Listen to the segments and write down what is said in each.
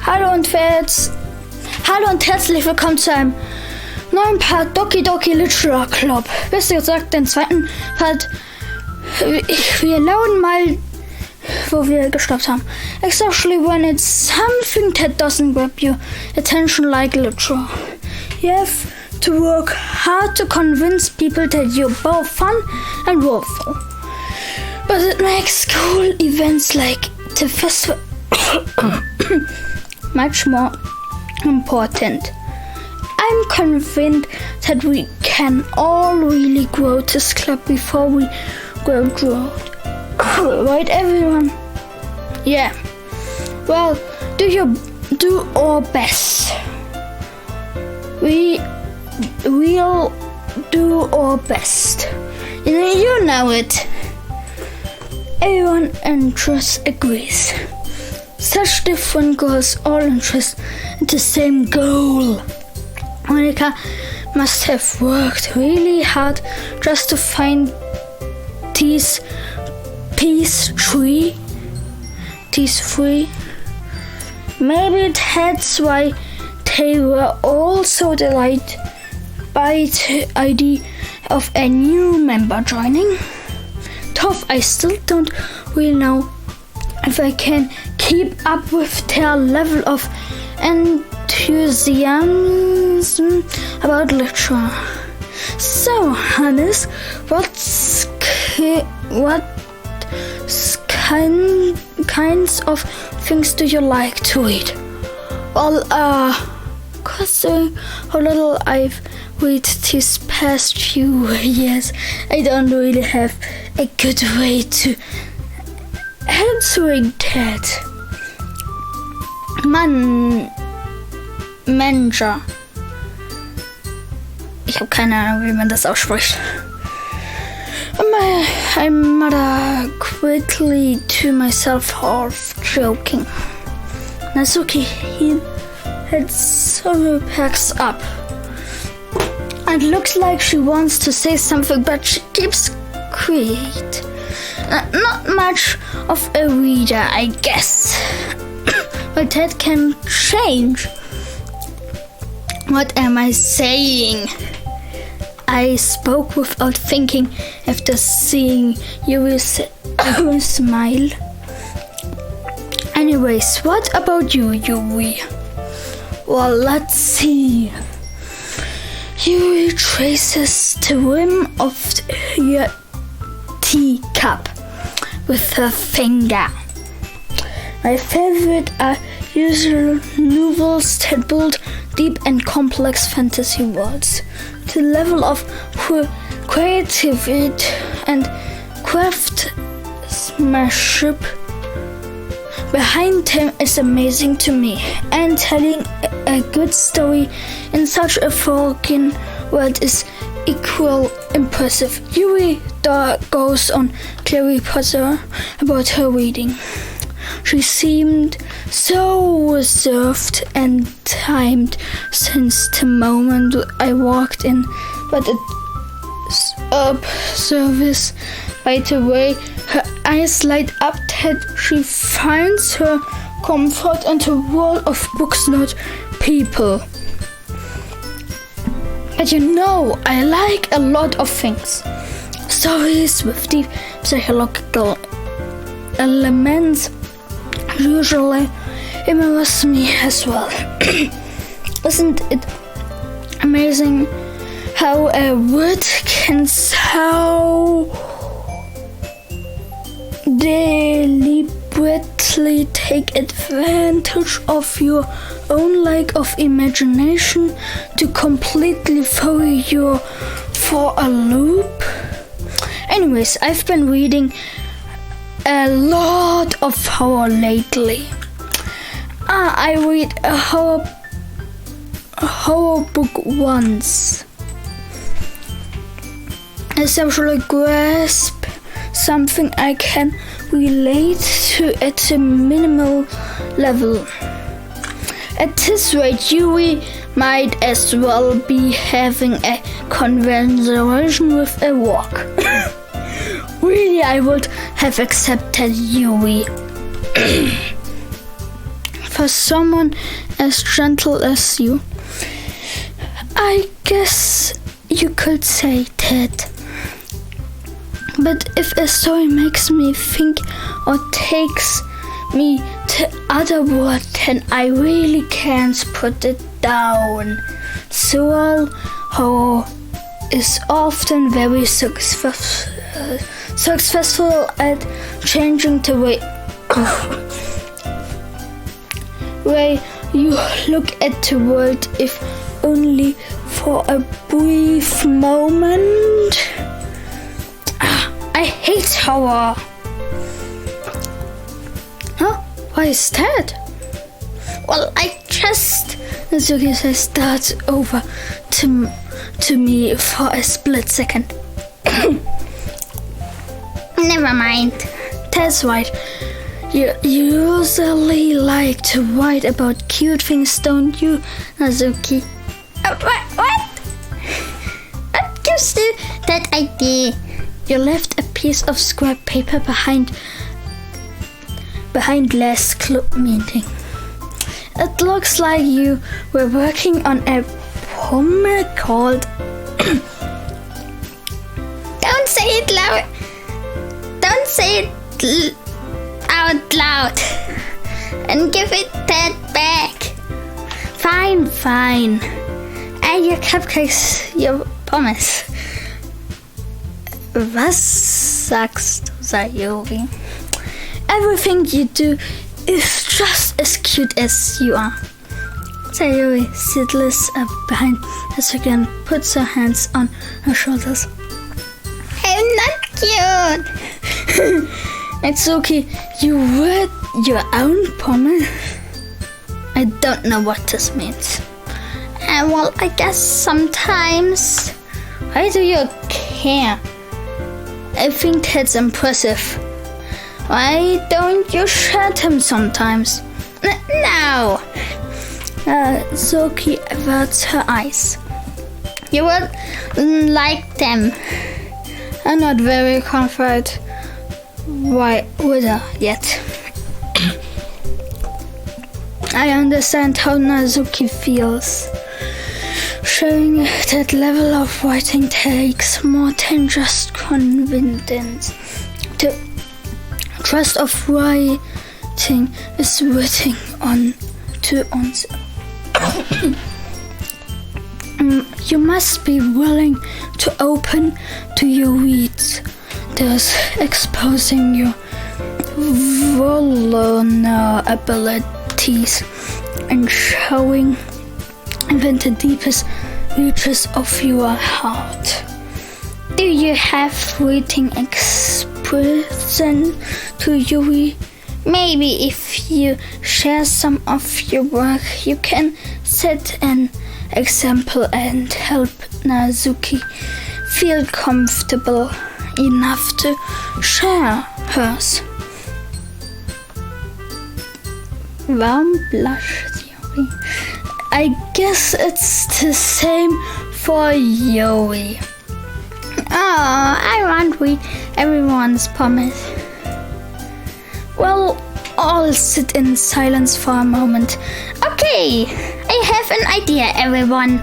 Hallo und herzlich willkommen zu einem neuen Part Doki Literature Club. Besser gesagt, den zweiten Part. Wir lauten mal, wo wir gestoppt haben. Especially when it's something that doesn't grab your attention like literature. You have to work hard to convince people that you're both fun and worthwhile. But it makes cool events like the festival much more important. I'm convinced that we can all really grow this club before we grow through. Right, everyone? Yeah. Well, do our best. We'll do our best. You know it. Everyone interest agrees. Such different girls all interest in the same goal. Monica must have worked really hard just to find these three. Maybe that's why they were all so delighted by the idea of a new member joining. Tough, I still don't really know if I can keep up with their level of enthusiasm about literature. So, Hannes, what kinds of things do you like to read? Well, considering how little I've read these past few years, I don't really have a good way to answering that. Manager. Ich habe keine Ahnung, wie man das ausspricht. I muttered quickly to myself, half joking. Nasuki, he had so packs up. It looks like she wants to say something, but she keeps quiet. Not much of a reader, I guess. But that can change. What am I saying? I spoke without thinking after seeing Yuri smile. Anyways, what about you, Yuri? Well, let's see. Yuri traces the rim of your teacup with her finger. My favorite are usually novels that build deep and complex fantasy worlds. The level of creativity and craftsmanship behind them is amazing to me, and telling a good story in such a foreign world is equally impressive. Yuri goes on clearly positive about her reading. She seemed so reserved and timed since the moment I walked in, but it's up service by the way her eyes light up that she finds her comfort in the world of books, not people. But you know, I like a lot of things. Stories with deep psychological elements usually immerse me as well. Isn't it amazing how a word can so deliberately take advantage of your own lack of imagination to completely throw you for a loop? Anyways, I've been reading a lot of horror lately. I read a horror book once. I essentially grasp something I can relate to at a minimal level. At this rate, Yuri might as well be having a conversation with a rock. Really, I would have accepted Yuri. for someone as gentle as you. I guess you could say that. But if a story makes me think or takes me to other world, then I really can't put it down. So horror is often very successful at changing the way you look at the world, if only for a brief moment. I hate horror. Huh? Why is that? Well, Doki says, starts over to me for a split second. Never mind. That's right. You usually like to write about cute things, don't you, Nazuki? What? What gives you that idea? You left a piece of scrap paper behind last club meeting. It looks like you were working on a poem called Don't say it loud. Don't say it out loud. And give it that back. Fine. Your cupcakes, your pommes. Was sagst du, Sayori? Everything you do is just as cute as you are. Sayori sits up behind Natsuki and puts her hands on her shoulders. I'm not cute. Natsuki, you wrote your own poem? I don't know what this means. Well, I guess sometimes. Why do you care? I think that's impressive. Why don't you shut him sometimes? No. Zoki averts her eyes. You would like them. I'm not very confident with her yet. I understand how Nazuki feels. Sharing that level of writing takes more than just confidence. The trust of writing is written on to ons. You must be willing to open to your reads, thus exposing your vulnerabilities and showing even the deepest reaches of your heart. Do you have reading expression to Yuri? Maybe if you share some of your work, you can set an example and help Nazuki feel comfortable enough to share hers. Warum blusht Yuri? I guess it's the same for Yuri. Oh, I won't read everyone's promise. Well, I'll sit in silence for a moment. Okay, I have an idea, everyone.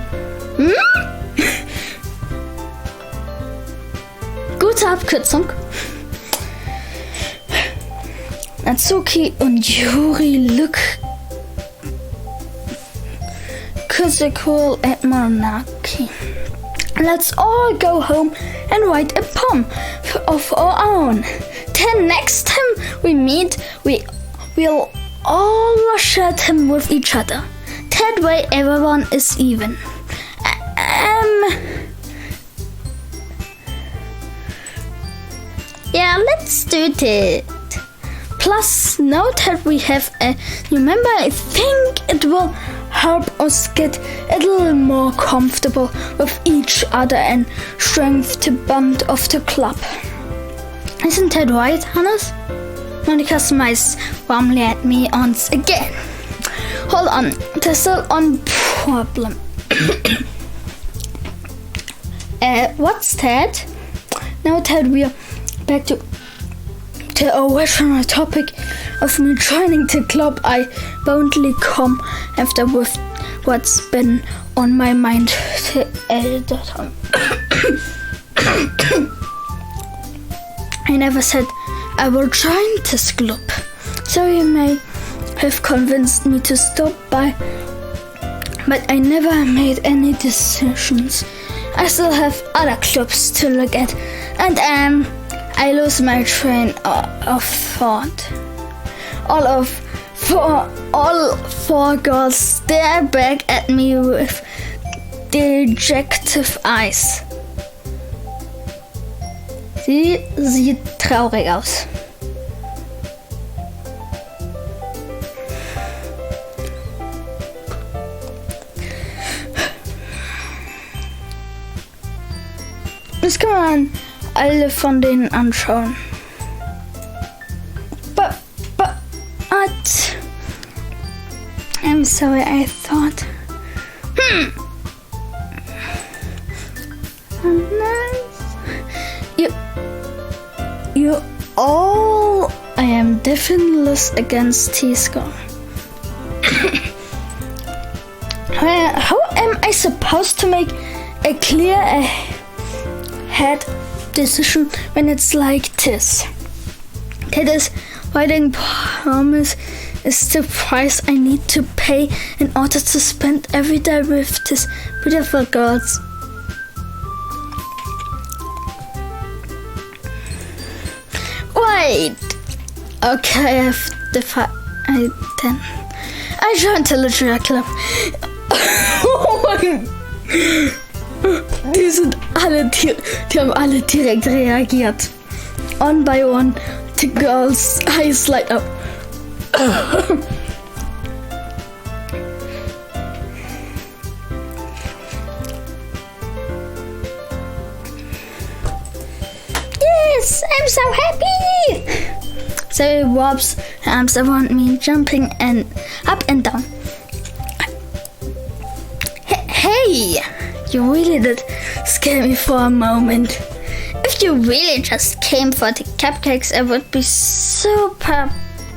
Gute Abkürzung. Natsuki und Yuri look quizzical at Monarchy. Let's all go home and write a poem of our own. Then next time we meet, we'll all share them with each other. That way everyone is even. Yeah, let's do that. Plus, now that we have a new member, I think it will help us get a little more comfortable with each other and strengthen the bond of the club. Isn't that right, Hannes? Monica smiles warmly at me once again. Hold on, there's still one problem. What's that? Now that we're back to the original topic of me joining the club, I boldly come after with what's been on my mind at that time. I never said I will join this club, so you may have convinced me to stop by, but I never made any decisions. I still have other clubs to look at, and I lose my train of thought. All four girls stare back at me with dejective eyes. Sie sieht traurig aus. Das kann man alle von denen anschauen. But I'm sorry, I thought. You all, I am defenseless against T-score. How am I supposed to make a clear head decision when it's like this? That is why the promise is the price I need to pay in order to spend every day with these beautiful girls. Wait. Okay, I have then. I joined the literature club. Oh mein Gott. Die haben alle direkt reagiert. One by one, the girls' eyes light up. Yes, I'm so happy! So Rob's arms around me, jumping and up and down. Hey! You really did scare me for a moment. If you really just came for the cupcakes, I would be super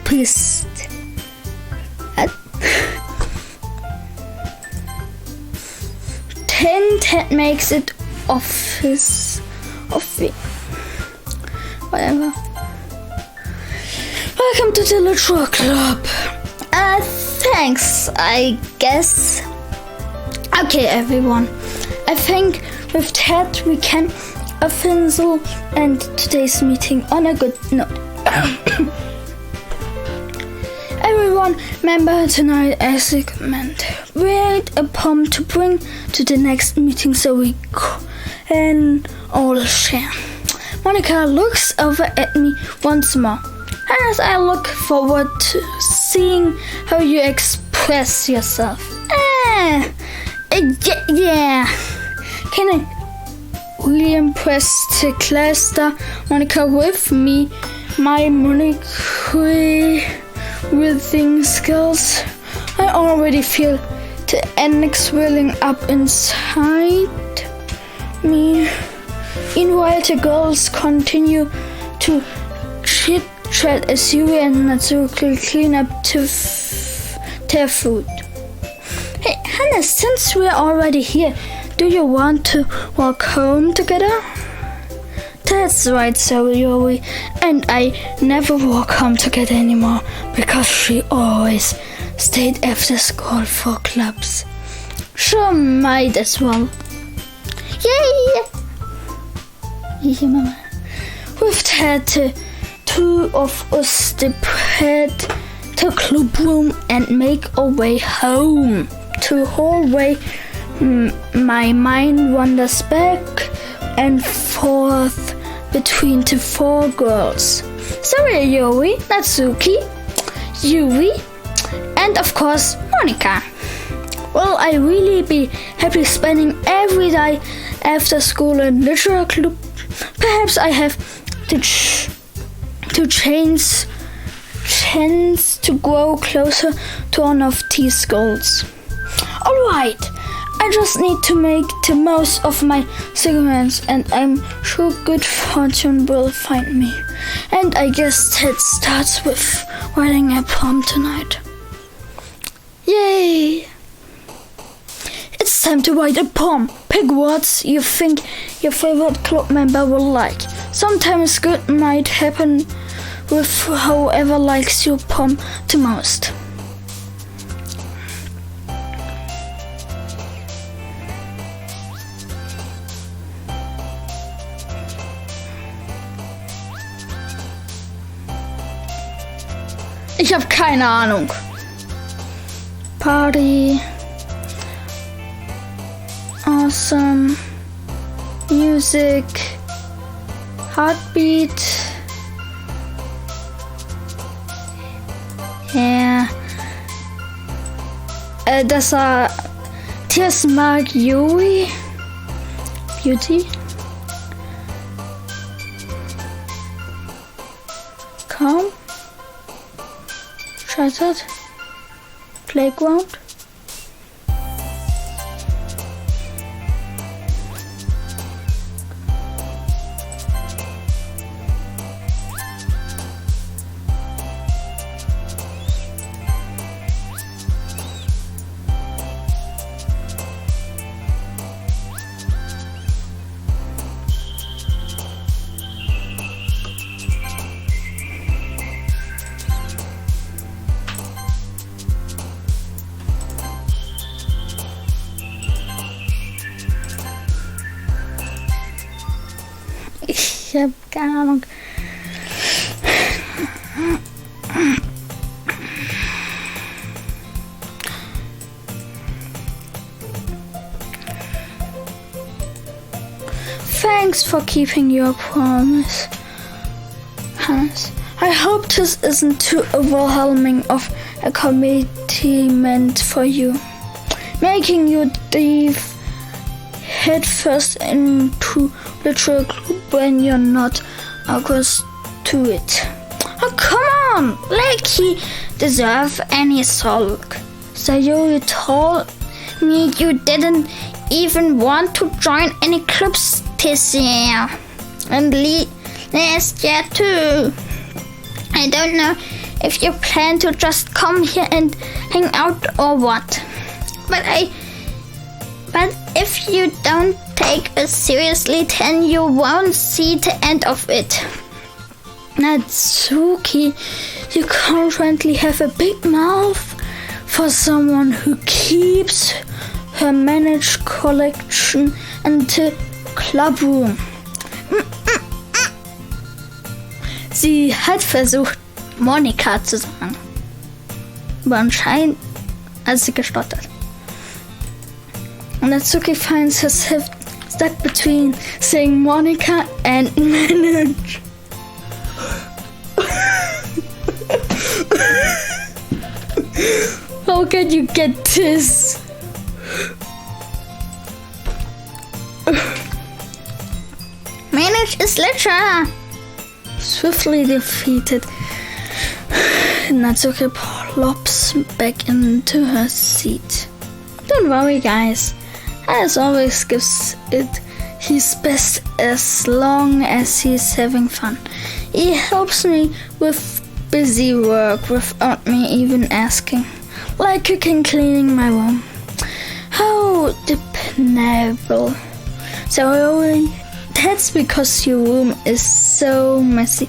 pissed. That makes it office. Whatever. Welcome to the Literature Club. Thanks, I guess. Okay, everyone. I think with that we can officially end today's meeting on a good note. Everyone, remember tonight a segment. Write a poem to bring to the next meeting so we can all share. Monica looks over at me once more, as I look forward to seeing how you express yourself. Yeah. Can I really impress the class star Monica with me? My Monica breathing skills. I already feel the annex welling up inside me. Meanwhile, the girls continue to chit-chat as you and naturally clean up their food. Hey, Hannah, since we're already here, do you want to walk home together? That's right, Zoe and I never walk home together anymore because she always stayed after school for clubs. Sure, might as well. Yay! With that, the two of us depart the club room and make our way home. The whole way, my mind wanders back and forth between the four girls. Sorry, Yuri, Natsuki, Yuri, and of course, Monica. Will I really be happy spending every day after school in literature club? Perhaps I have the chance to grow closer to one of these goals. Alright, I just need to make the most of my segments and I'm sure good fortune will find me. And I guess that starts with writing a poem tonight. Yay! It's time to write a poem. Pick words you think your favorite club member will like. Sometimes good might happen with whoever likes your poem the most. Ich habe keine Ahnung. Party. Awesome. Music. Heartbeat. Yeah. Das war Tears Mark Yui. Beauty. Calm. Shattered. Playground. Ich habe keine Ahnung. Thanks for keeping your promise, Hans. I hope this isn't too overwhelming of a commitment for you, making you dive headfirst into literal club when you're not august to it. Oh, come on! Like he deserves any sulk. Sayuri told me you didn't even want to join any clubs this year. And last year too. I don't know if you plan to just come here and hang out or what. But if you don't take us seriously, then you won't see the end of it. Natsuki, you currently have a big mouth for someone who keeps her managed collection in the clubroom. Sie hat versucht, Monika zu sagen. Aber anscheinend hat sie gestottert. Natsuki finds herself stuck between saying Monica and manage. How can you get this? Manage is literature. Swiftly defeated, Natsuki plops back into her seat. Don't worry, guys. As always gives it his best as long as he's having fun. He helps me with busy work without me even asking. Like cooking, cleaning my room. How dependable. So that's because your room is so messy.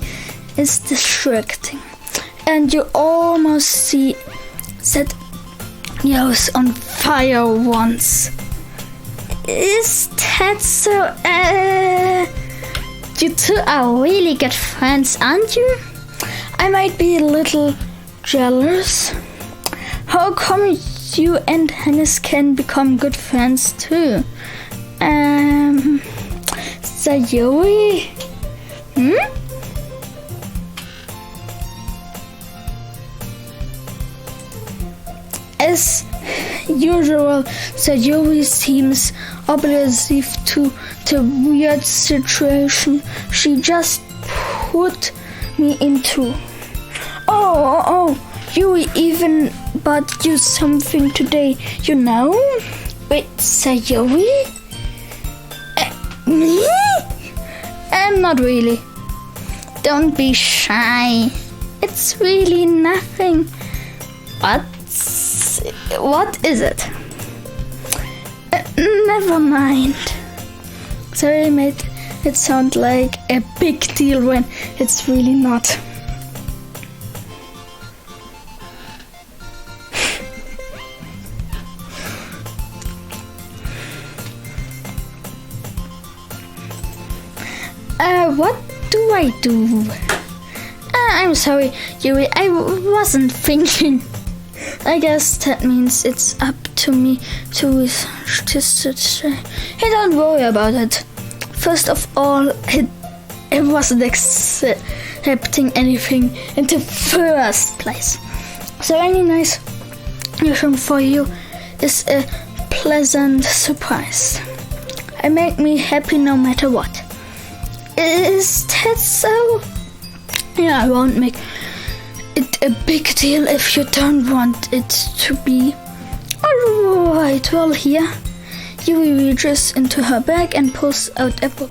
It's distracting. And you almost set yours on fire once. Is that so? You two are really good friends, aren't you? I might be a little jealous. How come you and Hannes can become good friends too? Sayori? As usual, Sayori seems oblivious to the weird situation she just put me into. Oh, you even bought you something today, you know? Wait, Sayori? Me? Not really. Don't be shy. It's really nothing. What is it? Never mind. Sorry, I made it sound like a big deal when it's really not. What do I do? I'm sorry, Yuri, I wasn't thinking. I guess that means it's up to me to say. Hey, don't worry about it. First of all, it wasn't accepting anything in the first place. So any nice mission for you is a pleasant surprise. It makes me happy no matter what. Is that so? Yeah, I won't make it a big deal if you don't want it to be. Alright, well, here. Yuri reaches into her bag and pulls out a book.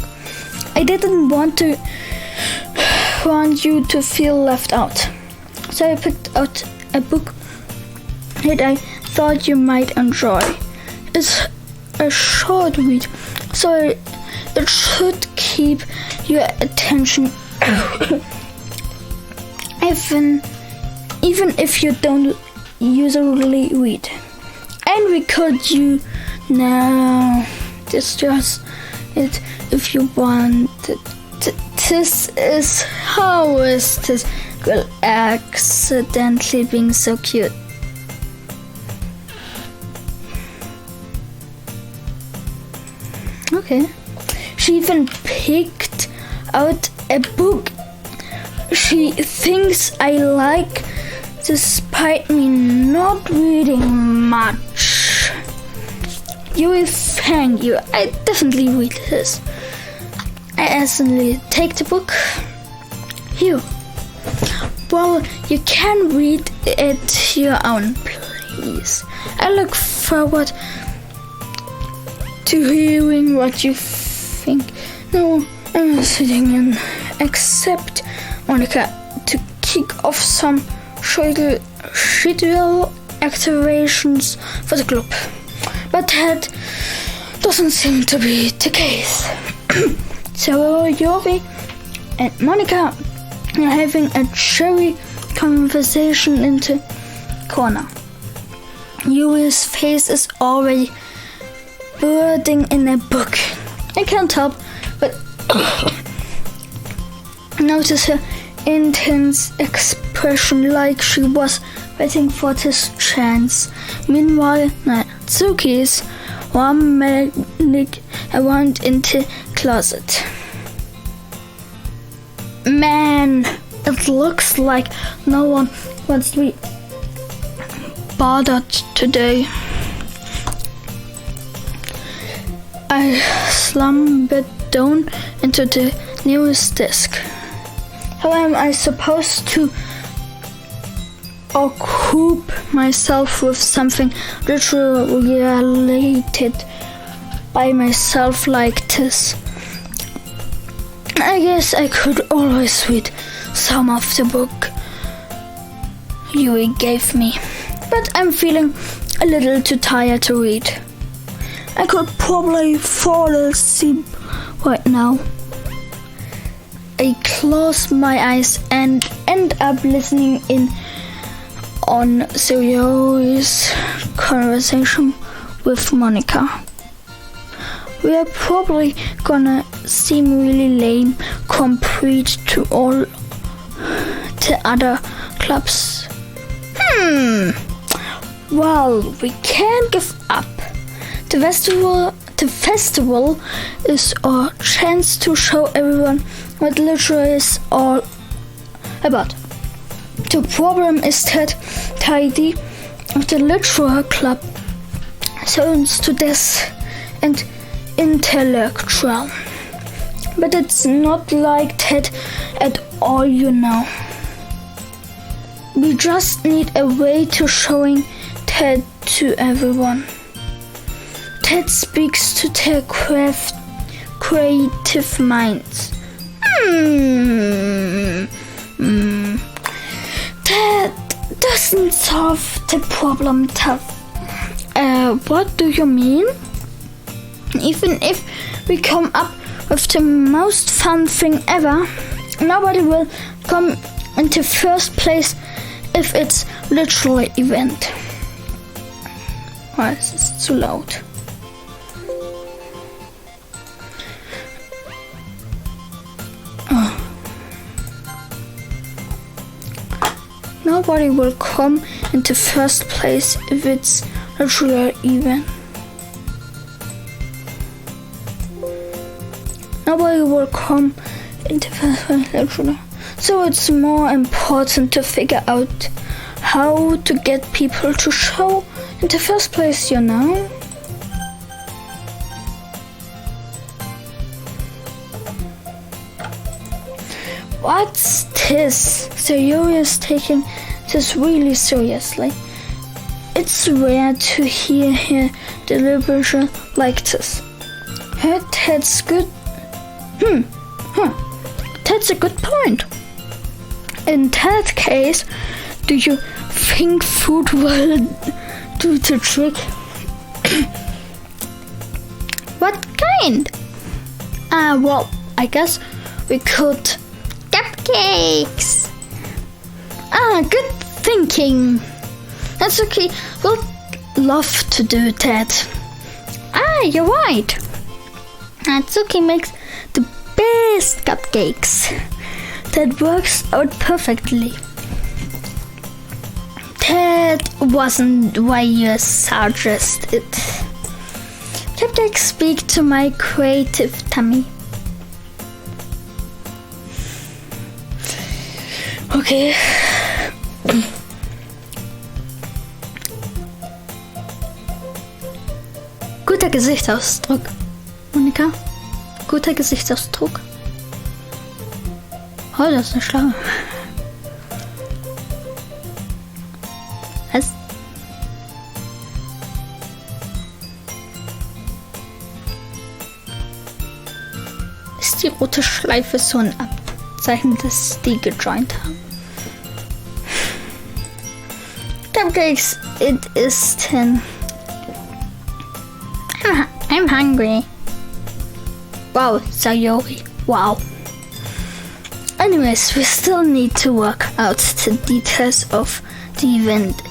I didn't want you to feel left out. So I picked out a book that I thought you might enjoy. It's a short read, so it should keep your attention even if you don't usually read. And we could discuss it if you want. How is this girl accidentally being so cute? Okay. She even picked out a book she thinks I like, despite me not reading much. Yuri, thank you. I definitely read this. I instantly take the book. Here. Well, you can read it your own, please. I look forward to hearing what you think. No, I'm sitting in. Except Monica to kick off some schedule activations for the group. But that doesn't seem to be the case. So Yuri and Monica are having a cheery conversation in the corner. Yuri's face is already birding in a book. I can't help but notice her intense expression, like she was waiting for this chance. Meanwhile, Natsuki is wandering around in the closet. Man, it looks like no one wants to be bothered today. I slumbered down into the nearest desk. How am I supposed to occup myself with something literally related by myself like this? I guess I could always read some of the book Yuri gave me, but I'm feeling a little too tired to read. I could probably fall asleep right now. I close my eyes and end up listening in on Yuri's conversation with Monica. We are probably gonna seem really lame compared to all the other clubs. Well, we can't give up. The festival is our chance to show everyone what literature is all about. The problem is that the idea of the literature club sounds to this and intellectual. But it's not like that at all, you know. We just need a way to showing that to everyone. That speaks to their creative minds. That doesn't solve the problem tough. What do you mean? Even if we come up with the most fun thing ever, nobody will come into first place if it's literally event. Why is this too loud? Nobody will come into first place if it's literally event. Nobody will come into first place literally. So it's more important to figure out how to get people to show in the first place, you know? What's this? So you're taking this really seriously. It's rare to hear deliberation like this. That's good. That's a good point. In that case, do you think food will do the trick? What kind? Well, I guess we could cupcakes. Good thinking. That's okay. We'll love to do that. You're right. Natsuki makes the best cupcakes. That works out perfectly. That wasn't why you suggested. Cupcakes speak to my creative tummy. Okay. Guter Gesichtsausdruck. Monika? Guter Gesichtsausdruck. Oh, das ist eine Schlange. Was? Ist die rote Schleife so ein Abzeichen, dass die gejoint haben? Cupcakes, it is 10. I'm hungry. Wow, Sayori. Wow. Anyways, we still need to work out the details of the event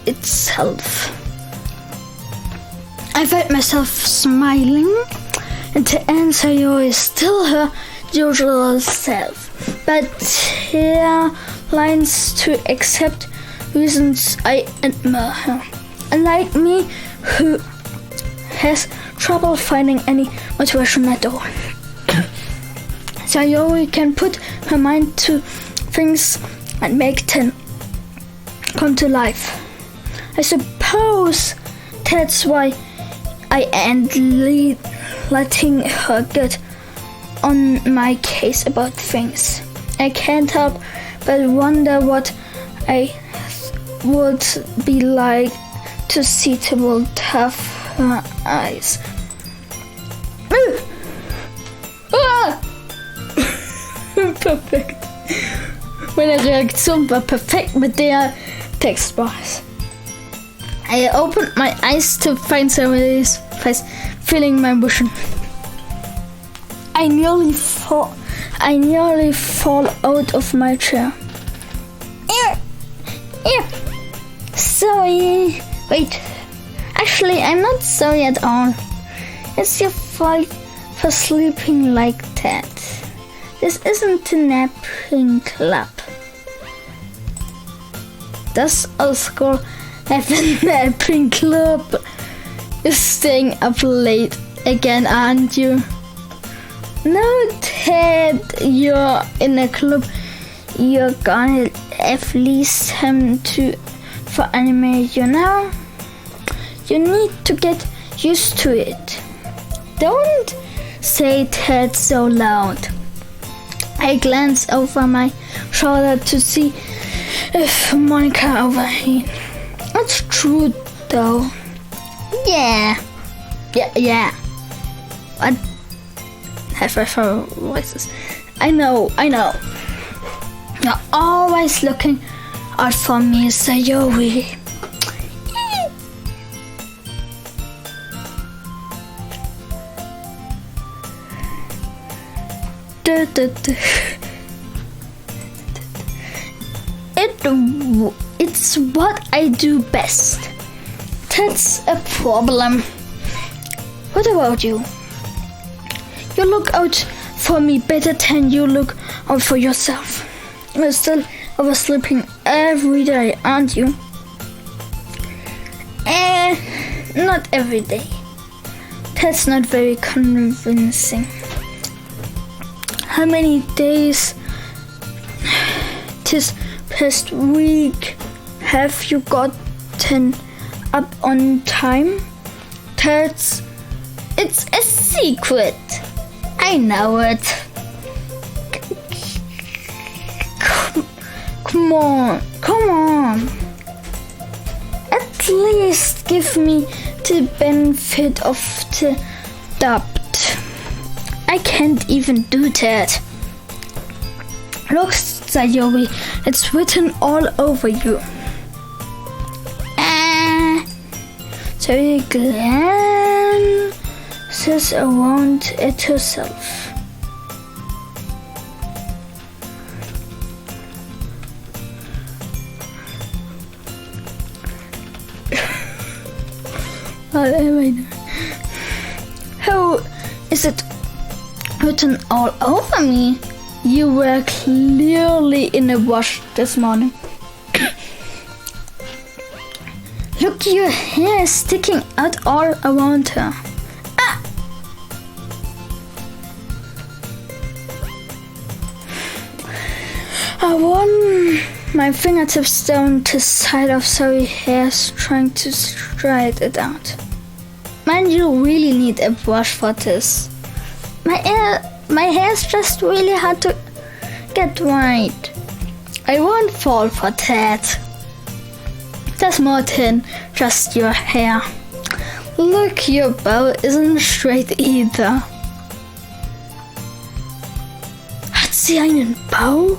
itself. I felt myself smiling, and the end Sayori is still her usual self, but here lines to accept reasons I admire her. Unlike me, who has trouble finding any motivation at all. Sayori can put her mind to things and make them come to life. I suppose that's why I end letting her get on my case about things. I can't help but wonder what I would be like to see the world have her eyes. Perfekt. Meine Reaktion war perfekt mit der Textbox. I opened my eyes to find somebody's face, feeling my emotion. I nearly fall out of my chair. Sorry. Wait. Actually, I'm not sorry at all. It's your fault for sleeping like that. This isn't a napping club. Does our school have a napping club? You're staying up late again, aren't you? Now that you're in a club, you're gonna at least have to for anime, you know? You need to get used to it. Don't say that so loud. I glance over my shoulder to see if Monica overheard. It's true though. Yeah. What? Have I found voices? I know. You're always looking out for me, Sayori. It's what I do best. That's a problem. What about you? You look out for me better than you look out for yourself. You're still oversleeping every day, aren't you? Not every day. That's not very convincing. How many days this past week have you gotten up on time? It's a secret. I know it. Come on. At least give me the benefit of the doubt. I can't even do that. Look, Sayori, it's written all over you. So you glances around at herself. What am I doing? How is it written all over me? You were clearly in a wash this morning. Look, your hair is sticking out all around her. I run my fingertips down the side of Zoe's hair, trying to straighten it out. Man, you really need a brush for this. My hair's just really hard to get right. I won't fall for that. There's more than just your hair. Look, your bow isn't straight either. Hat sie einen Bau?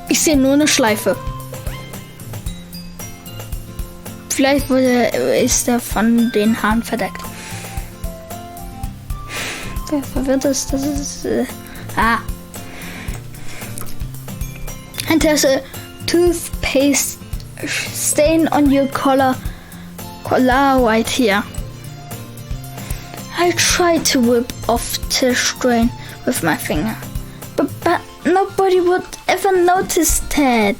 Ich sehe nur eine Schleife. Vielleicht ist er von den Haaren verdeckt. Wer verwirrt ist, das ist... And there's a toothpaste stain on your collar right here. I tried to whip off the stain with my finger, but nobody would ever notice that.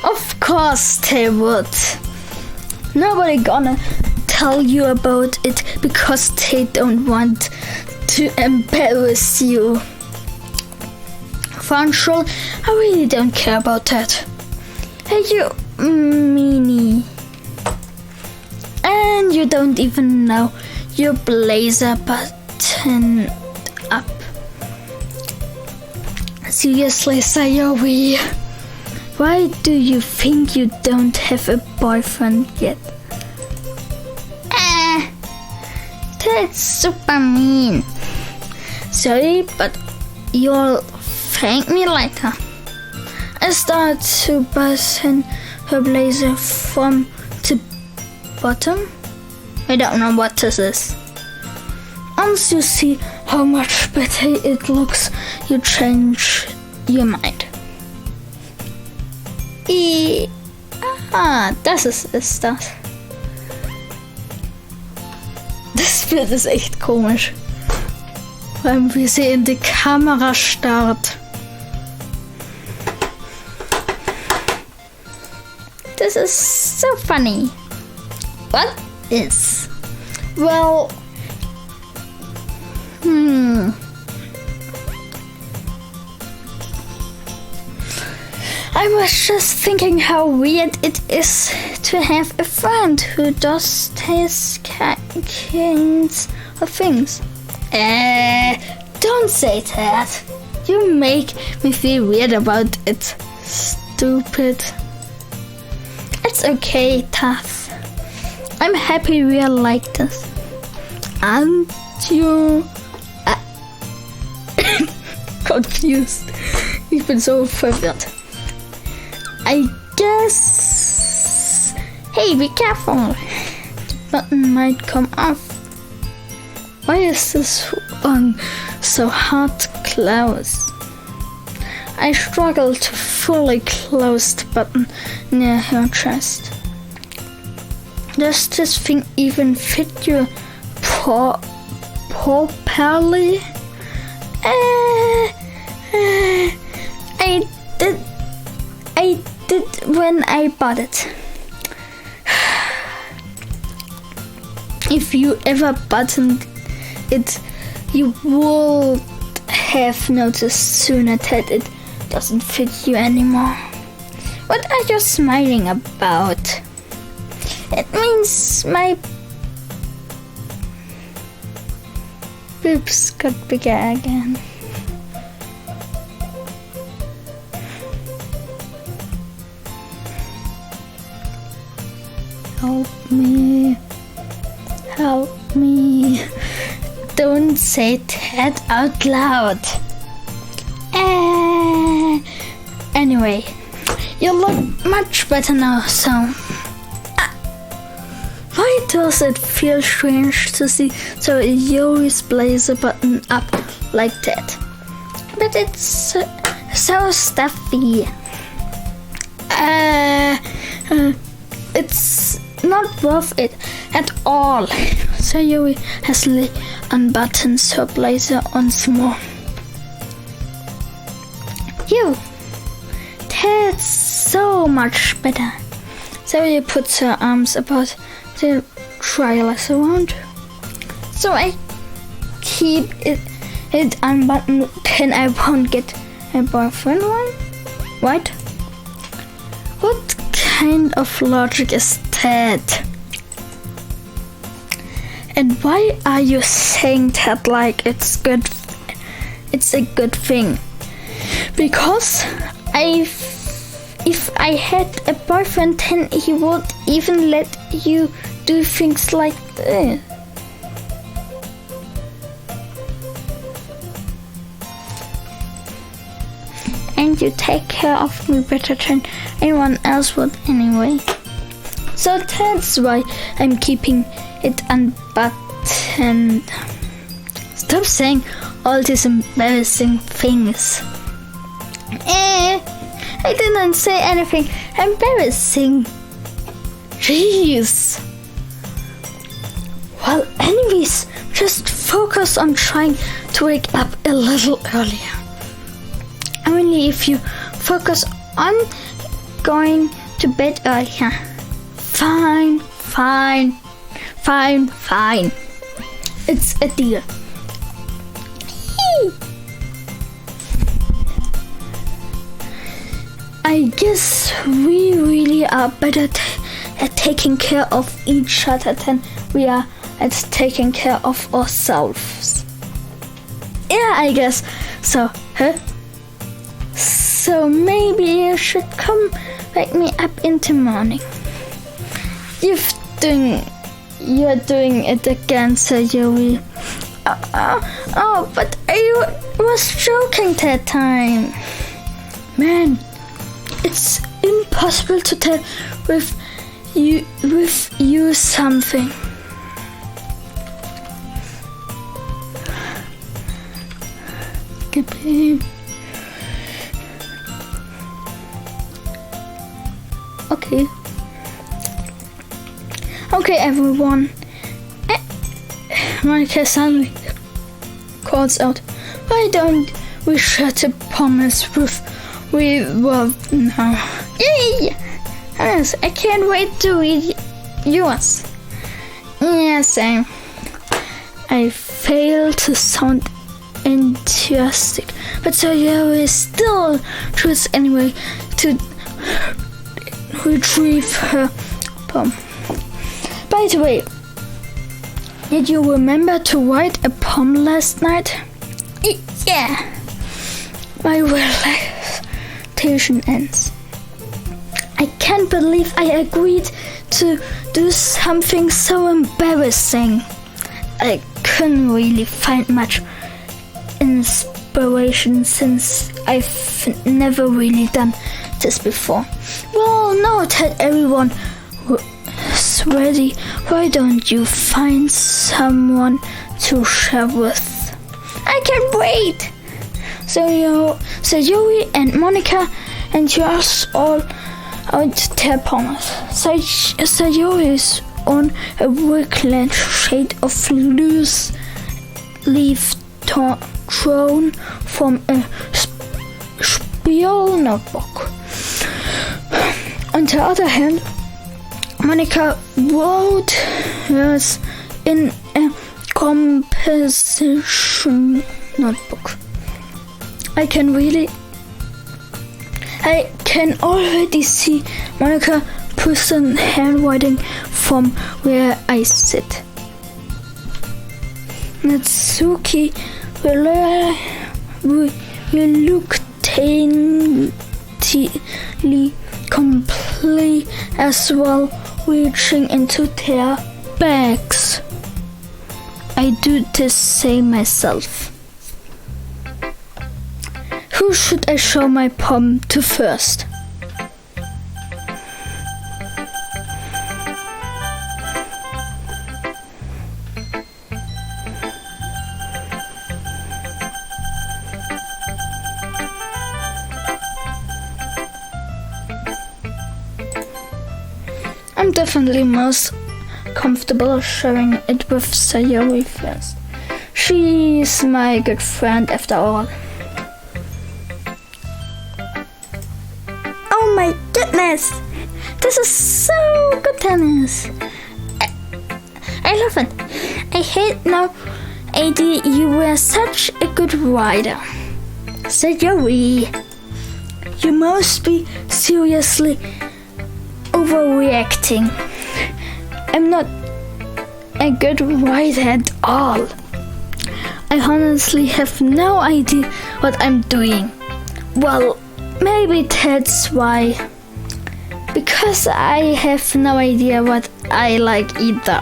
Of course they would. Nobody gonna tell you about it because they don't want to embarrass you. Sure, I really don't care about that. Hey, you meanie. And you don't even know your blazer buttoned up. Seriously, Sayori, why do you think you don't have a boyfriend yet? That's super mean. Sorry, but you'll thank me later. I start to button her blazer from the bottom. I don't know what this is. Once you see how much better it looks, you change your mind. Das ist das. Das Bild ist echt komisch. Vor allem, wie sie in die Kamera starrt. This is so funny. What is? Well, I was just thinking how weird it is to have a friend who does these kinds of things. Don't say that. You make me feel weird about it. Stupid. It's okay, Tough. I'm happy we are like this. And you confused. Ich bin so verwirrt. I guess. Hey, be careful. The button might come off. Why is this one so hard to close? I struggle to fully close the button near her chest. Does this thing even fit you properly? I did when I bought it. If you ever buttoned it, you would have noticed sooner that it doesn't fit you anymore. What are you smiling about? It means my boobs got bigger again. Help me. Help me. Don't say that out loud. Anyway, you look much better now, so... Why does it feel strange to see so Yuri's blazer button up like that? But it's so stuffy. It's not worth it at all. So Yuri hastily unbuttons her blazer once more. That's so much better. Zoe puts her arms about the trailers around. So I keep it unbuttoned, then I won't get a boyfriend one? Right? What kind of logic is that? And why are you saying that like it's good? It's a good thing. Because if I had a boyfriend, then he would even let you do things like this. And you take care of me better than anyone else would anyway. So that's why I'm keeping it unbuttoned. Stop saying all these embarrassing things. I didn't say anything embarrassing. Jeez. Well, anyways, just focus on trying to wake up a little earlier. Only if you focus on going to bed earlier. Fine. It's a deal. I guess we really are better at taking care of each other than we are at taking care of ourselves. Yeah, I guess so. Huh? So maybe you should come wake me up in the morning. You're doing it again, Sir Yuri. But I was joking that time. Man, it's impossible to tell with you something. Okay, babe. Okay, everyone. Monica suddenly calls out, "Why don't we share the promise we were now?" Yay! Yes, I can't wait to read yours. Yeah, same. I fail to sound enthusiastic, but so you still choose anyway to retrieve her poem. By the way, did you remember to write a poem last night? Yeah. My relaxation ends. I can't believe I agreed to do something so embarrassing. I couldn't really find much inspiration since I've never really done this before. Well, now that everyone is ready, why don't you find someone to share with? I can't wait! So Joey and Monica and yours all out their pommes. So Joey is on a wicked shade of loose leaf drawn from a spiel notebook. On the other hand, Monica wrote hers in a composition notebook. I can already see Monica person handwriting from where I sit. Natsuki will look daintily complete as well, reaching into their bags. I do the same myself. Who should I show my poem to first? I'm definitely most comfortable sharing it with Sayori first. She's my good friend after all. Oh my goodness! This is so good tennis! I love it. I had no idea you were such a good rider. Sayori, you must be seriously overreacting. I'm not a good rider at all. I honestly have no idea what I'm doing. Well, maybe that's why. Because I have no idea what I like either.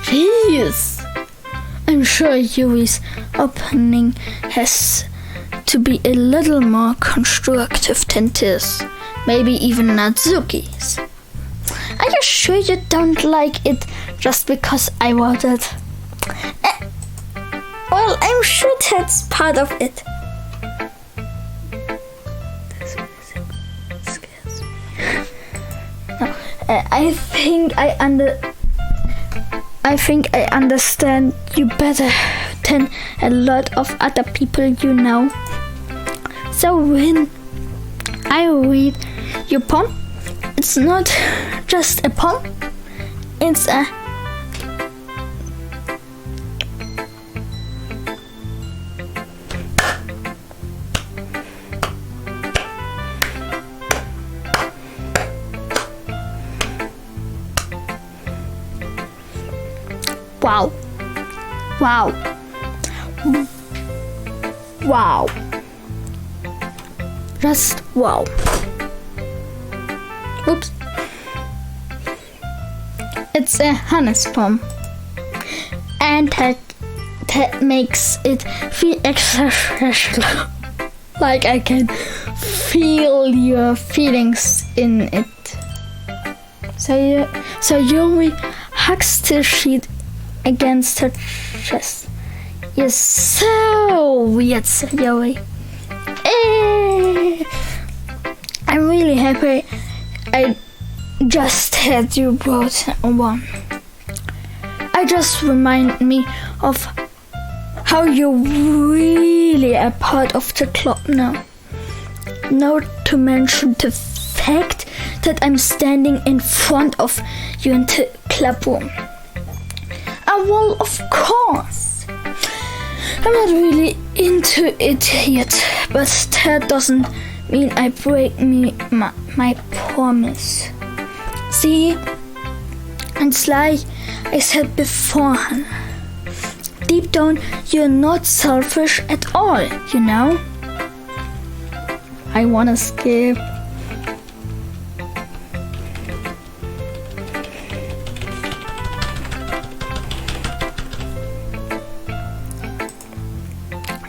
Jeez. I'm sure Yuri's opening has to be a little more constructive than this. Maybe even Natsuki's. Are you sure you don't like it just because I wrote it? Well, I'm sure that's part of it. This music scares me. No, I think I understand you better than a lot of other people you know. So when I read your poem, it's not just a poem, it's a wow. Wow. Wow. Just wow. Oops. It's a Hannes poem. And that makes it feel extra special. Like I can feel your feelings in it. So Yuri hugs the sheet against her chest. You're so weird, Sayori. I'm really happy I just had you brought one. I just remind me of how you're really a part of the club now. Not to mention the fact that I'm standing in front of you in the club room. Well, of course. I'm not really into it yet, but that doesn't mean I break my promise. See, it's like I said beforehand. Deep down, you're not selfish at all, you know? I wanna skip.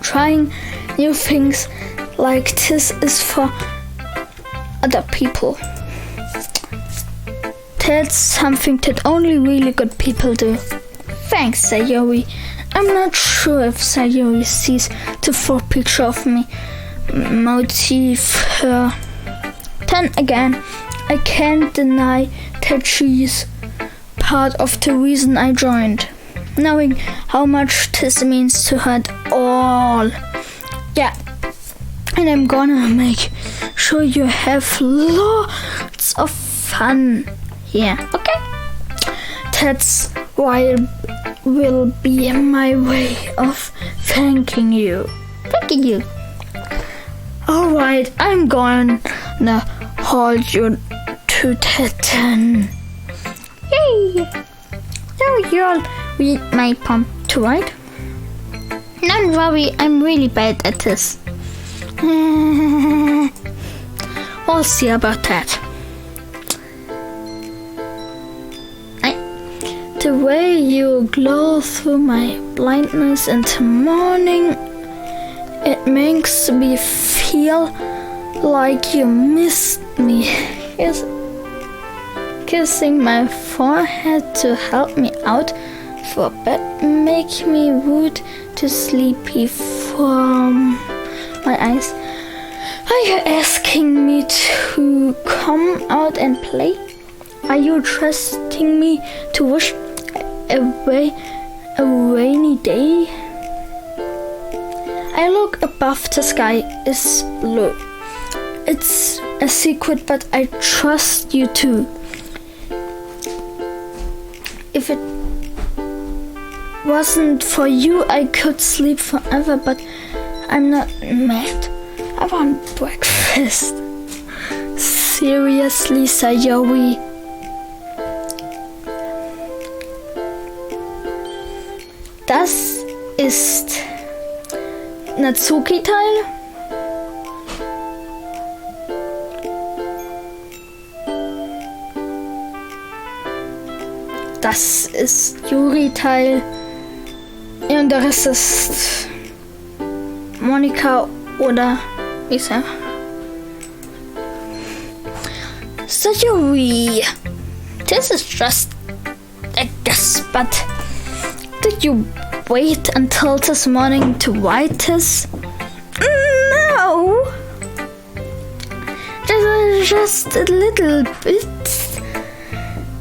Trying new things like this is for other people. That's something that only really good people do. Thanks, Sayori. I'm not sure if Sayori sees the full picture of me. Motive her. Then again, I can't deny that she's part of the reason I joined. Knowing how much this means to her at all. Yeah, and I'm gonna make sure you have lots of fun here, okay? That's why it will be my way of thanking you. Thanking you. Alright, I'm gonna hold you to that then. Yay! Now you'll read my poem to write. Don't worry, I'm really bad at this. We'll see about that. The way you glow through my blindness in the morning, it makes me feel like you missed me. Yes. Kissing my forehead to help me out for bed, make me root to sleepy from my eyes. Are you asking me to come out and play? Are you trusting me to wish away a rainy day? I look above, the sky is blue. It's a secret, but I trust you too. If it wasn't for you, I could sleep forever, but I'm not mad. I want breakfast. Seriously, Sayori. Das ist Natsuki-Teil. Das ist Yuri-Teil. Ja, und der Rest ist Monika oder Lisa. Sayori, this is just a guess, but did you wait until this morning to write this? No, just a little bit.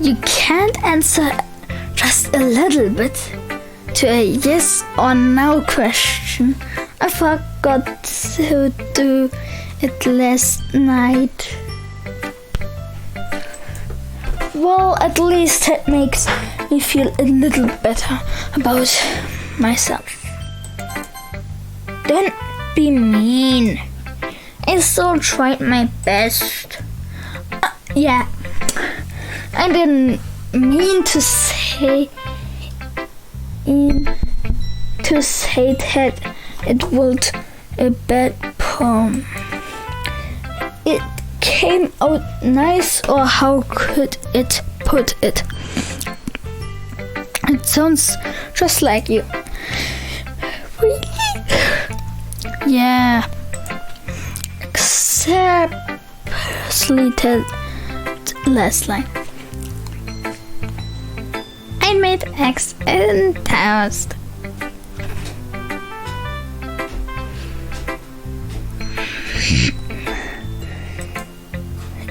You can't answer just a little bit to a yes or no question. I forgot to do it last night. Well, at least it makes me feel a little better about myself. Don't be mean. I still tried my best. Yeah, I didn't mean to say that it was a bad poem. It came out nice, or how could it put it? It sounds just like you. Really? Yeah. Except that last line. I made eggs and toast.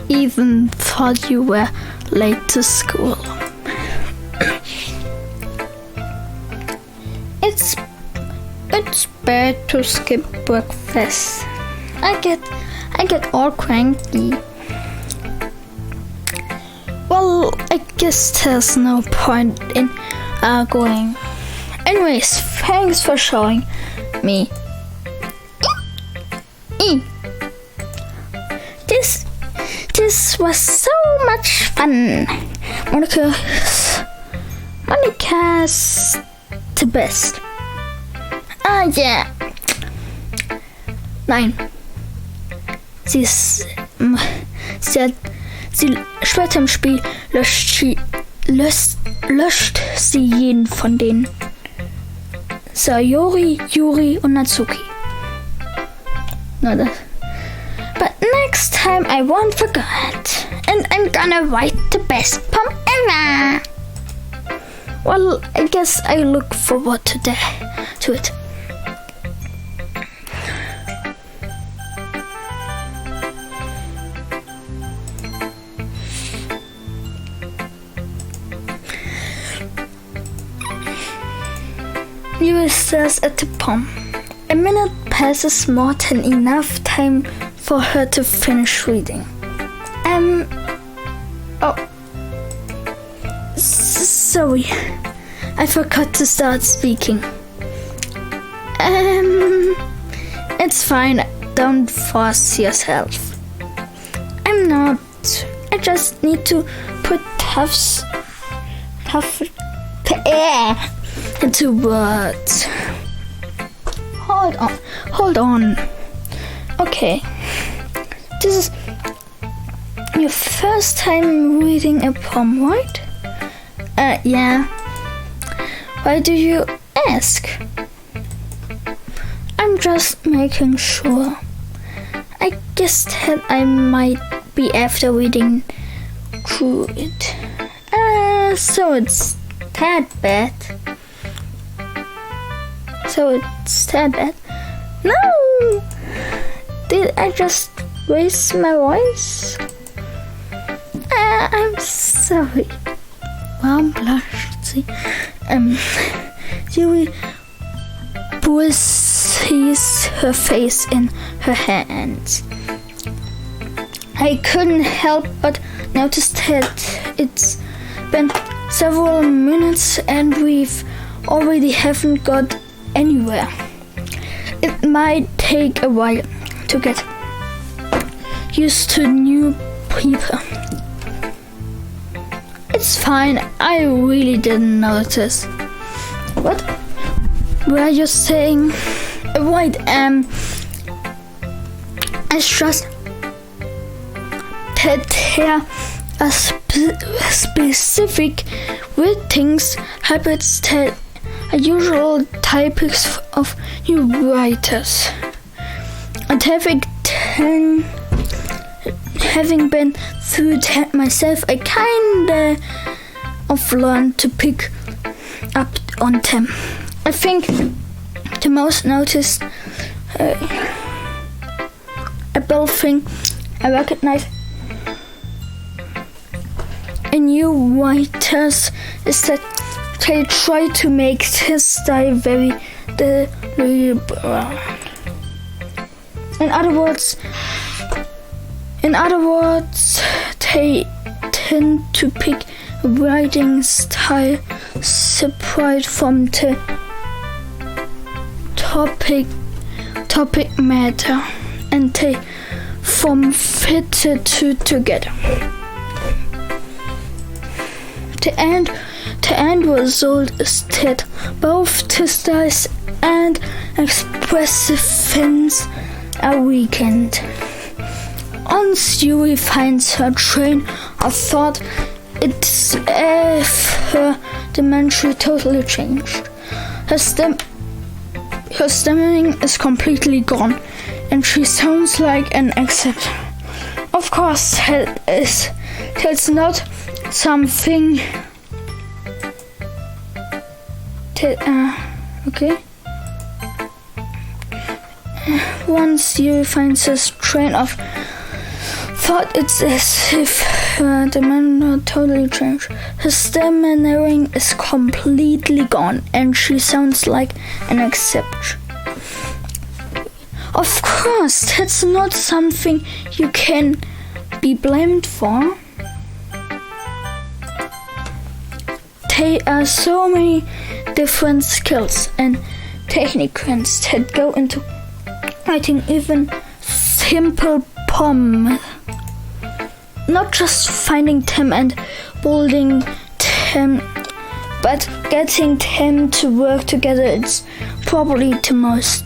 Even thought you were late to school. It's bad to skip breakfast. I get all cranky. Well, I guess there's no point in arguing. Anyways, thanks for showing me. This was so much fun. Monica's the best. Ah, yeah. Nein. Später im Spiel löscht sie jeden von denen. Sayori, Yuri und Natsuki. But next time I won't forget. And I'm gonna write the best poem ever. Well, I guess I look forward to it. Yuri stares at the poem. A minute passes, more than enough time for her to finish reading. Sorry, I forgot to start speaking. It's fine, don't force yourself. I'm not. I just need to put tough air into words. Hold on. Okay. This is your first time reading a poem, right? Yeah. Why do you ask? I'm just making sure. I guess that I might be after reading through it. So it's that bad. No! Did I just raise my voice? I'm sorry. Mom blushed. See? Yuri buries her face in her hands. I couldn't help but notice that it's been several minutes and we've already haven't got anywhere. It might take a while to get used to new people. It's fine, I really didn't notice. What were you saying? Wait, it's just that there are specific weird things, habits that are usual types of new writers. And having been through that myself, I kinda of learned to pick up on them. I think the most noticed able thing I recognize in new writers is that they try to make his style very deliberate. In other words, they tend to pick a writing style separate from the topic matter, and they form fitted together. The end result is that both the styles and expressive things are weakened. Once Yuri finds her train of thought, it's as if her dimension totally changed. Her stemming is completely gone, and she sounds like an accept. Of course, that's not something okay. Once Yuri finds his train of thought, it's as if the manner totally changed. Her stammering is completely gone, and she sounds like an exception. Of course, that's not something you can be blamed for. There are so many different skills and techniques that go into writing even simple poems. Not just finding them and building them but getting them to work together is probably the most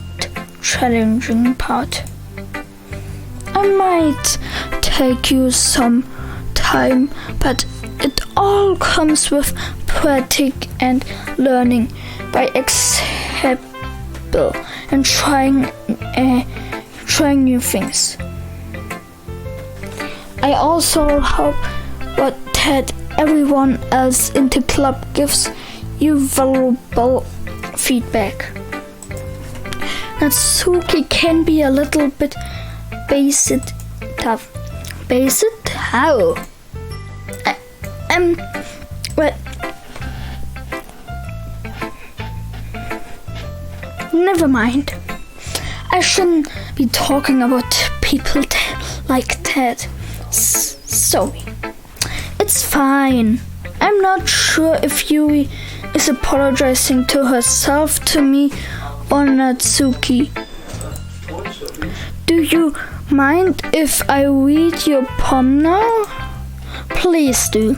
challenging part. I might take you some time, but it all comes with practice and learning by example and trying new things. I also hope that everyone else in the club gives you valuable feedback. Natsuki can be a little bit basic tough. Basic? How? Well, never mind. I shouldn't be talking about people like that. Sorry. It's fine. I'm not sure if Yui is apologizing to herself, to me, or Natsuki. Do you mind if I read your poem now? Please do.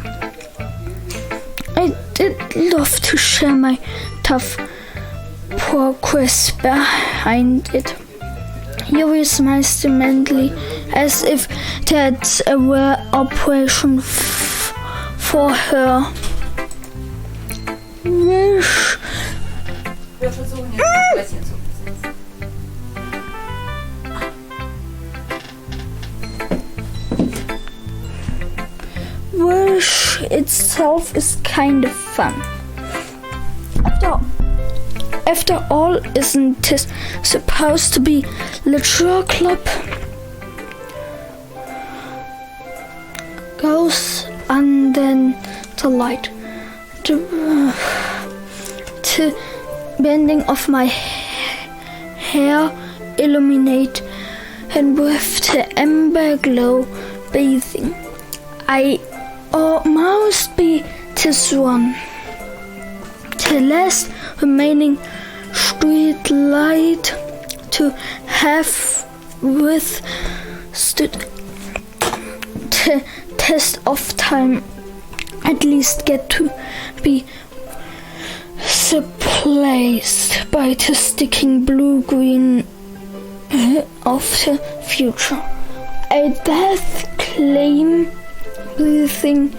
I did love to share my tough progress behind it. Yuri smiles demently, as if that's a rare operation for her. Wish. Wish itself is kind of fun. After all, isn't this supposed to be literature club? Goes under the light. The bending of my hair illuminate, and with the amber glow bathing, I almost be this one. The last remaining street light to have withstood the test of time, at least get to be surprised by the sticking blue-green of the future. A death claim breathing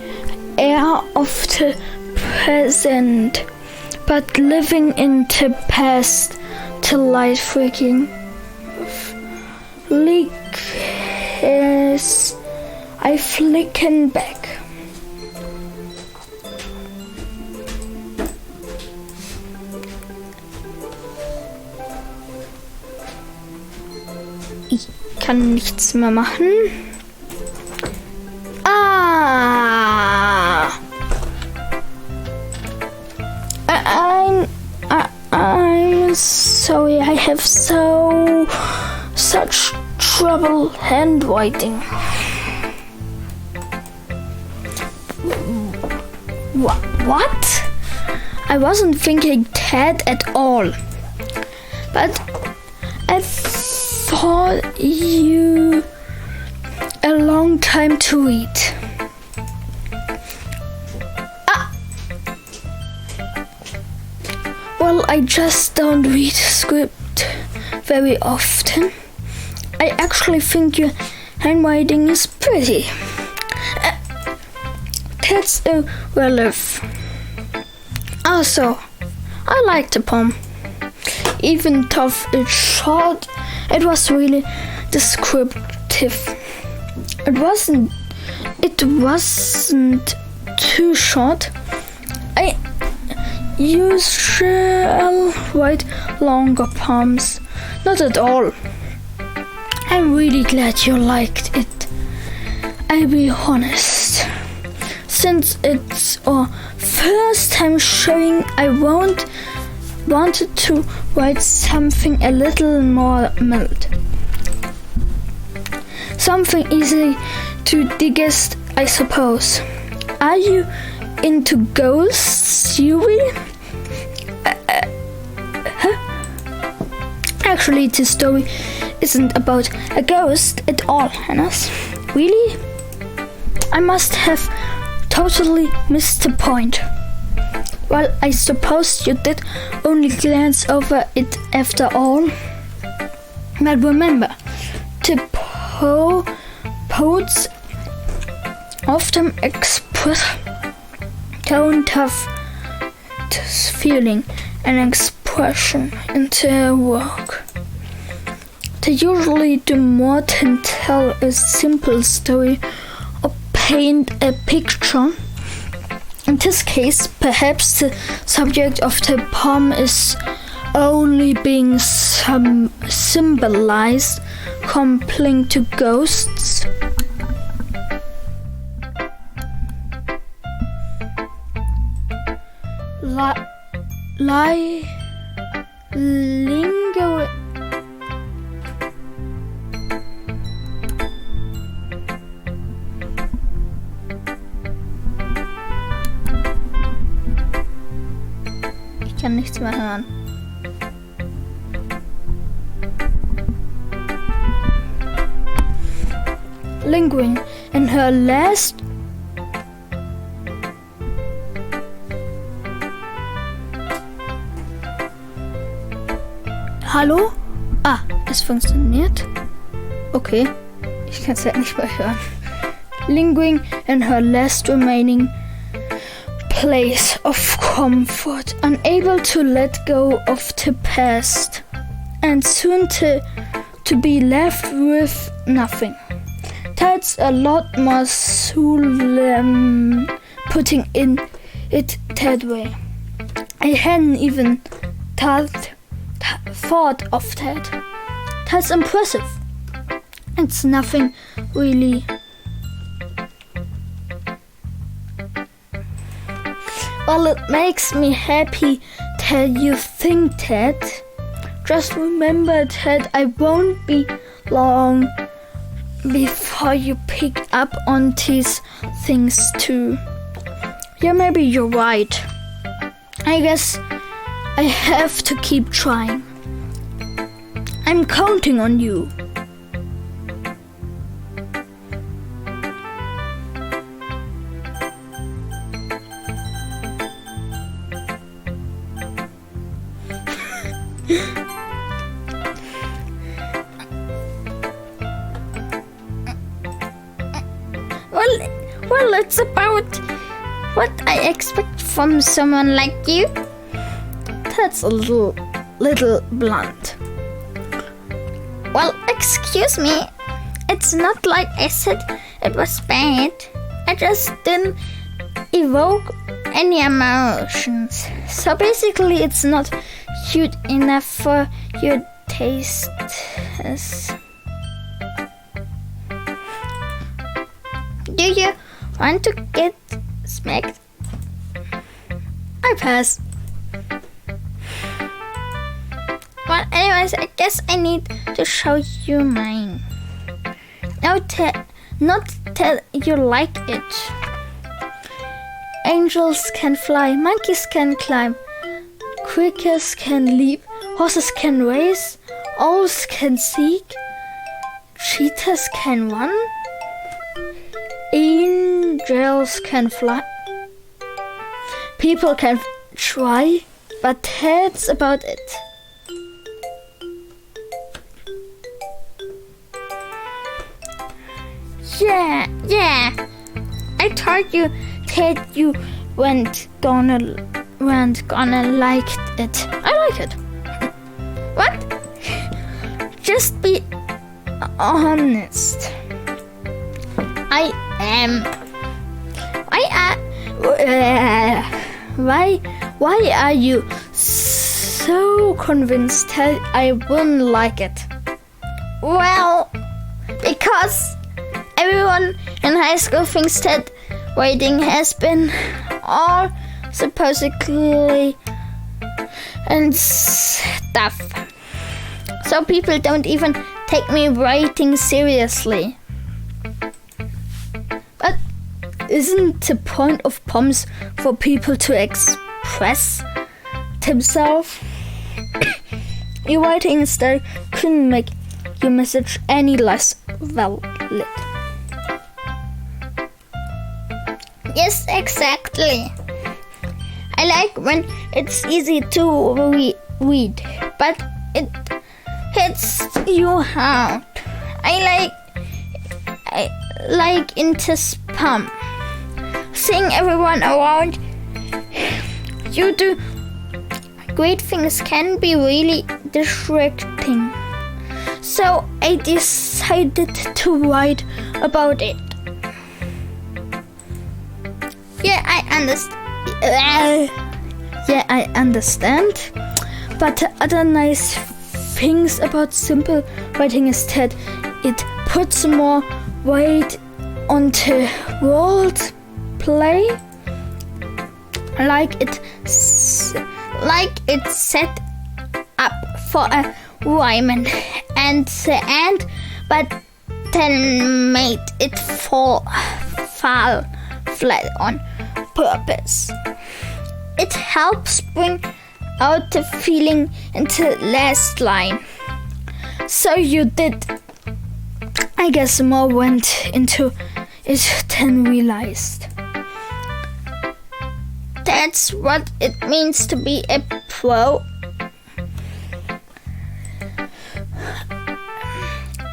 air of the present, but living in the past, the light freaking leak as I flicken back. Ich kann nichts mehr machen. I'm sorry, I have such trouble handwriting. What? I wasn't thinking that at all. But I thought you a long time to read. Well, I just don't read script very often. I actually think your handwriting is pretty. That's a relief. Also, I like the poem. Even though it's short, it was really descriptive. It wasn't too short. I usually write longer poems. Not at all. I'm really glad you liked it. I'll be honest. Since it's our first time showing, I wanted to write something a little more mild. Something easy to digest, I suppose. Are you into ghosts, Yui? Actually, this story isn't about a ghost at all, Hannes. Really? I must have totally missed the point. Well, I suppose you did only glance over it after all. But remember, the poets often express don't have this feeling and expression in their work. They usually do more than tell a simple story or paint a picture. In this case, perhaps the subject of the poem is only being symbolized, compelling to ghosts. Lingering. Ich kann nichts mehr hören. Lingering in her last Hallo? Ah, es funktioniert. Okay, ich kann es halt nicht mehr hören. Lingering in her last remaining place of comfort, unable to let go of the past, and soon to be left with nothing. That's a lot more solemn putting in it that way. I hadn't even thought of that. That's impressive. It's nothing really. Well, it makes me happy that you think that. Just remember that I won't be long before you pick up on these things too. Yeah, maybe you're right. I guess I have to keep trying. I'm counting on you. Well, it's about what I expect from someone like you. That's a little blunt. Well, excuse me. It's not like I said it was bad. I just didn't evoke any emotions. So basically, it's not cute enough for your taste. Do you want to get smacked? I pass. Well, anyways, I guess I need to show you mine. Not that you like it. Angels can fly, monkeys can climb, crickets can leap, horses can race, owls can seek, cheetahs can run, angels can fly. People can try, but that's about it. Yeah. I told you that you weren't gonna like it. I like it. What? Just be honest. I am. Why are you so convinced that I wouldn't like it? Well, because everyone in high school thinks that waiting has been all supposedly and stuff. So people don't even take me writing seriously. But isn't the point of poems for people to express themselves? Your writing style couldn't make your message any less valid. Yes, exactly. I like when it's easy to read, but it hits you hard. I like into spam. Seeing everyone around you do great things can be really distracting. So I decided to write about it. Yeah, I understand. But the other nice things about simple writing is that it puts more weight onto word play, like it's set up for a rhyme and the end, but then made it fall flat on purpose. It helps bring out the feeling into the last line. So you did. I guess more went into it than realized. That's what it means to be a pro.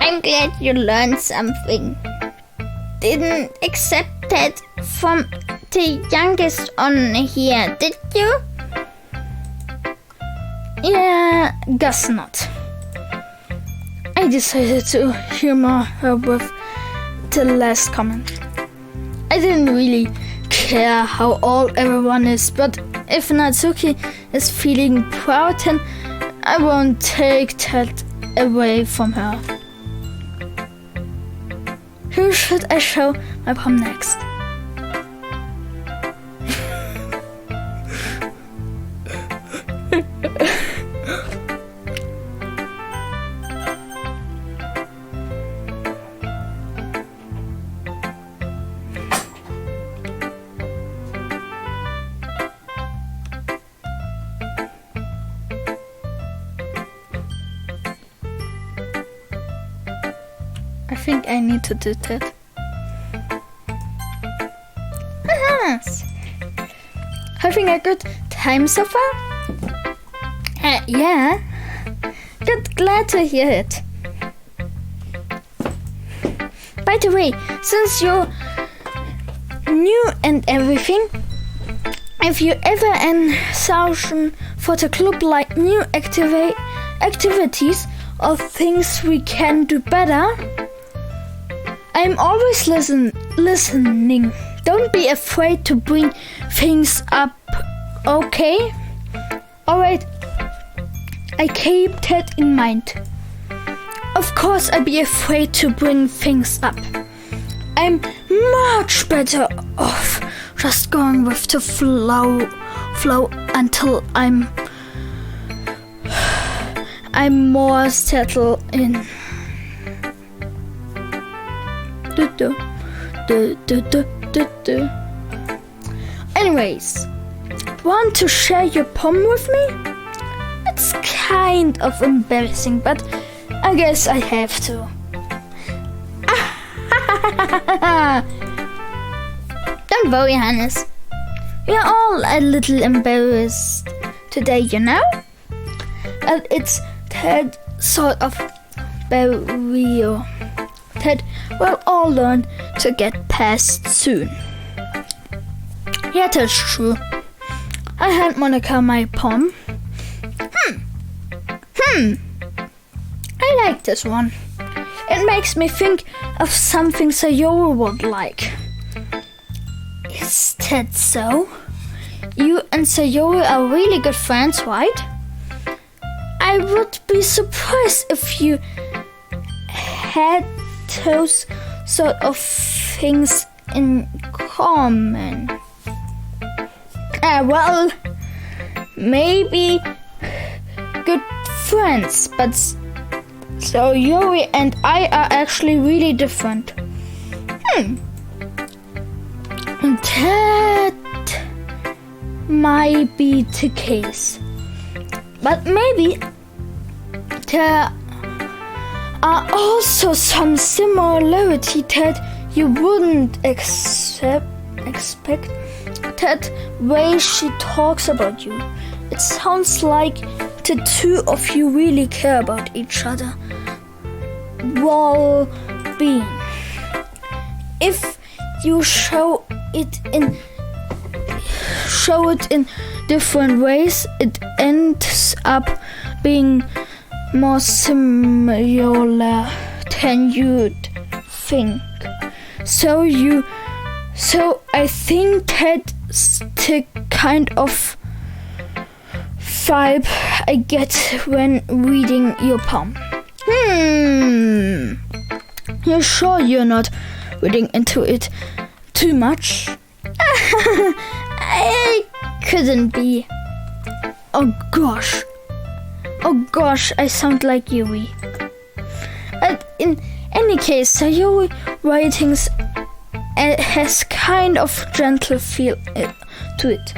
I'm glad you learned something. Didn't accept that from the youngest on here, did you? Yeah, guess not. I decided to humor her with the last comment. I didn't really care how old everyone is, but if Natsuki is feeling proud, then I won't take that away from her. Who should I show my poem next? I think I need to do that. Having a good time so far? Yeah. Good, glad to hear it. By the way, since you're new and everything, if you ever an session for the club like new activities or things we can do better, I'm always listening. Don't be afraid to bring things up, okay? Alright, I keep that in mind. Of course I'd be afraid to bring things up. I'm much better off just going with the flow until I'm more settled in. Anyways, want to share your poem with me? It's kind of embarrassing, but I guess I have to. Don't worry, Hannes. We're all a little embarrassed today, you know? And it's that sort of barrier that we'll all learn to get past soon. Yeah, that's true. I hand Monica my poem. I like this one. It makes me think of something Sayori would like. Is that so? You and Sayori are really good friends, right? I would be surprised if you had those sort of things in common. Well, maybe good friends, but so Yuri and I are actually really different. That might be the case. But maybe there are also some similarity that you wouldn't expect. that way she talks about you. It sounds like the two of you really care about each other. Well-being. If you show it in different ways, it ends up being more similar than you'd think. So I think that's the kind of vibe I get when reading your poem. You're sure you're not reading into it too much? I couldn't be. Oh gosh, I sound like Yui. But in any case, Sayuri writings has kind of gentle feel to it.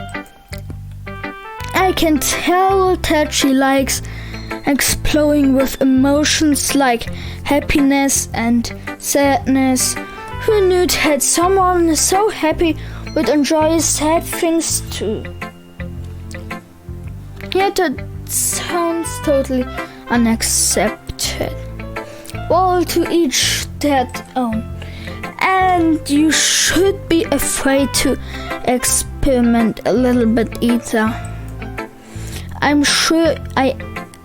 I can tell that she likes exploring with emotions like happiness and sadness. Who knew that someone so happy would enjoy sad things too? Yet that sounds totally unaccepted. Well, to each their own. And you should be afraid to experiment a little bit either. I'm sure I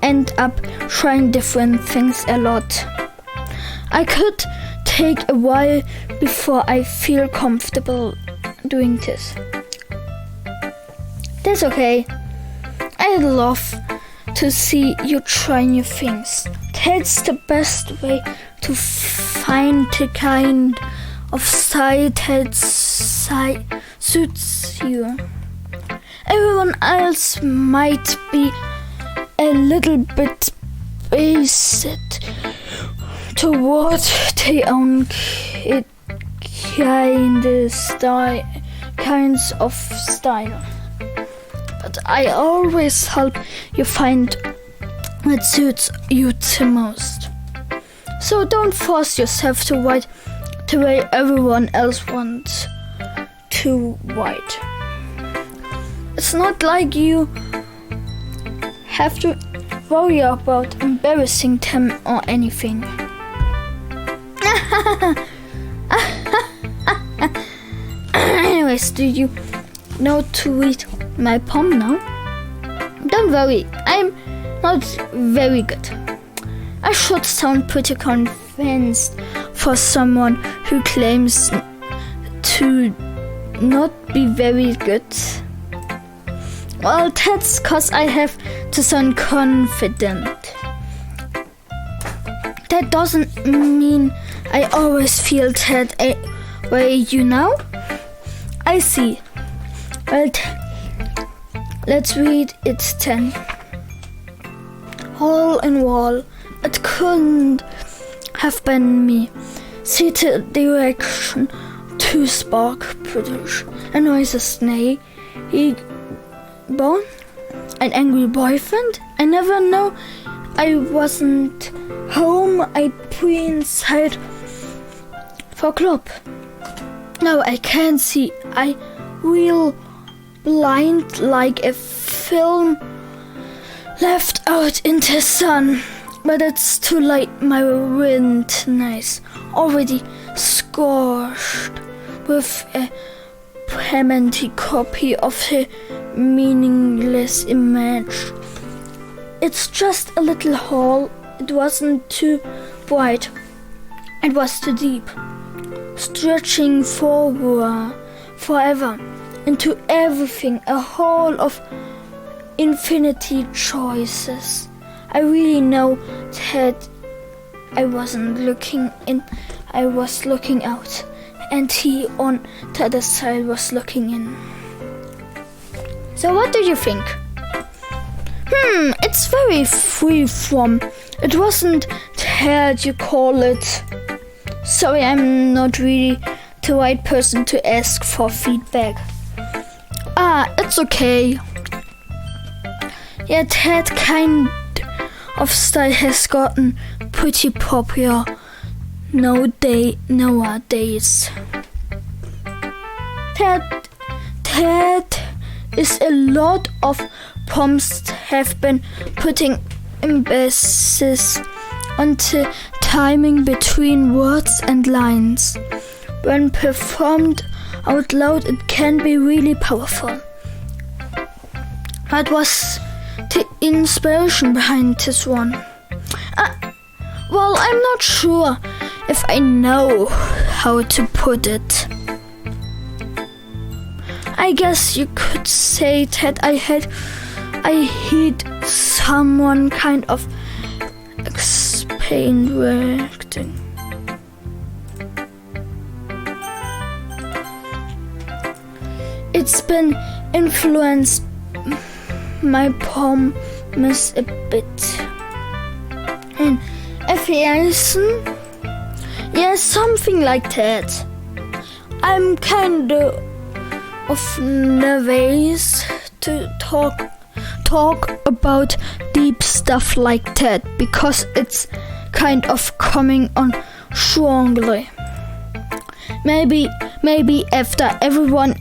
end up trying different things a lot. I could take a while before I feel comfortable doing this. That's okay. I'd love to see you try new things. That's the best way to find the kind of style that suits you. Everyone else might be a little bit biased toward their own kinds of style. But I always help you find what suits you the most. So don't force yourself to write the way everyone else wants to write. It's not like you have to worry about embarrassing them or anything. Anyways, do you know to read my poem now? Don't worry, I'm not very good. I should sound pretty convinced for someone who claims to not be very good. Well, that's 'cause I have to sound confident. That doesn't mean I always feel that way, you know? I see. Well, let's read it then. Hole in wall, it couldn't have been me. See the direction to spark produce. A noisy snake, bone, an angry boyfriend. I never know. I wasn't home. I pre inside for club. Now I can't see. I real blind like a film left out in the sun. But it's too late. My retinas already scorched with a permanent copy of the meaningless image. It's just a little hole. It wasn't too bright. It was too deep, stretching forward forever into everything, a hole of infinity choices. I really know that I wasn't looking in, I was looking out, and he on the other side was looking in. So what do you think? It's very freeform. It wasn't that you call it. Sorry, I'm not really the right person to ask for feedback. It's okay. Yeah, that kind of style has gotten pretty popular nowadays. that is a lot of poems have been putting emphasis on the timing between words and lines. When performed out loud, it can be really powerful. What was the inspiration behind this one? Well, I'm not sure if I know how to put it. I guess you could say that I had someone kind of explain acting. It's been influenced my poems a bit. And affiliation? Yeah, something like that. I'm kind of nervous to talk about deep stuff like that because it's kind of coming on strongly. Maybe after everyone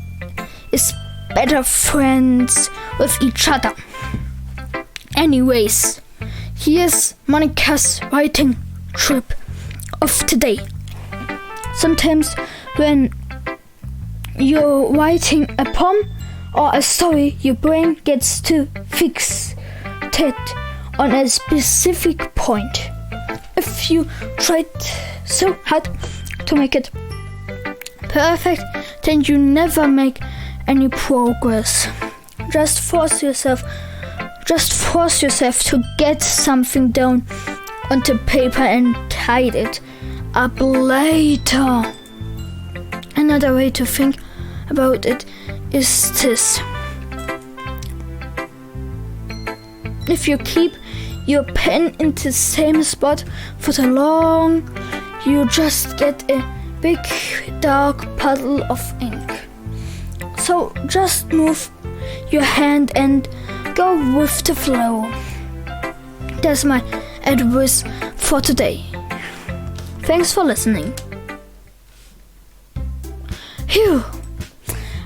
is better friends with each other. Anyways, here's Monica's writing trip of today. Sometimes when you're writing a poem or a story, your brain gets too fixated on a specific point. If you tried so hard to make it perfect, then you never make any progress. Just force yourself to get something down onto paper and tidy it up later. Another way to think about it is this. If you keep your pen in the same spot for too long, you just get a big dark puddle of ink. So just move your hand and go with the flow. That's my advice for today. Thanks for listening. Phew,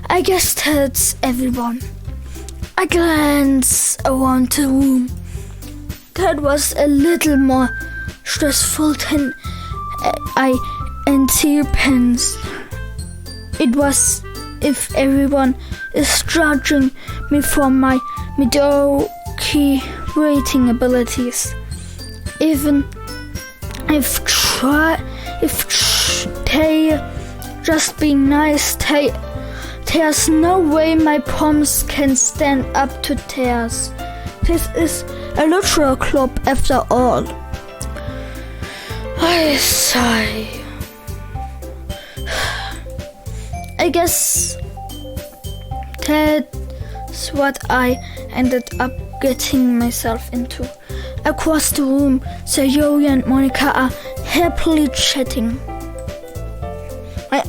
I guess that's everyone. I glance around the room. That was a little more stressful than I anticipated. It was if everyone is judging me for my mediocre writing abilities. Even if they just be nice, there's no way my poems can stand up to theirs. This is a literal club after all. I sigh. I guess that's what I ended up getting myself into. Across the room, Sayori and Monica are happily chatting. My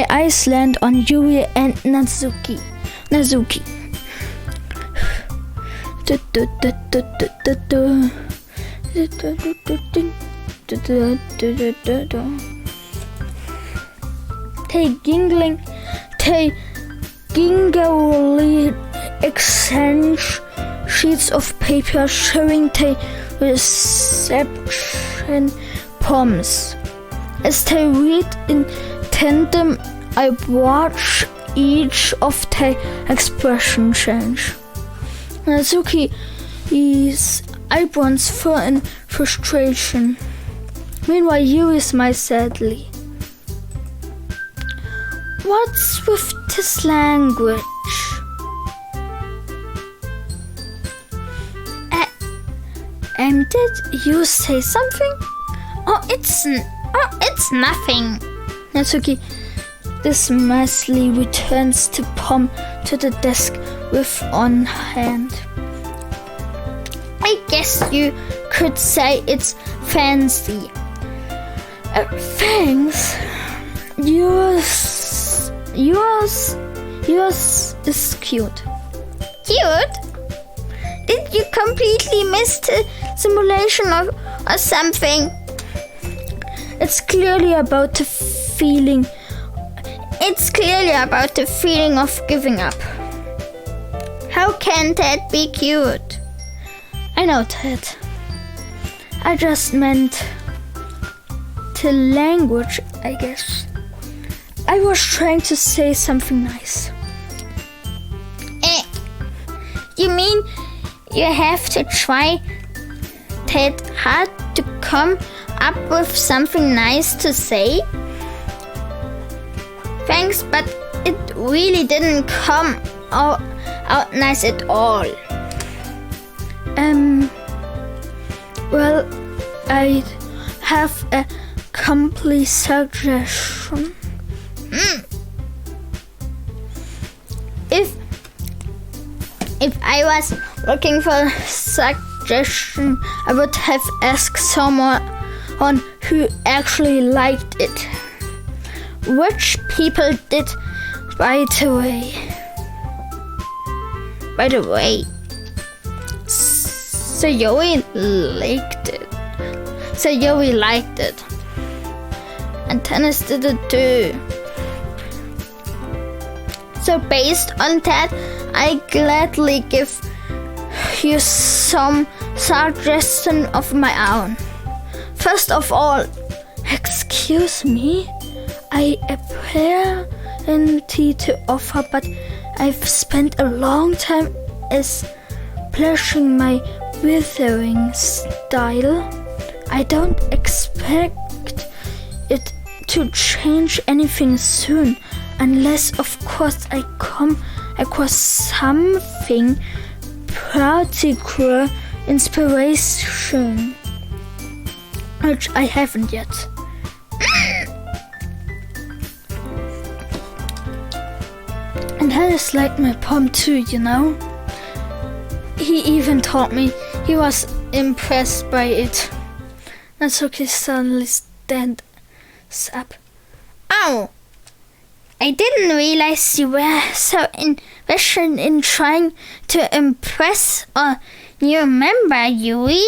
eyes land on Yuri and Nazuki. They gingerly exchange sheets of paper showing their reception poems. As they read in tandem, I watch each of their expressions change. Nazuki's eyebrows furrow in frustration. Meanwhile, Yuri smiles sadly. What's with this language? Did you say something? Oh, it's nothing. Natsuki dismissively returns the poem to the desk with one hand. I guess you could say it's fancy. Thanks. Yours is cute. Cute? Did you completely miss the simulation or something? It's clearly about the feeling It's clearly about the feeling of giving up. How can that be cute? I know, Ted. I just meant the language, I guess. I was trying to say something nice. You mean you have to try that hard to come up with something nice to say? Thanks, but it really didn't come out nice at all. Well, I have a complete suggestion. If I was looking for a suggestion, I would have asked someone who actually liked it. Which people did, by the way. So Joey liked it. And Dennis did it too. So based on that, I gladly give you some suggestion of my own. First of all, excuse me, I apparently to offer, but I've spent a long time establishing my withering style. I don't expect it to change anything soon, unless of course I come across something particular inspiration, which I haven't yet. And Harris liked my poem too, you know. He even told me he was impressed by it. Natsuki suddenly stands up. Oh, I didn't realize you were so invested in trying to impress a new member, Yui.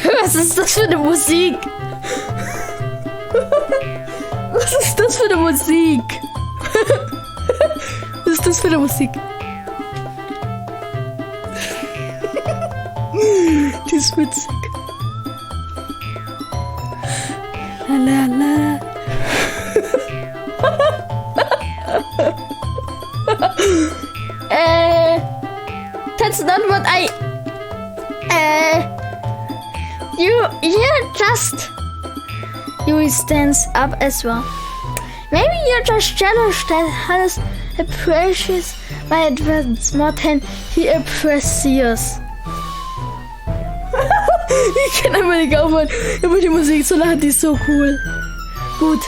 Was ist das für eine Musik? Was ist das für eine Musik? Was ist das für eine Musik? Die ist witzig. La la la. That's not what I. You're just. Yui stands up as well. Maybe you're just jealous that Hannes appreciates my advance more than he appreciates. Ich kann einfach nicht aufhören, über die Musik zu lachen, die ist so cool. Gut.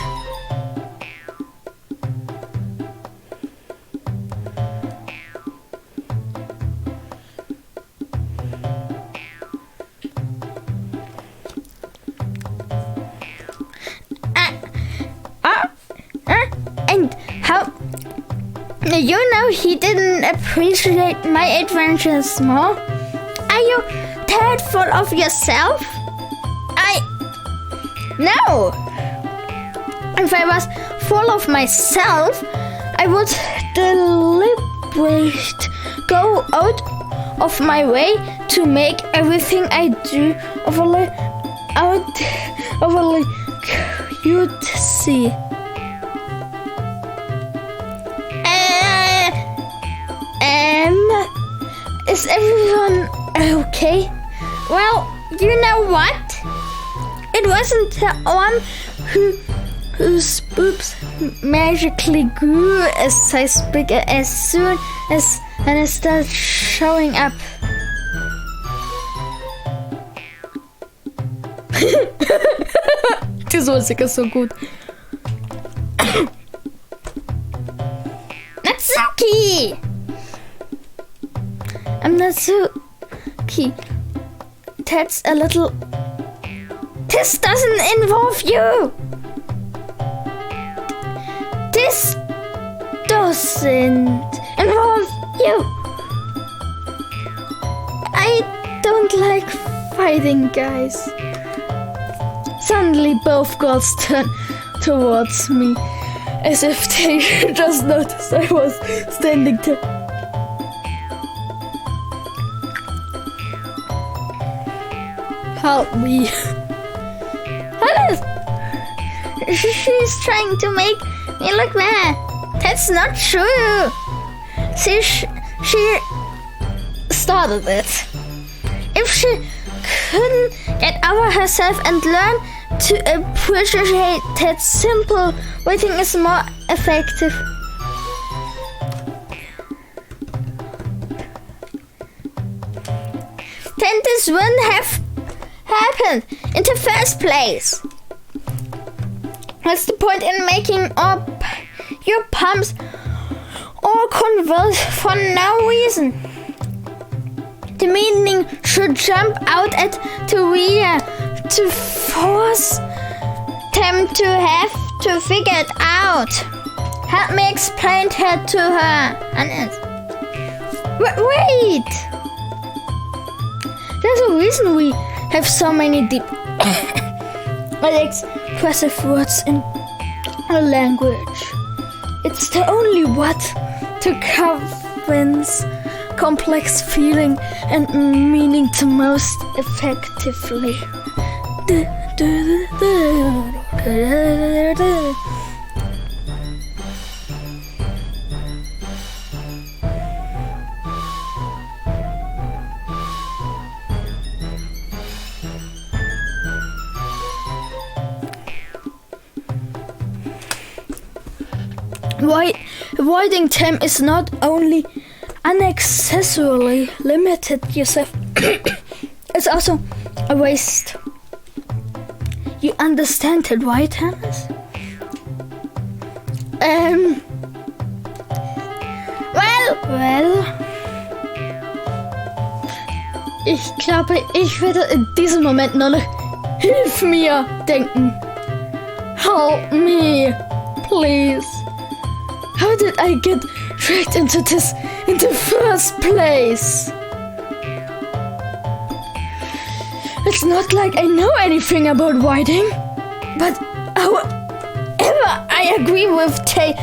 And how? You know he didn't appreciate my adventures more? Are you that full of yourself? No! If I was full of myself, I would deliberately go out of my way to make everything I do overly cutesy. Is everyone okay? Well, you know what? It wasn't the one whose boobs magically grew a size bigger as soon as I started showing up. Diese Musik ist so gut. Natsuki! I'm Natsuki. That's a little... This doesn't involve you! This doesn't involve you! I don't like fighting, guys. So Suddenly both girls turned towards me as if they just noticed I was standing there. Help me. Alice! She's trying to make me look bad. That's not true. See, she Started it. if she couldn't get over herself and learn to appreciate that simple waiting is more effective. Then this wouldn't have happened in the first place. What's the point in making up your palms or convulse for no reason? The meaning should jump out at the reader to force them to have to figure it out. Help me explain that to her. Honest. Wait! There's a reason we have so many deep and expressive words in our language. It's the only what to convince complex feeling and meaning to most effectively. Avoiding them is not only unnecessarily limited yourself, it's also a waste. You understand it, right, Thomas? Well. Ich glaube, ich werde in diesem Moment nur noch Hilf mir denken. Help me, please. How did I get dragged into this in the first place? It's not like I know anything about writing, but however, I agree with they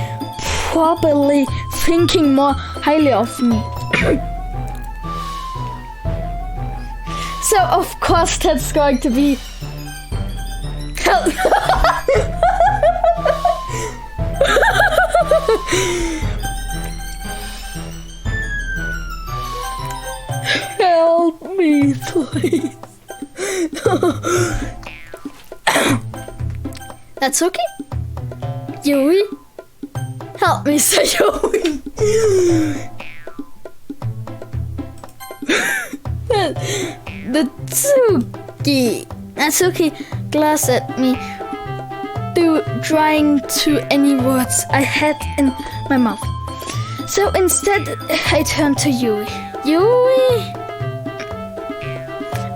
probably thinking more highly of me. So of course that's going to be help me, please. That's okay. Yui, help me, Sayoi. The Natsuki glanced at me, trying to any words I had in my mouth. So instead, I turned to Yui. Yui?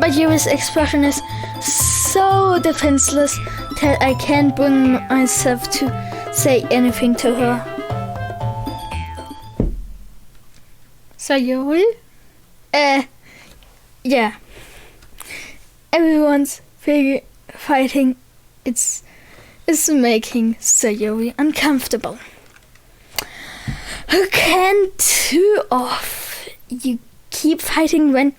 But Yui's expression is so defenseless that I can't bring myself to say anything to her. Sayoi? Yeah. Everyone's fighting. It's making Sayoi uncomfortable. Who can too off? You keep fighting when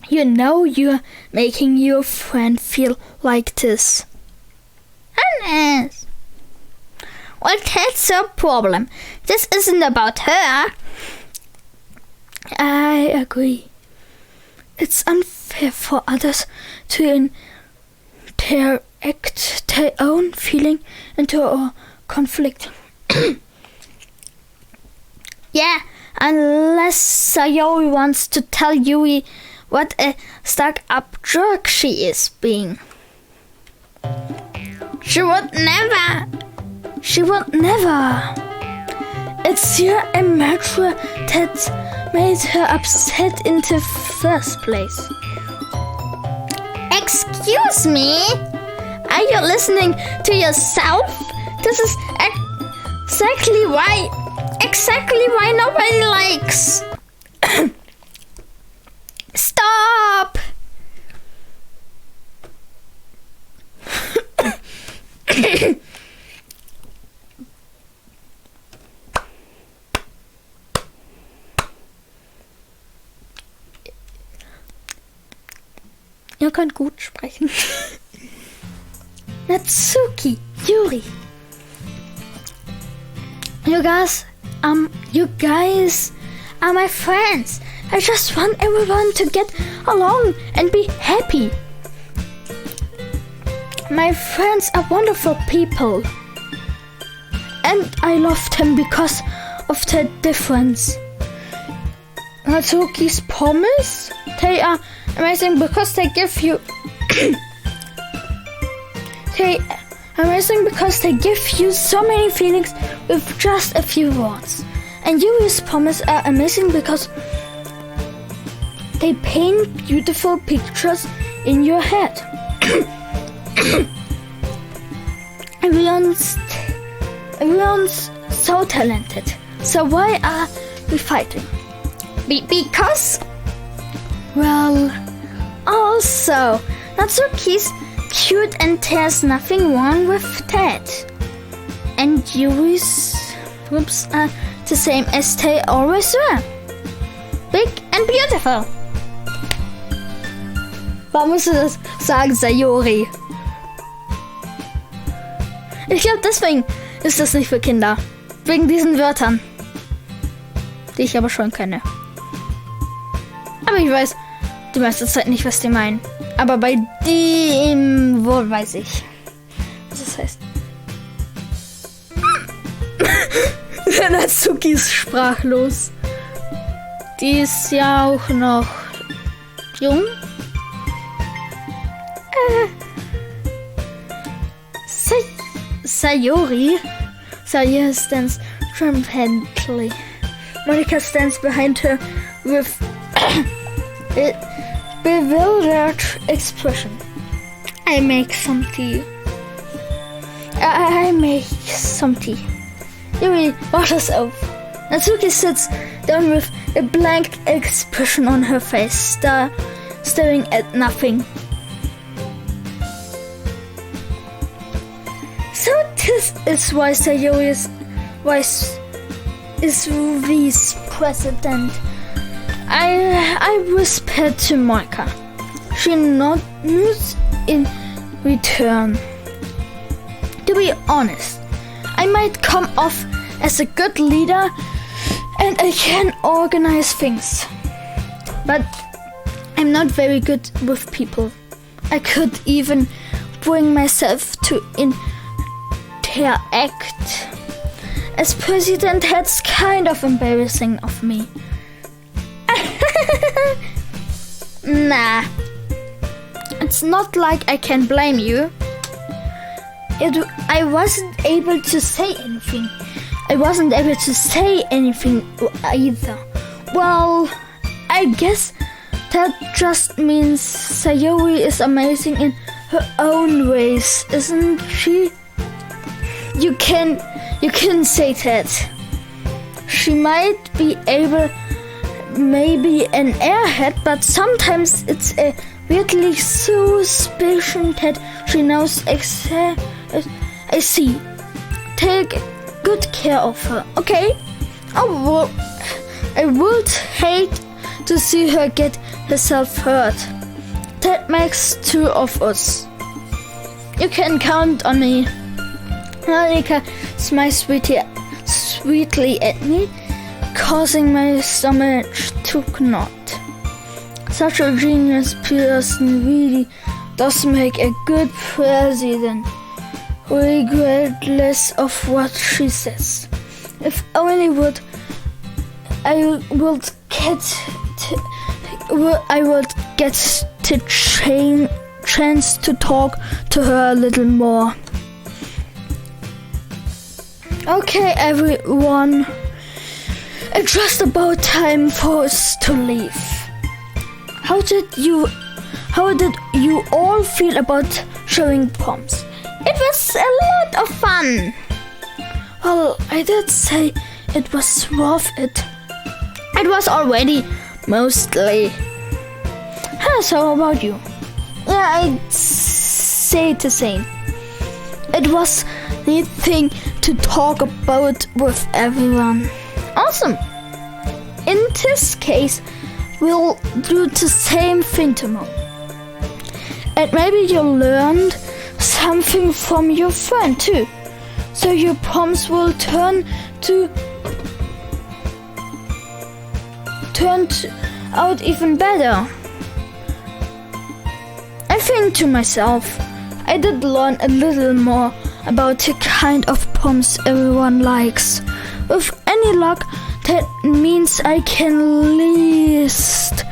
you know you're making your friend feel like this. Honest. Well, that's a problem. This isn't about her. I agree. It's unfair for others to interact their own feeling into a conflict. Yeah, unless Sayoi wants to tell Yui what a stuck-up jerk she is being. She would never. It's your immature that made her upset in the first place. Excuse me? Are you listening to yourself? This is exactly why nobody likes. Stop! Ihr könnt gut sprechen. Natsuki, Yuri. You guys are my friends. I just want everyone to get along and be happy. My friends are wonderful people. And I love them because of their difference. Natsuki's promise? They are amazing because they give you so many feelings with just a few words. And Yuri's promise are amazing because they paint beautiful pictures in your head. Everyone's so talented. So why are we fighting? Because, well, also, Natsuki's cute and there's nothing wrong with that. And Yuri's boobs are the same as they always were. Big and beautiful. Warum musst du das sagen, Sayori? Ich glaube, deswegen ist das nicht für Kinder. Wegen diesen Wörtern. Die ich aber schon kenne. Aber ich weiß die meiste Zeit nicht, was die meinen. Aber bei dem Wort weiß ich, was das heißt. Natsuki ist sprachlos. Die ist ja auch noch jung. Sayori stands triumphantly. Monica stands behind her with a bewildered expression. I make some tea. Yuri waters auf. Natsuki sits down with a blank expression on her face, staring at nothing. So this is why Sayori is vice president. I whispered to Monica. She nods in return. To be honest, I might come off as a good leader and I can organize things. But I'm not very good with people. I could even bring myself to interact. As president, that's kind of embarrassing of me. Nah. It's not like I can blame you. I wasn't able to say anything. Either. Well, I guess that just means Sayori is amazing in her own ways, isn't she? You can say that. She might be maybe an airhead, but sometimes it's a weirdly suspicion that she knows I see. Take good care of her, okay? I would hate to see her get herself hurt. That makes two of us. You can count on me. Monica smiles sweetly at me, causing my stomach to knot. Such a genius person really does make a good president, regardless of what she says. If only I would get the chance to talk to her a little more. Okay, everyone. It's just about time for us to leave. How did you all feel about showing poems? It was a lot of fun. Well, I did say it was worth it. It was already, mostly. So how about you? Yeah, I'd say the same. it was a neat thing to talk about with everyone. Awesome. In this case, we'll do the same thing tomorrow. And maybe you learned something from your friend too. So your prompts will turn out even better. I think to myself, I did learn a little more about the kind of prompts everyone likes. With any luck, that means I can least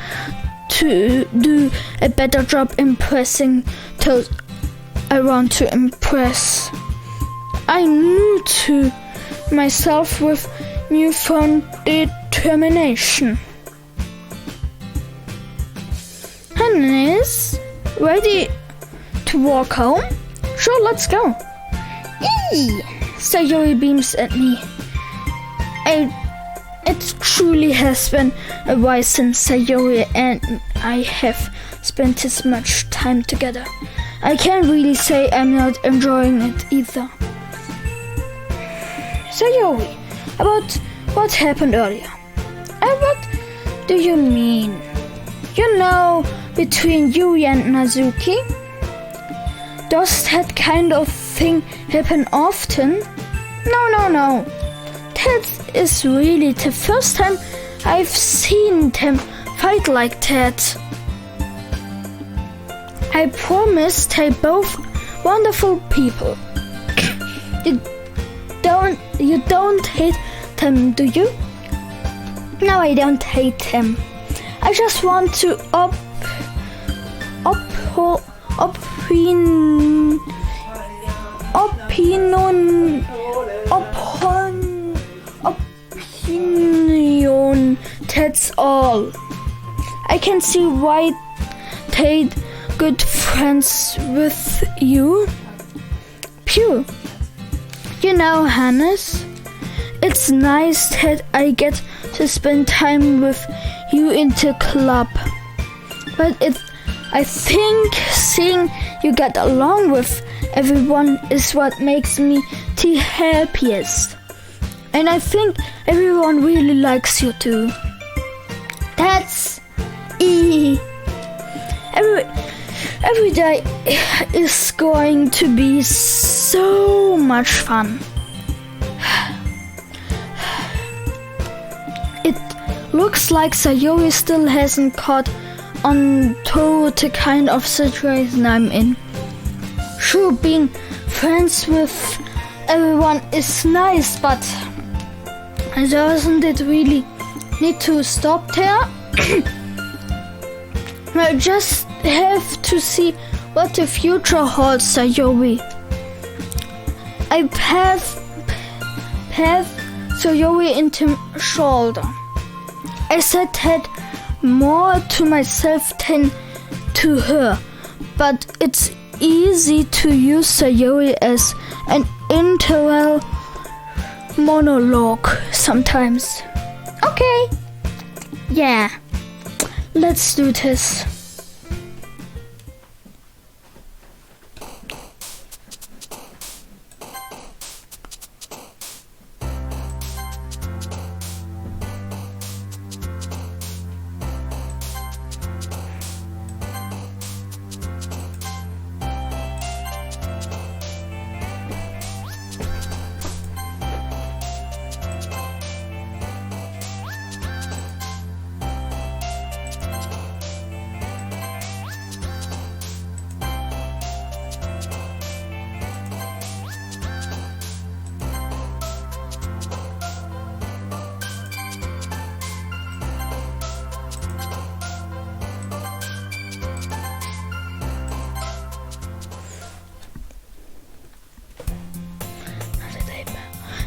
to do a better job impressing those I want to impress. I'm new to myself with newfound determination. Hannes, ready to walk home? Sure, let's go. Eee! Sayori beams at me. It truly has been a while since Sayori and I have spent this much time together. I can't really say I'm not enjoying it either. Sayori, about what happened earlier. What do you mean? You know, between Yui and Nazuki? Does that kind of thing happen often? No. That is really the first time I've seen them fight like that. I promise they're both wonderful people. You don't hate them, do you? No, I don't hate them. I just want to opinion, that's all. I can see why they're good friends with you. Phew. You know, Hannes, it's nice that I get to spend time with you in the club. But I think seeing you get along with everyone is what makes me the happiest. And I think everyone really likes you too. That's every day is going to be so much fun. It looks like Sayori still hasn't caught on to the kind of situation I'm in. Sure, being friends with everyone is nice, but doesn't it really need to stop there? I just have to see what the future holds, Sayori. I pat Sayori into shoulder. I said that more to myself than to her, but it's easy to use Sayori as an internal monologue sometimes. Okay. Yeah. Let's do this.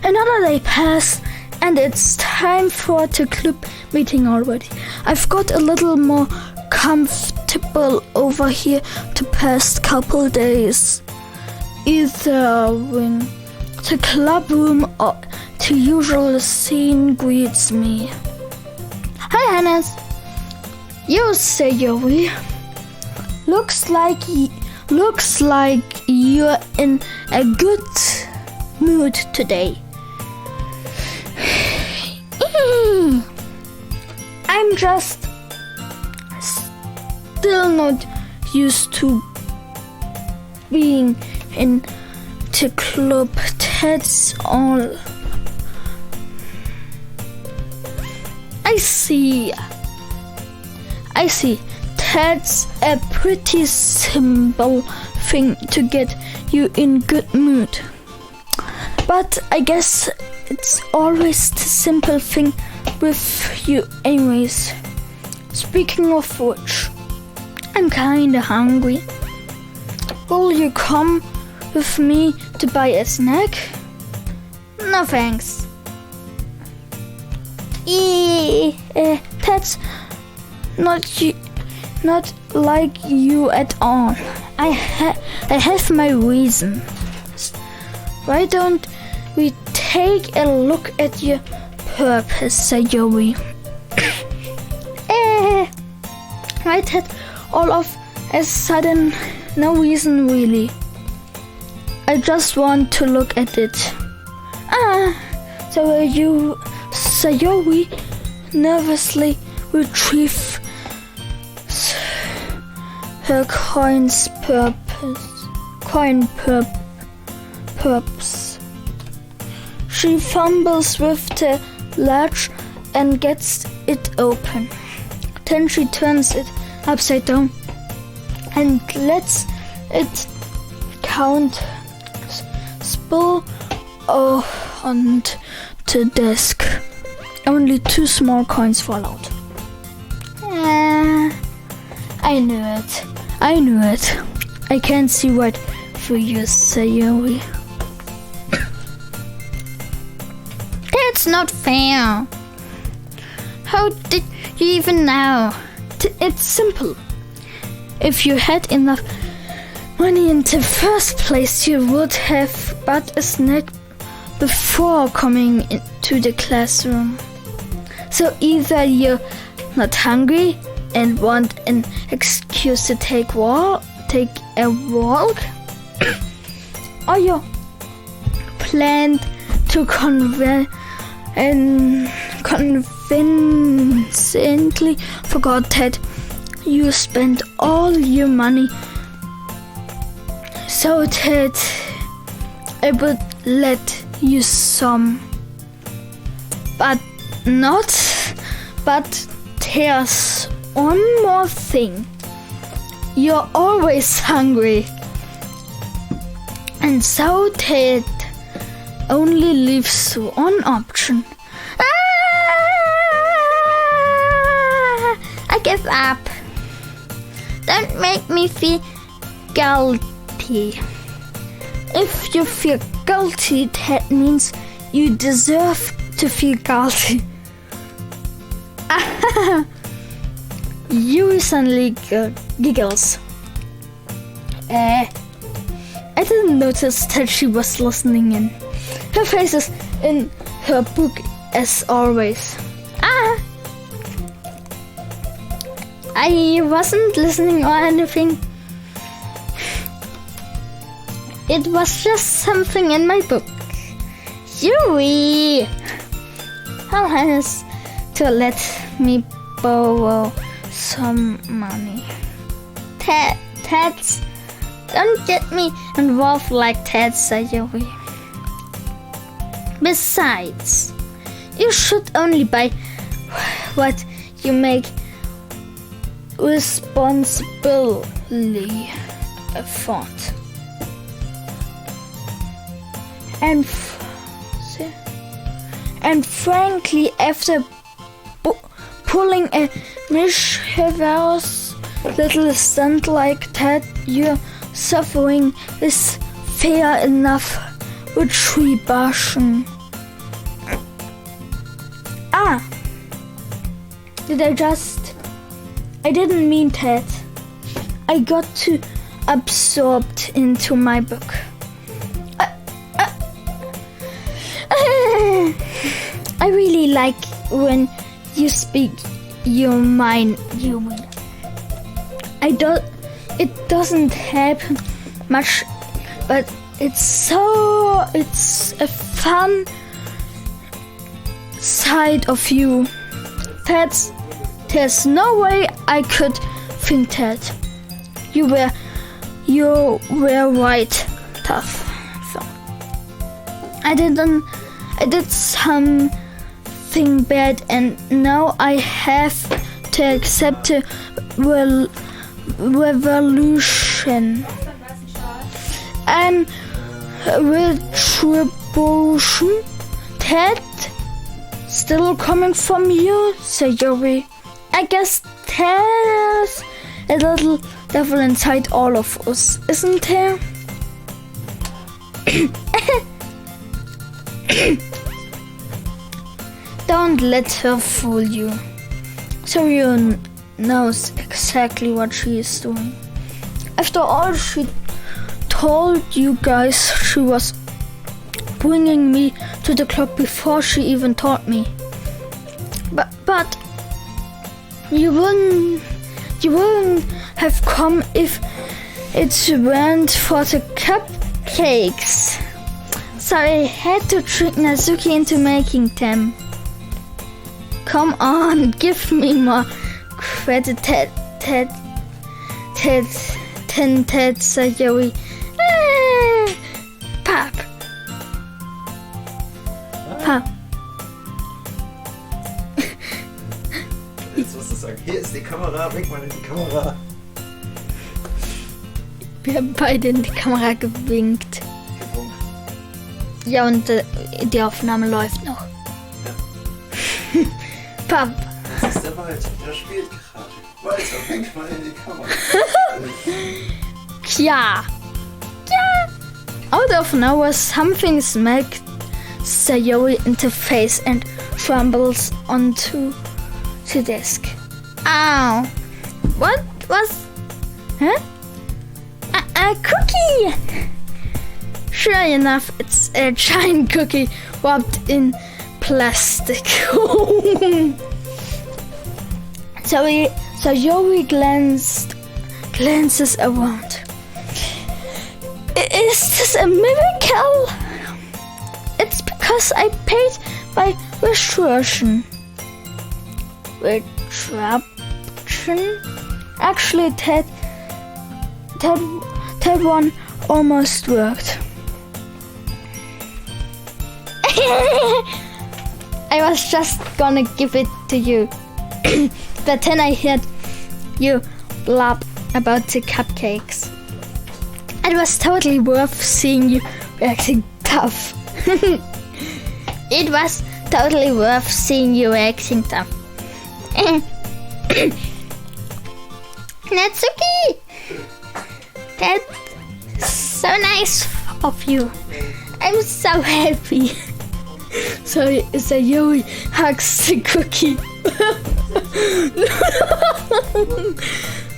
Another day passed, and it's time for the club meeting already. I've got a little more comfortable over here the past couple days. Either in the club room or the usual scene greets me. Hi, Hannes. You, Sayori. Looks like looks like you're in a good mood today. I'm just still not used to being in the club. That's all. I see. That's a pretty simple thing to get you in good mood. But I guess it's always the simple thing with you anyways. Speaking of which, I'm kinda hungry. Will you come with me to buy a snack? No thanks. That's not like you at all. I have my reasons. Why don't we take a look at your purpose, Sayori? I had all of a sudden no reason really. I just want to look at it. So Sayori nervously retrieved her coin's purse. She fumbles with the latch and gets it open. Then she turns it upside down and lets it count spill onto the desk. Only 2 small coins fall out. I knew it. I can't see right through you, Sayori. That's not fair. How did you even know? It's simple. If you had enough money in the first place, you would have bought a snack before coming into the classroom. So either you're not hungry and want an excuse to take a walk, or you planned to convincingly forgot that you spent all your money so that I would let you some. But there's one more thing. You're always hungry. And so that only leaves one option. I give up. Don't make me feel guilty. If you feel guilty, that means you deserve to feel guilty. Yuri suddenly giggles. I didn't notice that she was listening in. Her face is in her book as always. I wasn't listening or anything. It was just something in my book. Yuri! How nice to let me borrow some money. That's... Don't get me involved like that, Sayori. Besides, you should only buy what you make responsibly afford. And frankly, after pulling a mischievous little stunt like that, your suffering is fair enough retribution. I didn't mean that. I got too absorbed into my book. I really like when you speak your mind, Yumi. I it doesn't happen much, but it's a fun side of you. There's no way I could think that. You were right, tough. So, I did something bad, and now I have to accept the revolution. And retribution. That still coming from you, Sayori. I guess there's a little devil inside all of us, isn't there? Don't let her fool you. Sayori knows exactly what she is doing. After all, she told you guys she was bringing me to the club before she even taught me. But you wouldn't have come if it weren't for the cupcakes. So I had to trick Natsuki into making them. Come on, give me more credit, Ted, Sayori. Pop. Jetzt musst du sagen, hier ist die Kamera, wink mal in die Kamera. Wir haben beide in die Kamera gewinkt. Ja, und die Aufnahme läuft noch. Ja. Pap. Das ist der Wald, der spielt gerade. Weiter, wink mal in die Kamera. Ja. Out of nowhere, something smacked Sayori in the face and crumbles onto the desk. Ow! What was? Huh? A cookie! Sure enough, it's a giant cookie wrapped in plastic. Sayori glances around. Is this a miracle? It's because I paid by retribution. Actually, that one almost worked. I was just gonna give it to you. But then I heard you blab about the cupcakes. It was totally worth seeing you acting tough. It was totally worth seeing you acting tough. Natsuki! That's so nice of you. I'm so happy. So Sayori hugs the cookie.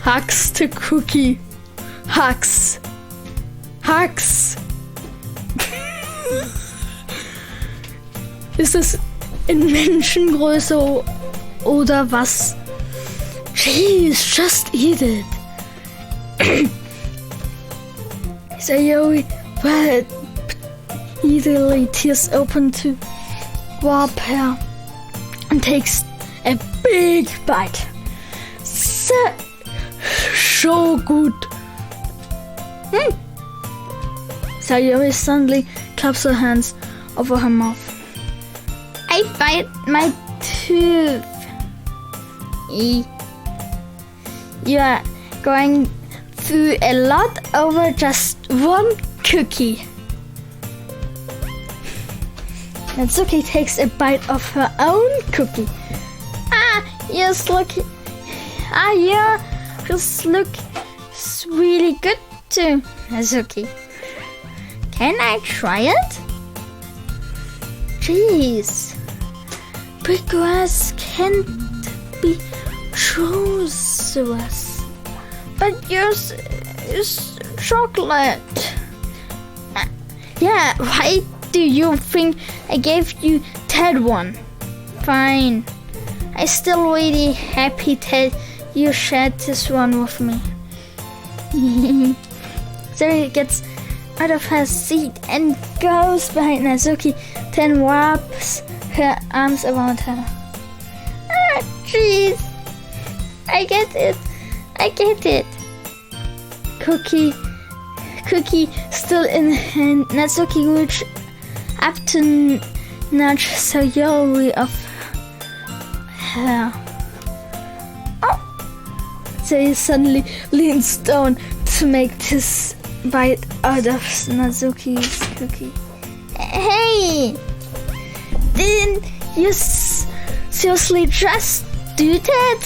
Hugs the cookie. Hugs. Ist es in Menschengröße oder was? Jeez, just eat it. Sayori easily tears open to Huober and takes a big bite. So good. Sayori suddenly claps her hands over her mouth. I bite my tooth. You are going through a lot over just one cookie. Natsuki takes a bite of her own cookie. Yes, look. Yeah, this looks really good too, Natsuki. Can I try it? Jeez, because can't be choiceless. But yours is chocolate. Yeah, why do you think I gave you that one? Fine. I'm still really happy that you shared this one with me. Zoe gets out of her seat and goes behind Nazuki, then wraps her arms around her. Ah, jeez. I get it. Cookie still in hand. Nazuki reached up to nudge Sayori of her. Oh! They suddenly leans down to make this bite out of Nazuki's cookie. Hey! Didn't you seriously just do that?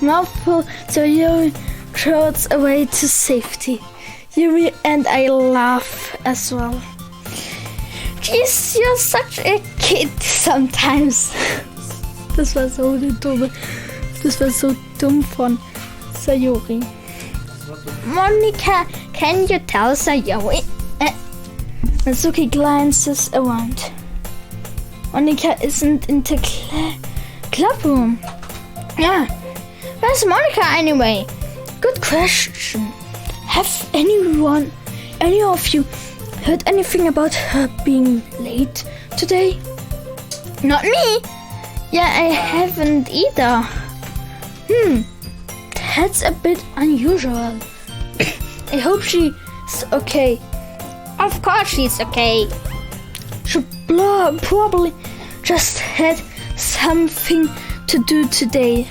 Mouthful, so Yuri throws away to safety. Yuri and I laugh as well. Jeez, you're such a kid sometimes. Das war so dumm von Sayori. Monica, can you tell Sayori? Nazuki glances around. Monica isn't in the club room. Yeah, where's Monica anyway? Good question. Have any of you heard anything about her being late today? Not me. Yeah, I haven't either. That's a bit unusual. I hope she's okay. Of course she's okay. She probably just had something to do today.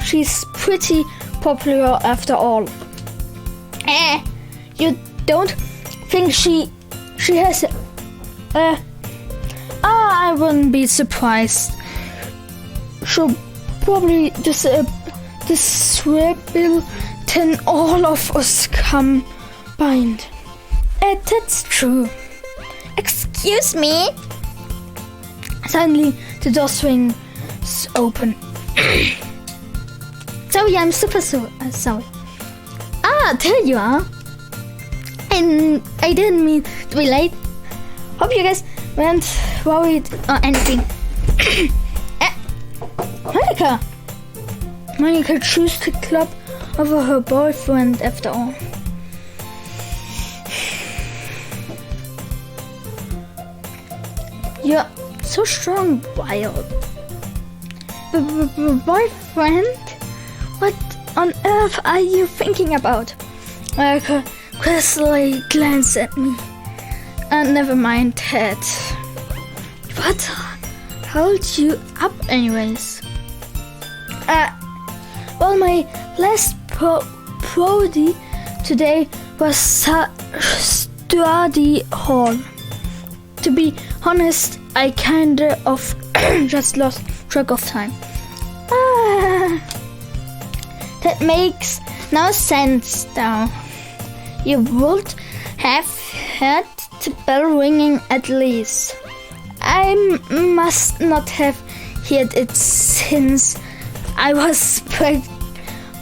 She's pretty popular after all. You don't think she has I wouldn't be surprised. She'll probably disable than all of us combined. That's true. Excuse me? Suddenly the door swings open. Sorry, I'm super sorry. There you are. And I didn't mean to be late. Hope you guys weren't worried or anything. Monica chose the club over her boyfriend after all. You're so strong, Wild. Boyfriend? What on earth are you thinking about? Monica quickly glanced at me. Never mind that. What held you up anyways? Well, my last prody today was study hall. To be honest, I kinda of just lost track of time. That makes no sense now. You would have heard the bell ringing at least. I must not have heard it since I was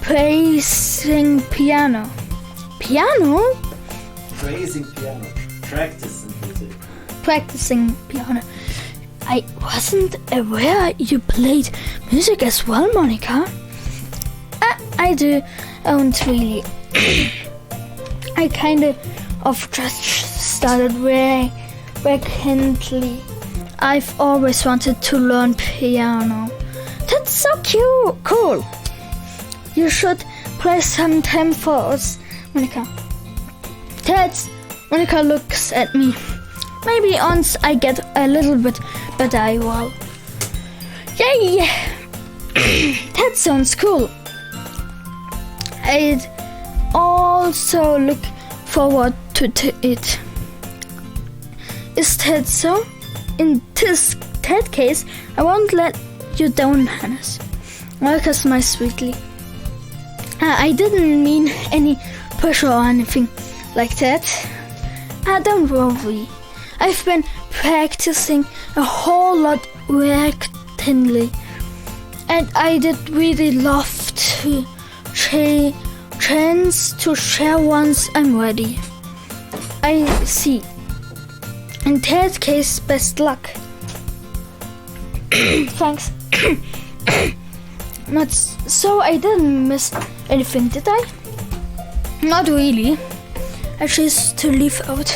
praising piano. Piano? Praising piano. Practicing piano. I wasn't aware you played music as well, Monica. I don't really. I kind of just started very recently. I've always wanted to learn piano. That's so cool. You should play sometime for us, Monica. Monica looks at me. Maybe once I get a little bit better, I will. Yay! That sounds cool. I'd also look forward to it. Is that so? In that case, I won't let you down, Hannes. Monica smiled sweetly. I didn't mean any pressure or anything like that. Don't worry. I've been practicing a whole lot recently, and I did really love to chance to share once I'm ready. I see. In that case, best luck. Thanks. So I didn't miss anything, did I? Not really. I chose to leave out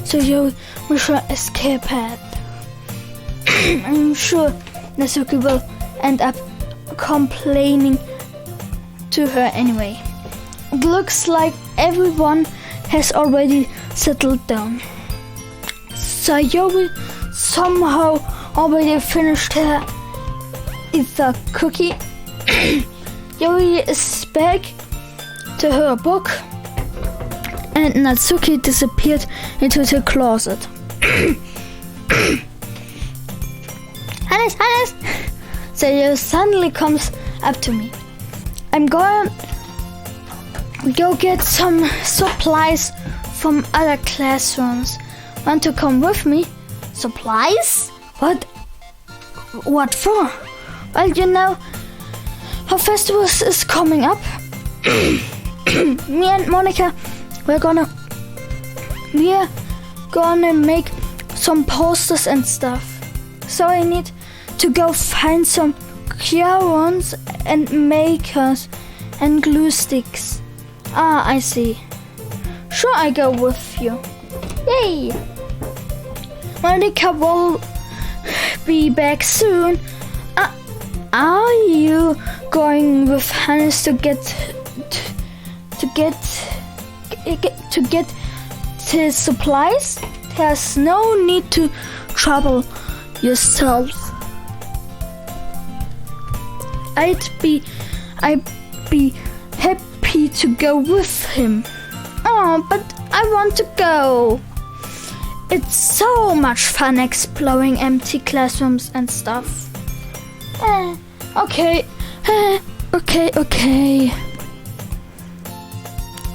so you will escape it. I'm sure Natsuki will end up complaining to her anyway. It looks like everyone has already settled down. Sayori somehow already finished her ether cookie. Yuri is back to her book, and Natsuki disappeared into the closet. Hannes! Sayori suddenly comes up to me. I'm going to go get some supplies from other classrooms. Want to come with me? Supplies? What for? Well, you know, her festival is coming up. Me and Monica, we're gonna make some posters and stuff. So I need to go find some crayons and makers and glue sticks. Ah, I see. Sure, I go with you. Yay! Monica will be back soon. Are you going with Hannes to get his supplies? There's no need to trouble yourself. I'd be happy to go with him. Oh, but I want to go. It's so much fun exploring empty classrooms and stuff. Okay.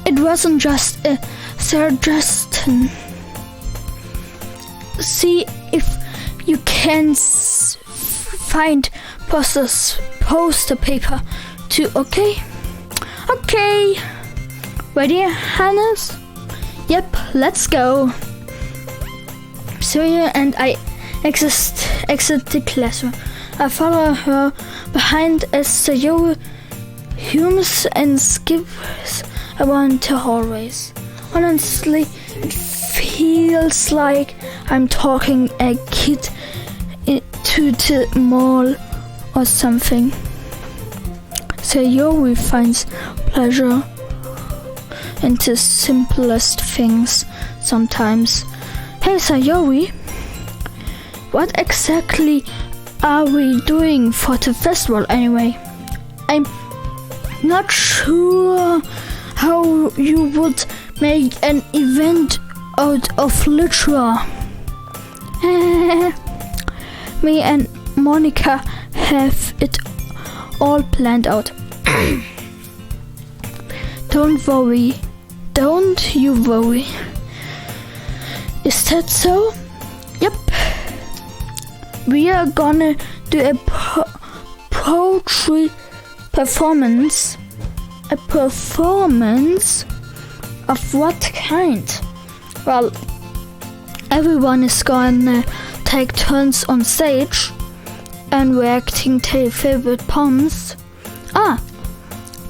It wasn't just a suggestion. See if you can find poster paper too, okay? Okay. Ready, Hannes? Yep, let's go. Sayori and I exit the classroom. I follow her behind as Sayori hums and skips around the hallways. Honestly, it feels like I'm talking a kid to the mall or something. Sayori finds pleasure in the simplest things sometimes. Hey Sayori, what exactly are we doing for the festival anyway? I'm not sure how you would make an event out of literature. Me and Monica have it all planned out. Don't you worry. Is that so? Yep. We are gonna do a poetry performance. A performance of what kind? Well, everyone is gonna take turns on stage and reacting to their favorite poems. Ah,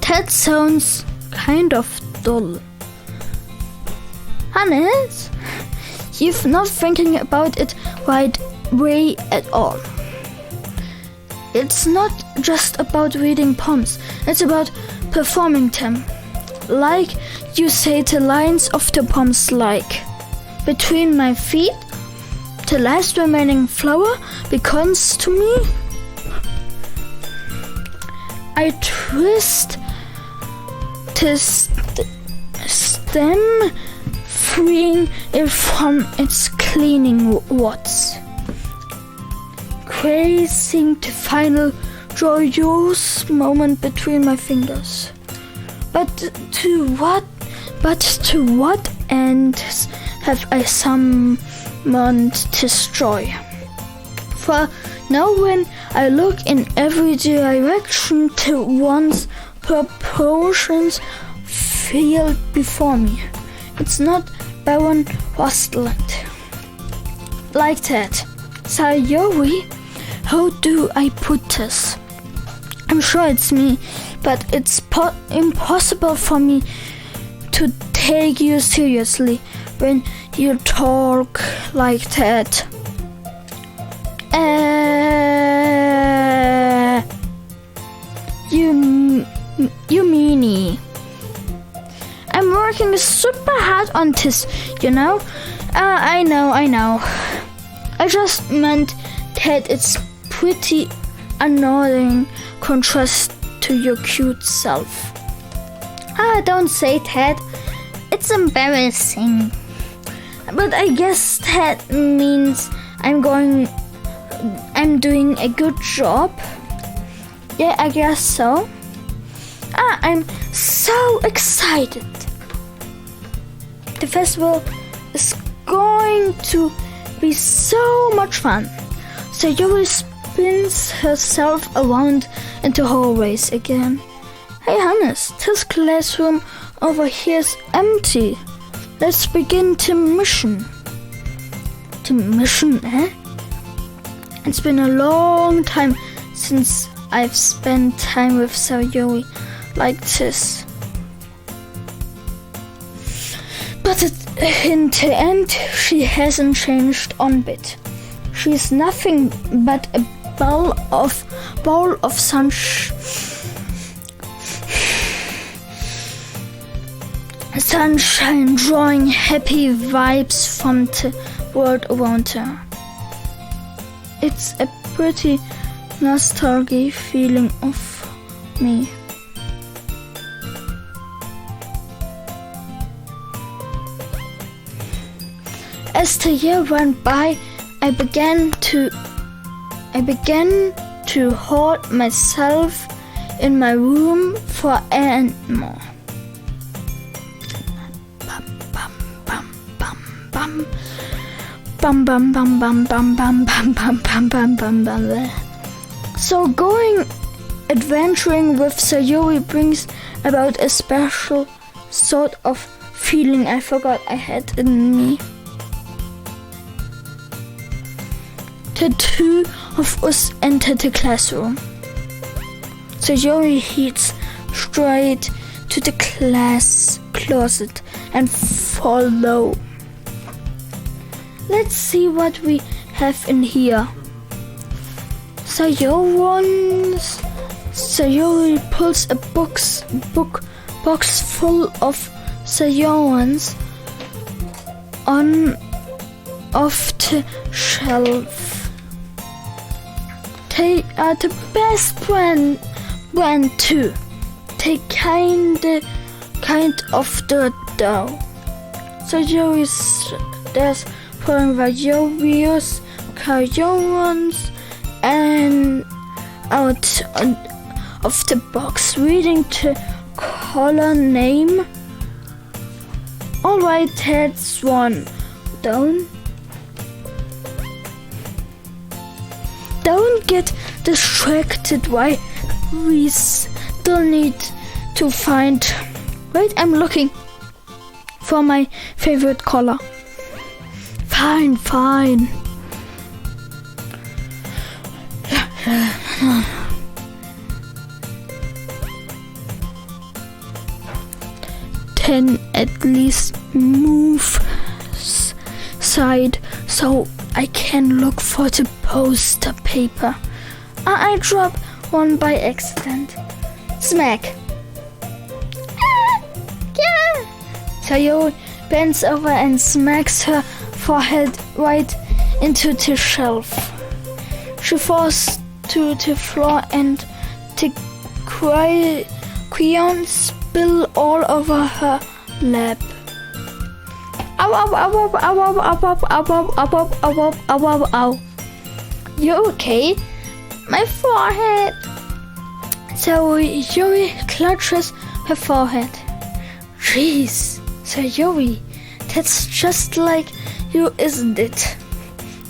that sounds kind of dull. Hannes, you're not thinking about it right way at all. It's not just about reading poems, it's about performing them. Like you say the lines of the poems like, between my feet, the last remaining flower beckons to me. I twist the stem, freeing it from its clinging roots, creating the final joyous moment between my fingers. But to what end have I summoned this joy? For now when I look in every direction to one's proportions field before me, it's not barren wasteland. Like that. Sayori, how do I put this? I'm sure it's me, but it's impossible for me to take you seriously when you talk like that. You meanie. I'm working super hard on this, you know? I know. I just meant that it's pretty annoying contrast to your cute self. Don't say that. It's embarrassing. But I guess that means I'm doing a good job. Yeah, I guess so. I'm so excited. The festival is going to be so much fun. Sayori spins herself around in the hallways again. Hey Hannes, this classroom over here is empty. Let's begin the mission. The mission, eh? It's been a long time since I've spent time with Sayori like this. But in the end, she hasn't changed one bit. She's nothing but a ball of sunshine, drawing happy vibes from the world around her. It's a pretty nostalgic feeling of me. As the year went by, I began to hold myself in my room for and more. So going adventuring with Sayori brings about a special sort of feeling I forgot I had in me. The two of us enter the classroom. Sayori heads straight to the class closet and follow. Let's see what we have in here. Sayori pulls a box full of Sayorans off the shelf. They are the best brand too. They kind of the dough. Sayori there's pouring various Sayorans and out of the box, reading the color name. Alright, that's one. Don't get distracted. Why? We still need to find. Wait, I'm looking for my favorite color. Fine. Then at least move side so I can look for the poster paper. I dropped one by accident. Smack. Sayori bends over and smacks her forehead right into the shelf. She falls to the floor and the crayons spill all over her lap. Ow. You okay? My forehead. Sayori clutches her forehead. Jeez, Sayori, that's just like you, isn't it?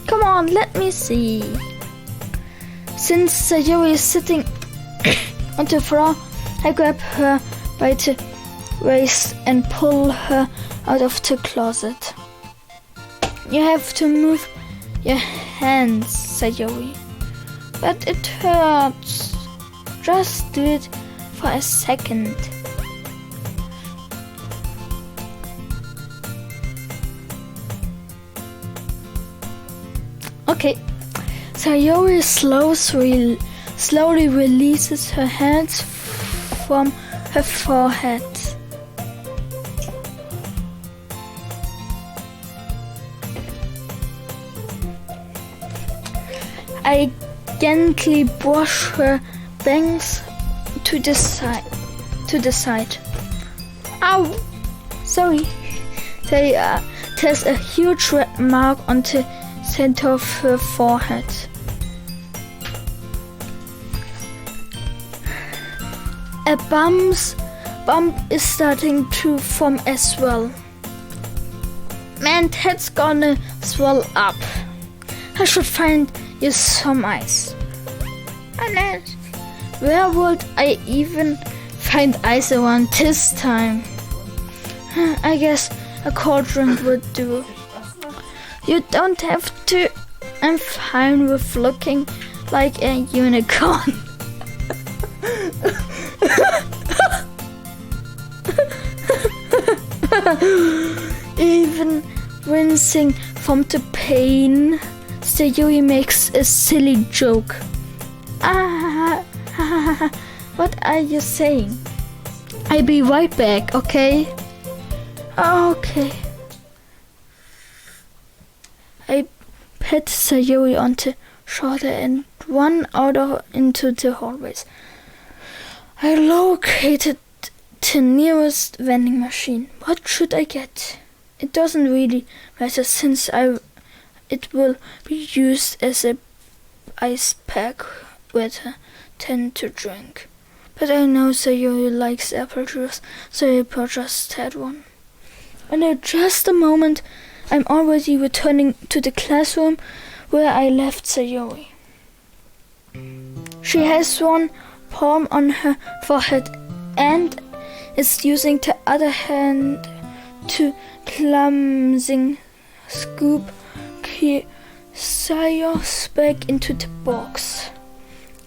Come on, let me see. Since Sayori is sitting on the floor, I grab her by the waist and pull her out of the closet. You have to move your hands, Sayori. But it hurts. Just do it for a second. Okay, Sayori slowly releases her hands from her forehead. I gently brush her bangs to the side. Ow! Sorry. There's a huge red mark on the center of her forehead. A bump is starting to form as well. Man, that's gonna swell up. I should find you some ice. And where would I even find ice around this time? I guess a cold drink would do. You don't have to. I'm fine with looking like a unicorn. Even wincing from the pain, Sayori makes a silly joke. What are you saying? I'll be right back, okay? Okay. I pet Sayori on the shoulder and run out into the hallways. I located the nearest vending machine. What should I get? It doesn't really matter since it will be used as a ice pack with a tin to drink. But I know Sayori likes apple juice, so I purchased that one. And in just a moment, I'm already returning to the classroom where I left Sayori. She has one palm on her forehead and is using the other hand to clumsily scoop Sayori's back into the box.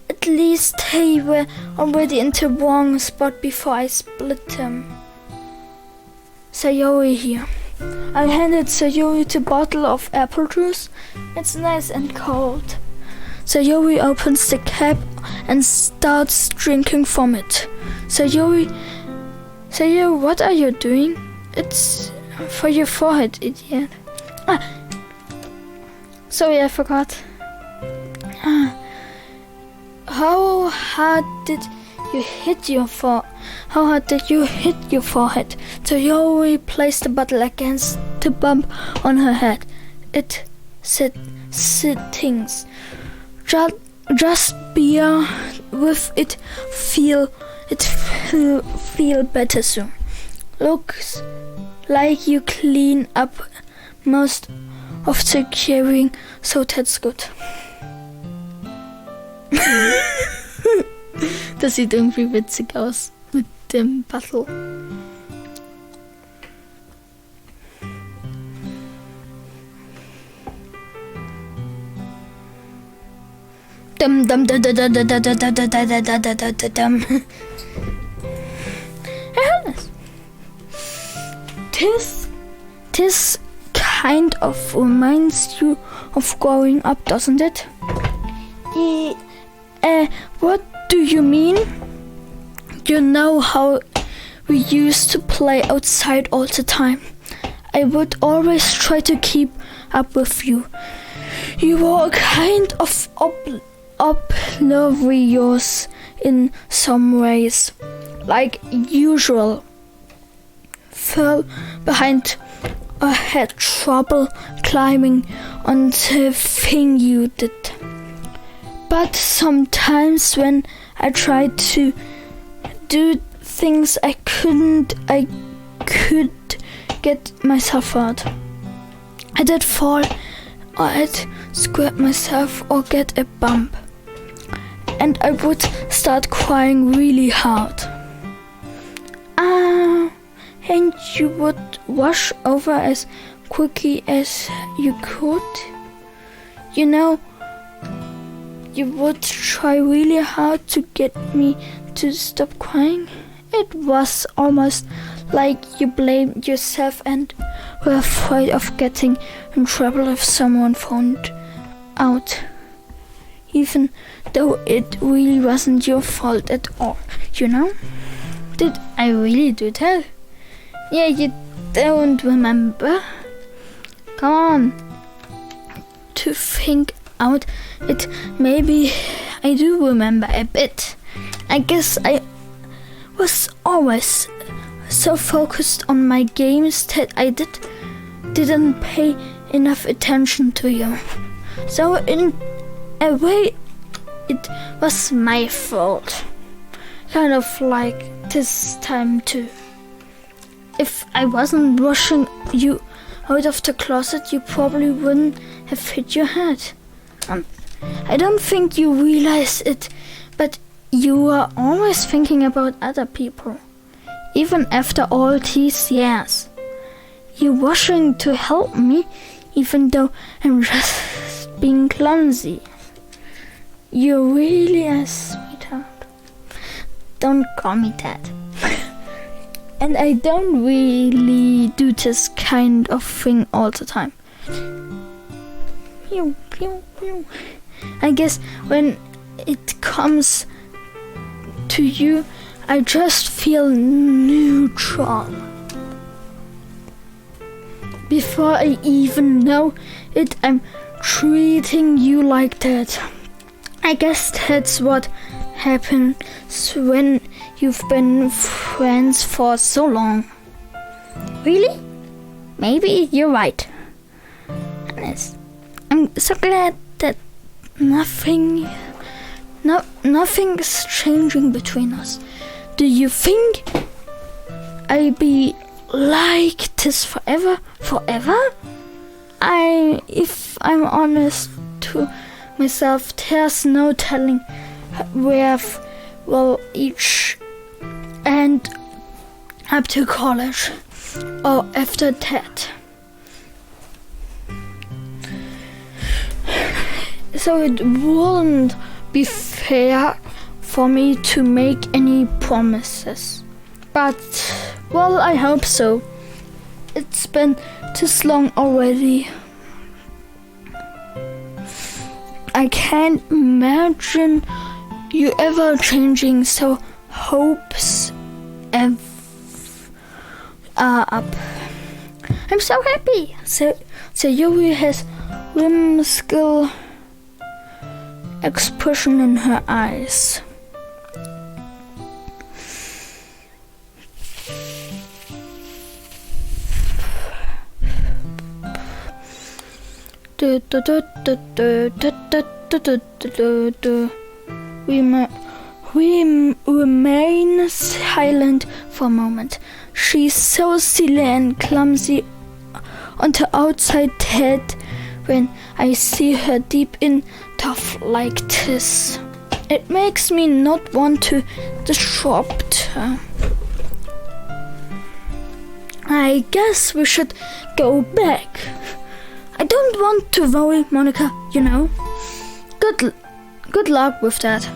At least they were already in the wrong spot before I split them. Sayori here. I handed Sayori the bottle of apple juice. It's nice and cold. Sayori opens the cap and starts drinking from it. Sayori, what are you doing? It's for your forehead, idiot. Sorry, I forgot. How hard did you hit your forehead? Sayori placed the bottle against the bump on her head. It stings. Just bear with it. Feel better soon. Looks like you clean up most of the carrying, so that's good. Das sieht irgendwie witzig aus mit dem Battle. Dum dum dum dum dum dum dum dum dum dum dum. This kind of reminds you of growing up, doesn't it? What do you mean? You know how we used to play outside all the time. I would always try to keep up with you. You were kind of oblivious in some ways, like usual. Fell behind or had trouble climbing on the thing you did. But sometimes when I tried to do things I could get myself out. I did fall, or I'd scrape myself or get a bump. And I would start crying really hard. And you would wash over as quickly as you could. You know, you would try really hard to get me to stop crying. It was almost like you blamed yourself and were afraid of getting in trouble if someone found out, even though it really wasn't your fault at all, you know? Did I really do that? Yeah, you don't remember? Come on. To think out it, maybe I do remember a bit. I guess I was always so focused on my games that I didn't pay enough attention to you. So in a way, it was my fault. Kind of like this time too. If I wasn't rushing you out of the closet, you probably wouldn't have hit your head. I don't think you realize it, but you are always thinking about other people. Even after all these years. You're rushing to help me, even though I'm just being clumsy. You're really a sweetheart. Don't call me that. And I don't really do this kind of thing all the time. Pew, pew, pew. I guess when it comes to you, I just feel neutral. Before I even know it, I'm treating you like that. I guess that's what happens when you've been friends for so long. Really? Maybe you're right. Honest. I'm so glad that nothing's changing between us. Do you think I'll be like this forever? If I'm honest to myself, there's no telling where we'll each end up to college or after that. So it wouldn't be fair for me to make any promises. But, well, I hope so. It's been this long already. I can't imagine you ever changing, so hopes are up. I'm so happy. So Yuri has whimsical expression in her eyes. We remain silent for a moment. She's so silly and clumsy on the outside that when I see her deep in tough like this, it makes me not want to disrupt her. I guess we should go back. I don't want to worry, Monica, you know. Good luck with that.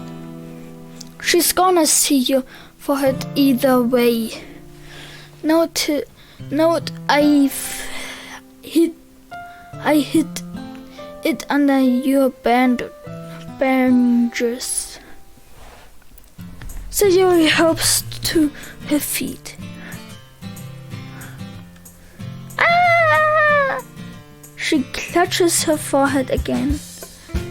She's gonna see your forehead either way. Note I hid it under your bandages. Sayuri helps to her feet. Ah! She clutches her forehead again.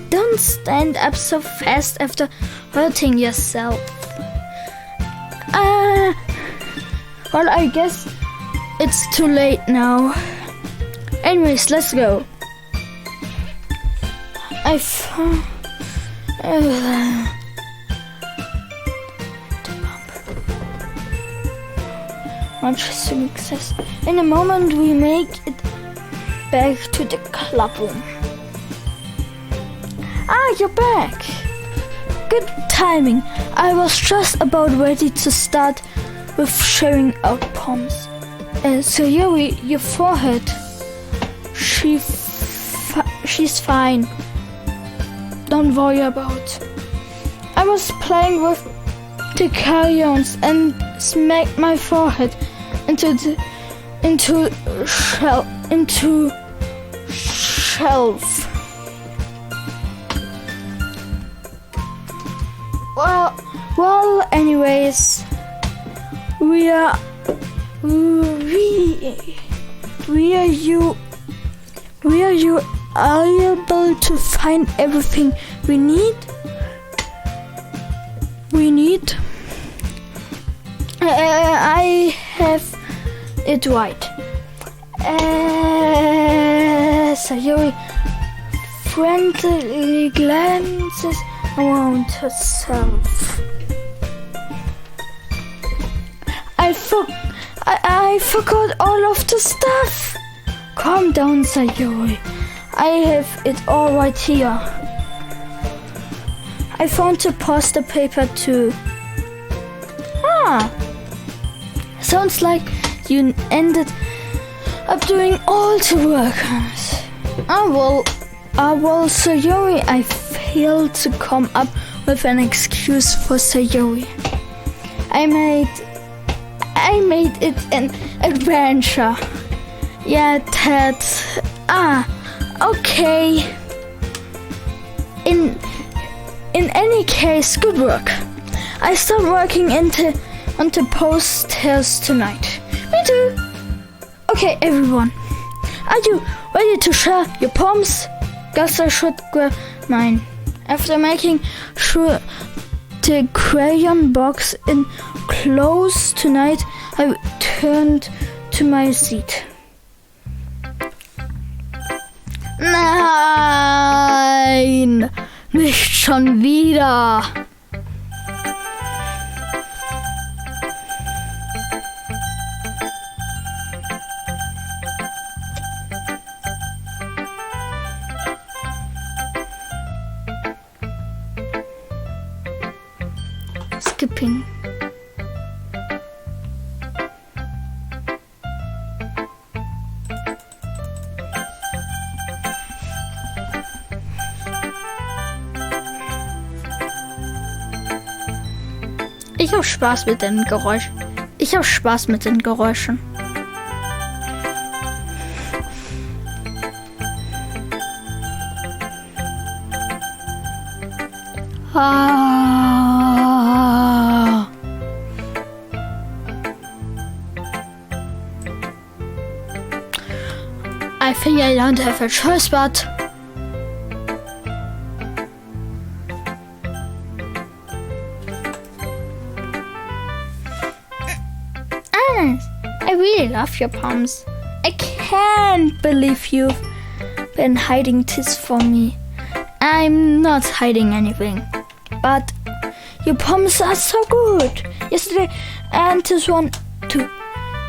Don't stand up so fast after hurting yourself. Well, I guess it's too late now. Anyways, let's go. Much success. In a moment, we make it back to the club room. You're back. Good timing. I was just about ready to start with sharing our poems. So Yuri, your forehead. She's fine. don't worry about. I was playing with the crayons and smacked my forehead into shelf. Well, anyways, we are you able to find everything we need? I have it right. Sayuri friendly glances around herself. I forgot all of the stuff. Calm down, Sayuri. I have it all right here. I found the poster paper too. Sounds like you ended up doing all the work. Well, Sayuri, I failed to come up with an excuse for Sayuri. I made it an adventure. Yeah, Ted. Okay. In any case, good work. I start working on the posters tonight. Me too. Okay, everyone. Are you ready to share your poems? Guess I should grab mine. After making sure the crayon box is closed tonight, I returned to my seat. Nein, nicht schon wieder. Skipping. Ich hab Spaß mit den Geräuschen. I think I don't have a choice, but I really love your poems. I can't believe you've been hiding this from me. I'm not hiding anything, but your poems are so good. Yesterday and this one too.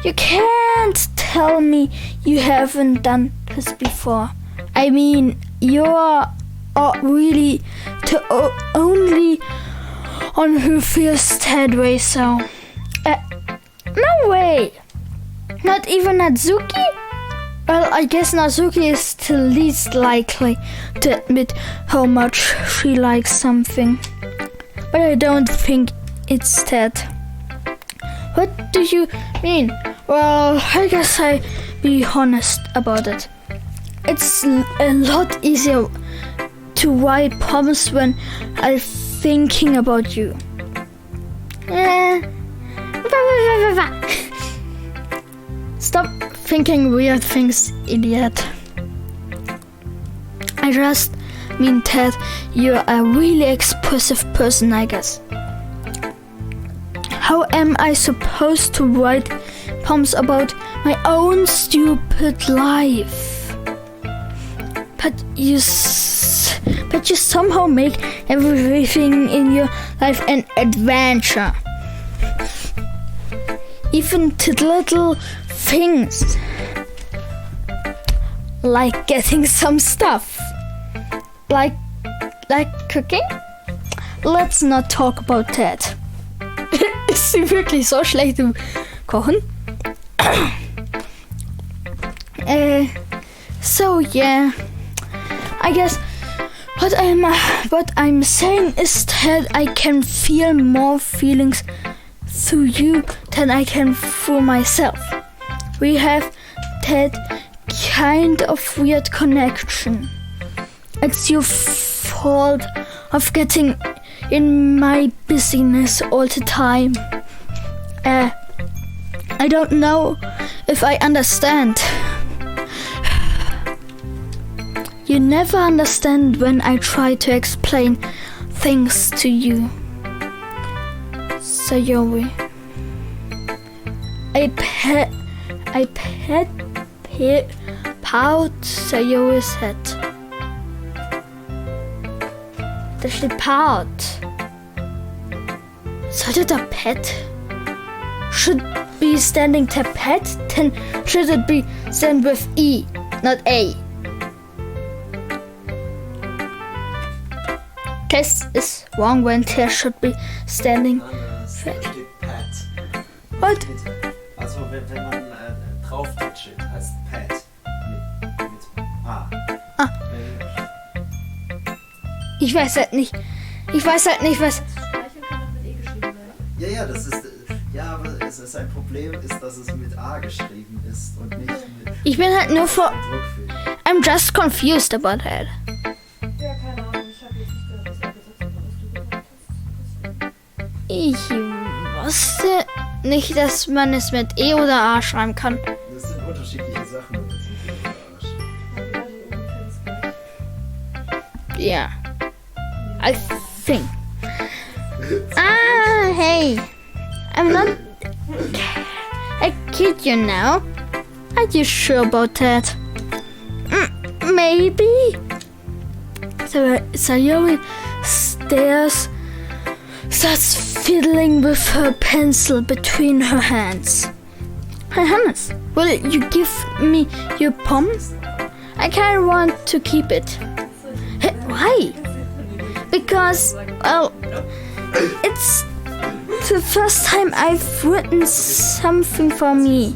You can't tell me you haven't done this before. I mean, you're really the only one who feels that way, so... no way! Not even Natsuki? Well, I guess Natsuki is the least likely to admit how much she likes something. But I don't think it's that. What do you mean? Well, I guess I'll be honest about it. It's a lot easier to write poems when I'm thinking about you. Stop thinking weird things, idiot. I just mean that you're a really expressive person, I guess. How am I supposed to write poems about my own stupid life? But you somehow make everything in your life an adventure. Even the little things, like getting some stuff, like cooking. Let's not talk about that. Ist sie wirklich so schlecht im Kochen? So yeah, I guess What I'm saying is that I can feel more feelings through you than I can through myself. We have that kind of weird connection. It's your fault of getting in my busyness all the time. I don't know if I understand. You never understand when I try to explain things to you. Sayori. I pout Sayori's head. Does she pout? Sollte der Pet should be standing to pet, then should it be stand with E, not A. This is wrong when there should be standing fat. What? Also wenn man drauf toucht, heißt Pad mit A. Ich weiß halt nicht. Was. Ja, das ist. Ja, aber es ist ein Problem, ist, dass es mit A geschrieben ist und nicht mit. Ich bin halt nur vor. Druckfehler. I'm just confused about that. Ja, keine Ahnung, ich habe jetzt nicht gehört, was er gesagt hat, was du gesagt hast. Ich wusste nicht, dass man es mit E oder A schreiben kann. Das sind unterschiedliche Sachen, wenn man es mit E oder A schreibt. Yeah. I think. Hey. I'm not a kid, you know. Are you sure about that? Maybe. Sayori starts fiddling with her pencil between her hands. Hey, Hannes, will you give me your palm? I kind of want to keep it. Hey, why? Because, well, it's the first time I've written something for me.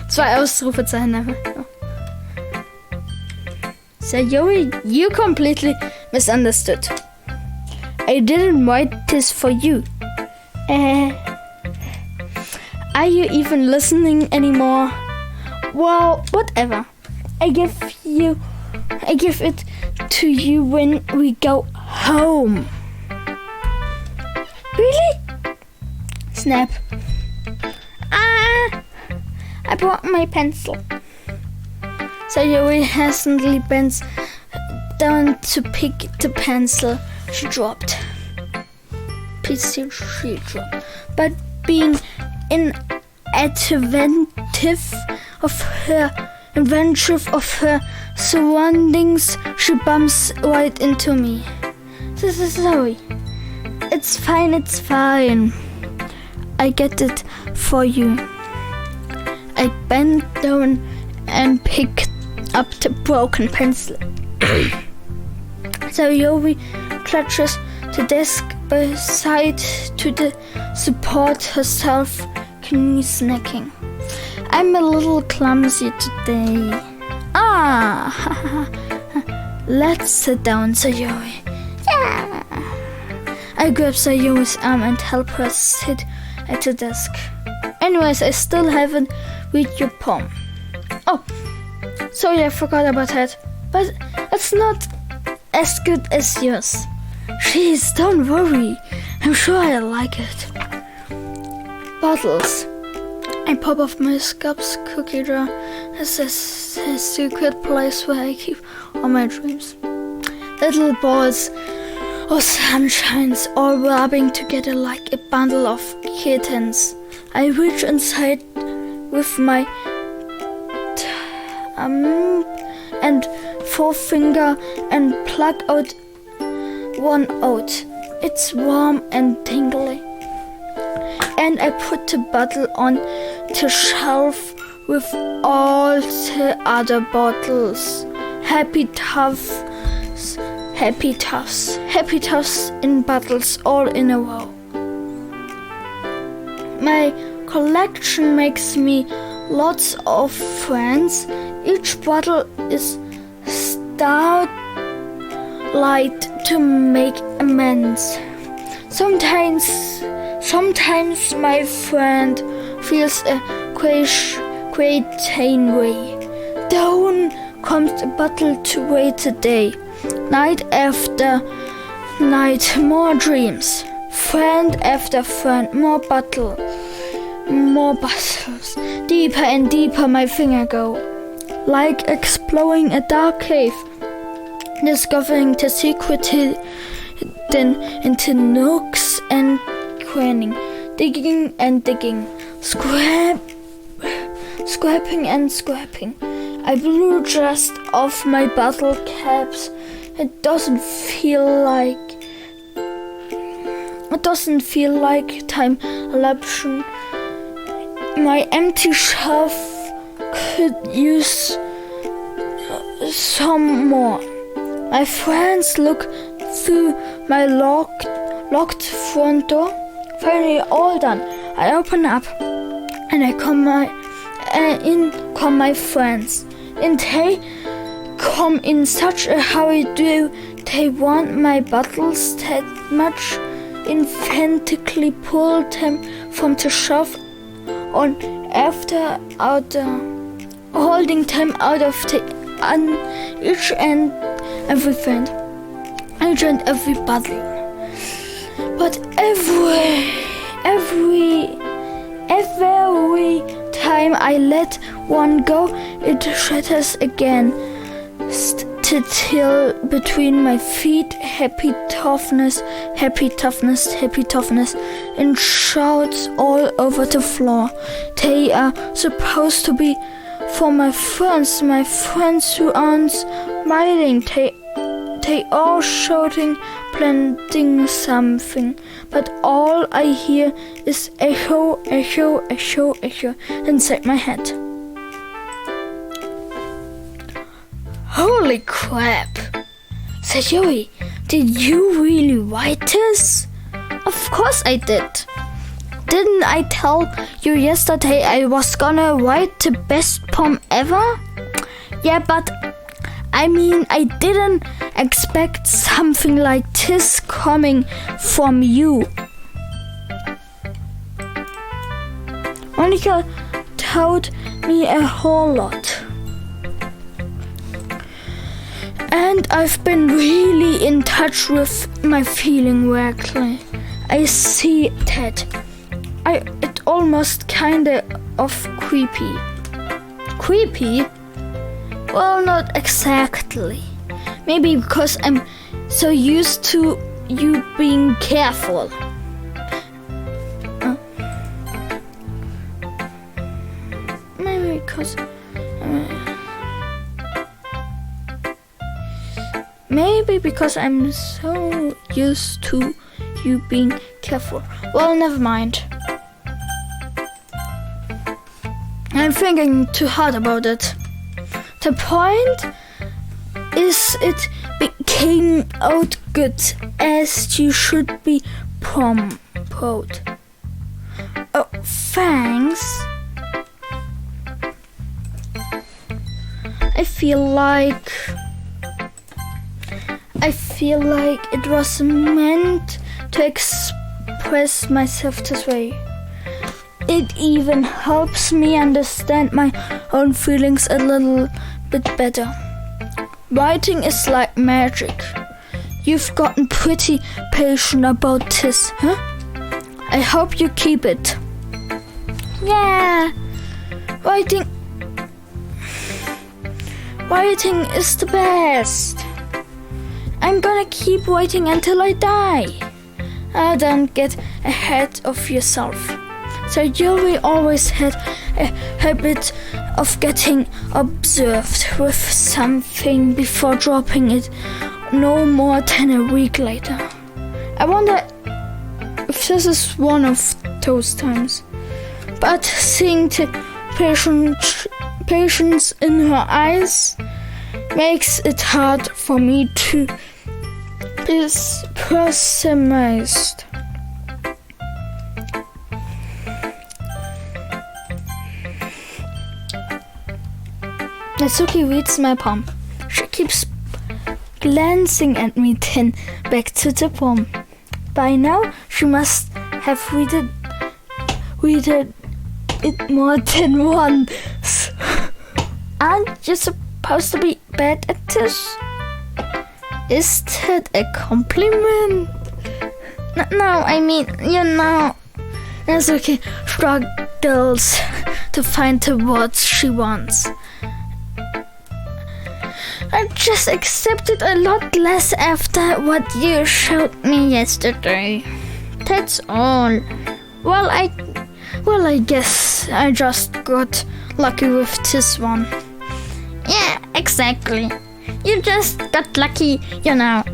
Zwei Ausrufezeichen. Sayori, you completely misunderstood. I didn't write this for you. Are you even listening anymore? Well, whatever. I give it to you when we go home. Really? Snap. I brought my pencil. Sayori hastily bends down to pick the pencil she dropped. But being inattentive of her surroundings, she bumps right into me. Sorry. It's fine. I get it for you. I bent down and picked up the broken pencil. Sayori clutches the desk beside to support herself, snacking. I'm a little clumsy today. Let's sit down, Sayori. Yeah. I grab Sayori's arm and help her sit at the desk. Anyways, I still haven't read your poem. Oh, sorry, I forgot about that. But it's not as good as yours. Please, don't worry. I'm sure I like it. Bottles. I pop off my Scubs cookie jar. This is a secret place where I keep all my dreams. Little balls or sunshines all rubbing together like a bundle of kittens. I reach inside with my thumb and forefinger and pluck out one out. It's warm and tingly. And I put the bottle on the shelf with all the other bottles. Happy Tufts in bottles all in a row. My collection makes me lots of friends. Each bottle is starlight to make amends. Sometimes my friend feels a creatain way. Down comes the bottle to wait a day. Night after night, more dreams. Friend after friend, more bottles. Deeper and deeper my finger go, like exploring a dark cave, discovering the secret hidden into nooks and crannies, digging and digging, scraping and scraping. I blew just off my bottle caps. It doesn't feel like time elapsed. My empty shelf could use some more. My friends look through my locked front door. Finally, all done. I open up, and in come my friends. And they come in such a hurry. Do they want my bottles that much? Emphatically pulled them from the shelf on after holding them out of each and every friend, each and every bottle. But every time I let one go, it shatters again. Still between my feet, happy toughness, and shouts all over the floor. They are supposed to be for my friends who aren't smiling. They are shouting, planting something, but all I hear is echo inside my head. Holy crap! So Joey, did you really write this? Of course I did. Didn't I tell you yesterday I was gonna write the best poem ever? Yeah, but I mean, I didn't expect something like this coming from you. Monica told me a whole lot. And I've been really in touch with my feeling lately. I see that. It almost kinda of creepy. Creepy? Well, not exactly. Maybe because I'm so used to you being careful. Maybe because... Maybe because I'm so used to you being careful. Well, never mind. I'm thinking too hard about it. The point is it came out good as you should be proud. Oh, thanks. I feel like it was meant to express myself this way. It even helps me understand my own feelings a little bit better. Writing is like magic. You've gotten pretty patient about this, huh? I hope you keep it. Yeah, writing is the best. I'm gonna keep writing until I die. Don't get ahead of yourself. So Yuri always had a habit of getting observed with something before dropping it no more than a week later. I wonder if this is one of those times. But seeing the patience in her eyes makes it hard for me to be pessimist. Natsuki reads my palm. She keeps glancing at me, then back to the palm. By now, she must have read it more than once. Aren't you supposed to be bad at this? Is that a compliment? No, I mean, Natsuki struggles to find the words she wants. I just accepted a lot less after what you showed me yesterday. That's all. Well, I guess I just got lucky with this one. Yeah, exactly. You just got lucky, Don't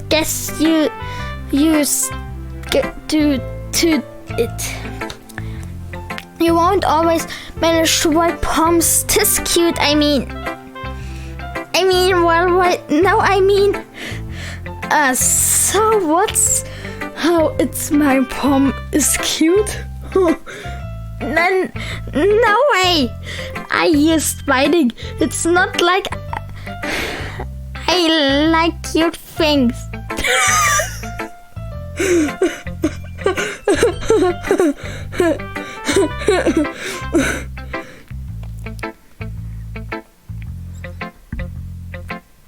guess you get to it. You won't always manage to wipe palms this cute, so what's how it's my palm is cute? No way! I used biting. It's not like I like cute things.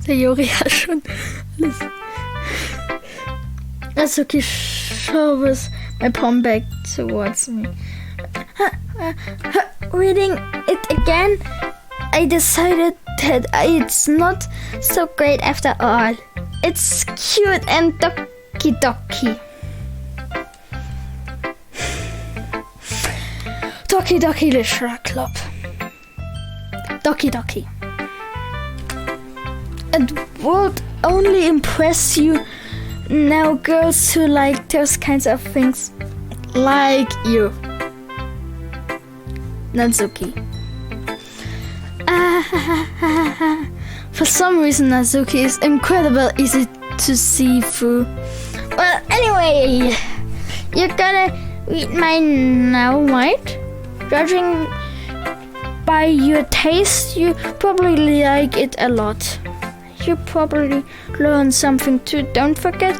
Der Juri hat schon alles. Natsuki shoves my palm back towards me. Reading it again, I decided that it's not so great after all. It's cute and Doki. Doki Literature Club. Doki. It would only impress you now girls who like those kinds of things. Like you. Natsuki. For some reason, Natsuki is incredibly easy to see through. Well, anyway, you're gonna read mine now, right? Judging by your taste, you probably like it a lot. You probably learn something too. Don't forget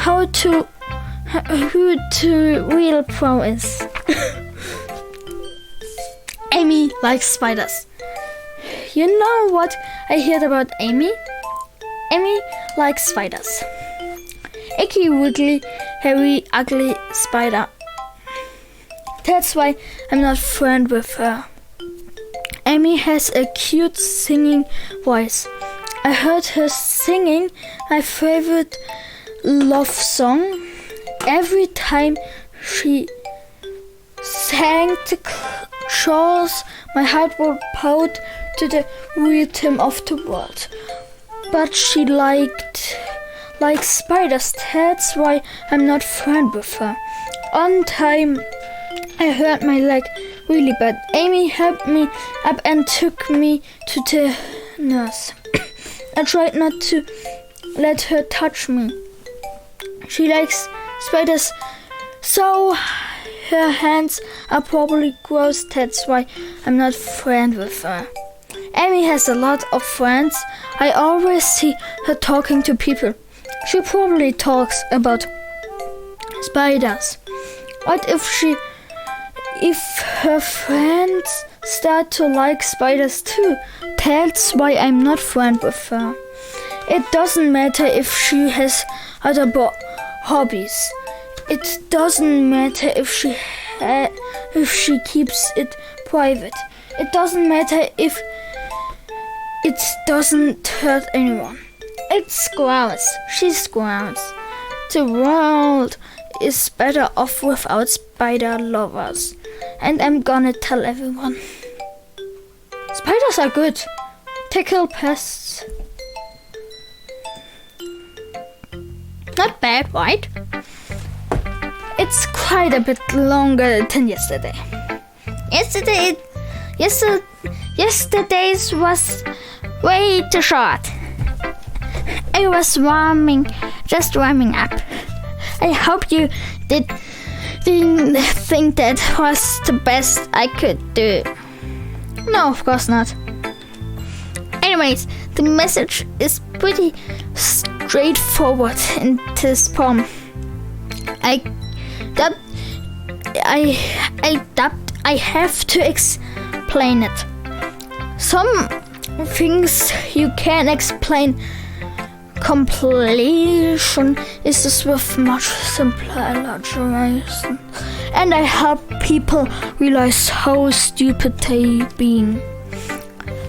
who the real pro is. Amy likes spiders. You know what I heard about Amy? Amy likes spiders. Icky, wiggly, hairy, ugly spider. That's why I'm not friends with her. Amy has a cute singing voice. I heard her singing my favorite love song. Every time she sang the chorus, my heart would pound to the rhythm of the world. But she likes spiders. That's why I'm not friends with her. On time, I hurt my leg really bad. Amy helped me up and took me to the nurse. I tried not to let her touch me. She likes spiders, so her hands are probably gross. That's why I'm not friends with her. Amy has a lot of friends. I always see her talking to people. She probably talks about spiders. What if her friends start to like spiders too? That's why I'm not friends with her. It doesn't matter if she has other hobbies. It doesn't matter if she keeps it private. It doesn't matter if it doesn't hurt anyone. It's gross. She's gross. The world is better off without spider lovers. And I'm gonna tell everyone. Spiders are good. They kill pests. Not bad, right? It's quite a bit longer than yesterday. Yesterday's was way too short. I was just warming up. I hope you didn't think that was the best I could do. No, of course not. Anyways, the message is pretty straightforward in this poem. I have to explain it. Some things you can explain. Completion is just with much simpler elaboration, and I help people realize how stupid they being.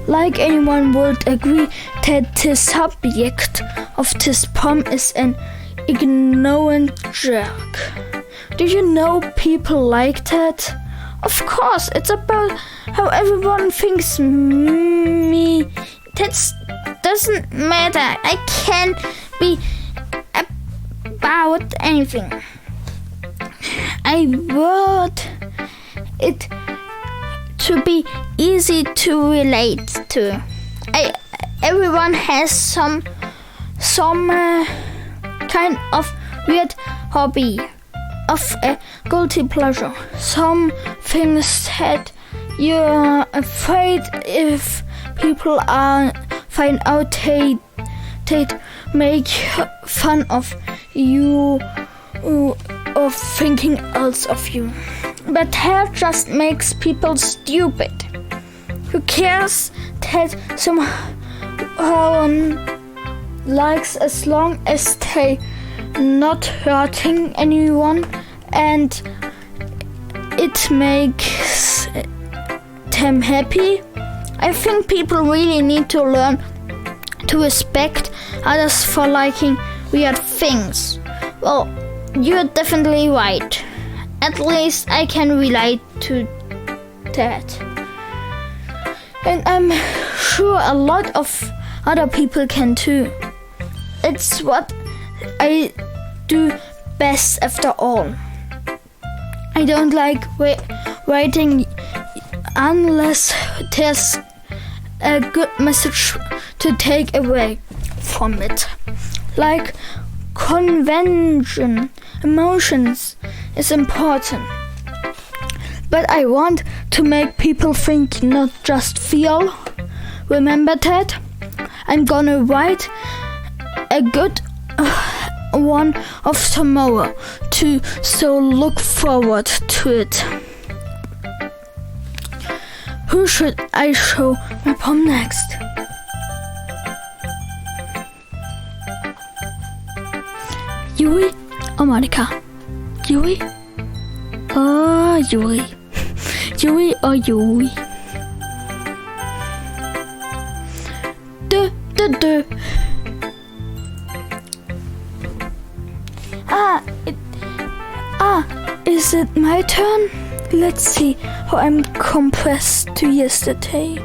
Like anyone would agree that the subject of this poem is an ignorant jerk. Do you know people like that? Of course, it's about how everyone thinks me. That doesn't matter. I can't be about anything. I want it to be easy to relate to. Everyone has some kind of weird hobby, of a guilty pleasure. Some things that you're afraid if people find out they'd make fun of you or thinking else of you. But that just makes people stupid. Who cares that someone likes as long as they not hurting anyone and it makes them happy? I think people really need to learn to respect others for liking weird things. Well, you're definitely right. At least I can relate to that. And I'm sure a lot of other people can too. It's what I do best after all. I don't like writing unless there's a good message to take away from it. Like convention, emotions is important. But I want to make people think, not just feel. Remember that? I'm gonna write a good one of tomorrow too, so look forward to it. Who should I show my poem next? Yui or Monica? Yui or Yui? Yui or Yui? Is it my turn? Let's see how I'm compressed to yesterday.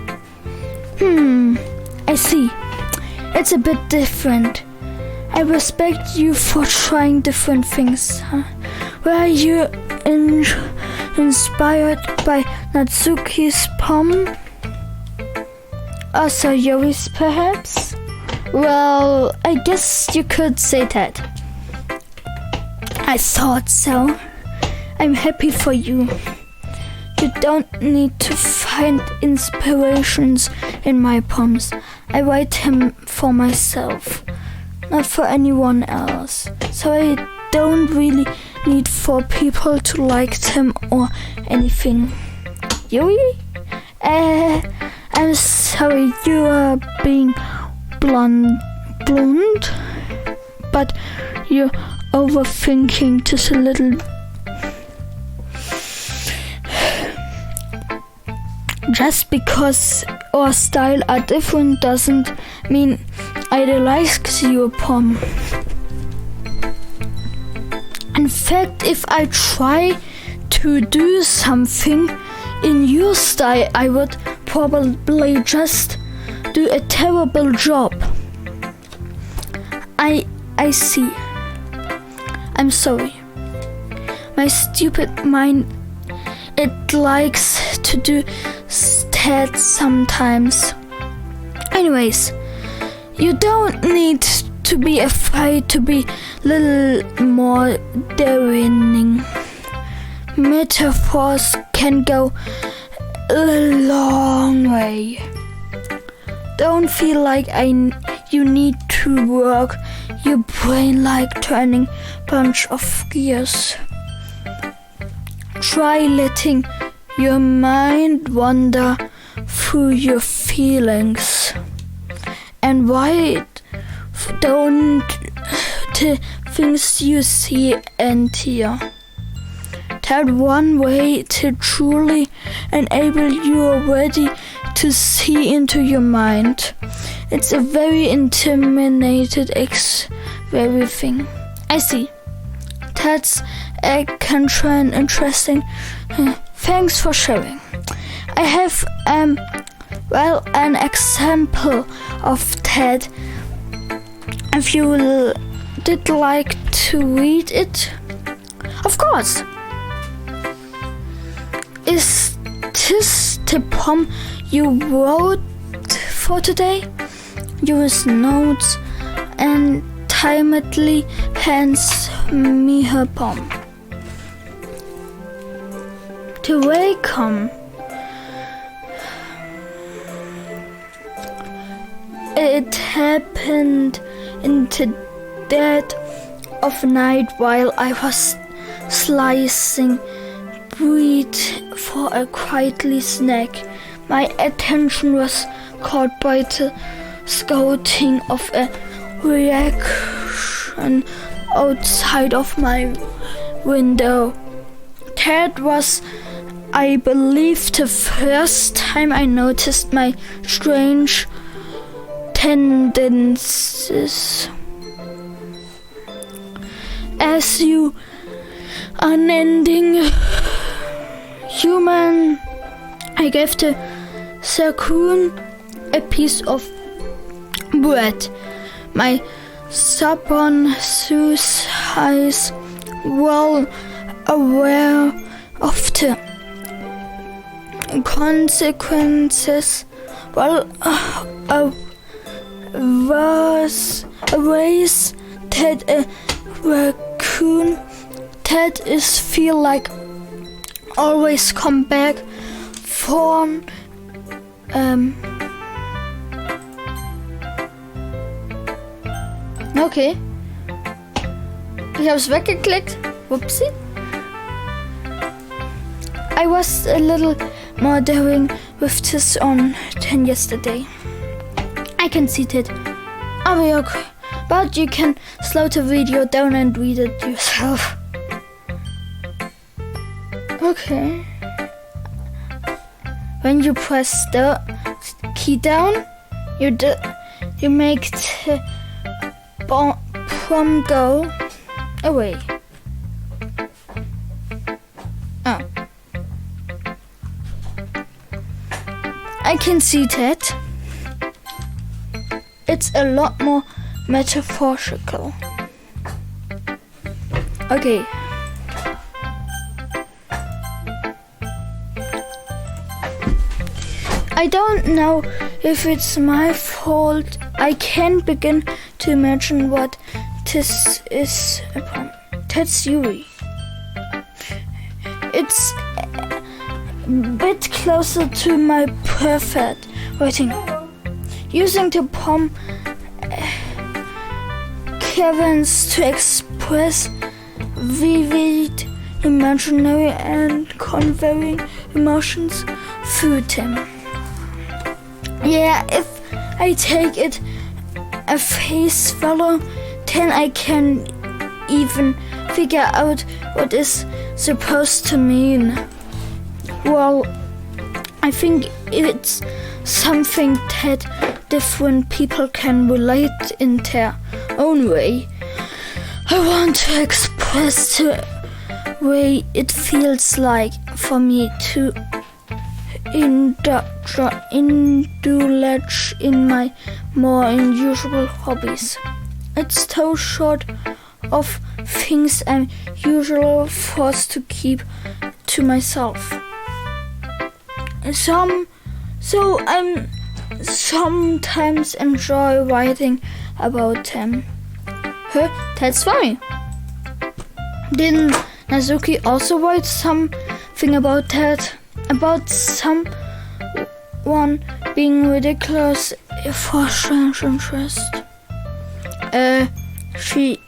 I see. It's a bit different. I respect you for trying different things. Were you inspired by Natsuki's poem? Also Yuri's perhaps? Well, I guess you could say that. I thought so. I'm happy for you. You don't need to find inspirations in my poems. I write them for myself, not for anyone else. So I don't really need for people to like them or anything. Yui? I'm sorry you are being blunt, but you're overthinking just a little. Just because our style are different doesn't mean I like your poem. In fact, if I try to do something in your style, I would probably just do a terrible job. I see. I'm sorry. My stupid mind, it likes to do that sometimes. Anyways, you don't need to be afraid to be a little more daring. Metaphors can go a long day. Don't feel like you need to work your brain like turning bunch of gears. Try letting your mind wander through your feelings and write down the things you see and hear. That one way to truly enable you already to see into your mind. It's a very intimidated everything. I see. That's a contra and interesting. Thanks for sharing. I have an example of that. If you did like to read it, of course. Is this the poem you wrote for today? Use notes and timidly hands me her poem. The way come. It happened in the dead of night while I was slicing bread for a quietly snack. My attention was caught by the scouting of a reaction outside of my window. That was, I believe, the first time I noticed my strange tendencies. As you unending human, I gave the Sakun a piece of bread. My stubborn Zeus eyes, well aware of the consequences, was a race that a raccoon that is feel like always come back from okay. Ich habe es weggeklickt. Whoopsie. I was a little more daring with this on than yesterday. I can see that. But you can slow the video down and read it yourself. Okay. When you press the key down, you make the bomb go away. Oh. I can see that. It's a lot more metaphorical. Okay. I don't know if it's my fault. I can't begin to imagine what this is upon. That's Yuri. It's a bit closer to my perfect writing. Using the poem caverns to express vivid, imaginary and conveying emotions through them. Yeah, if I take it a face value, then I can even figure out what it's supposed to mean. Well, I think it's something that different people can relate in their own way. I want to express the way it feels like for me to indulge in my more unusual hobbies. It's so short of things I'm usually forced to keep to myself. So I'm sometimes enjoy writing about them. Huh? That's funny. Didn't Nazuki also write something about that? About some one being ridiculous for strange interest. She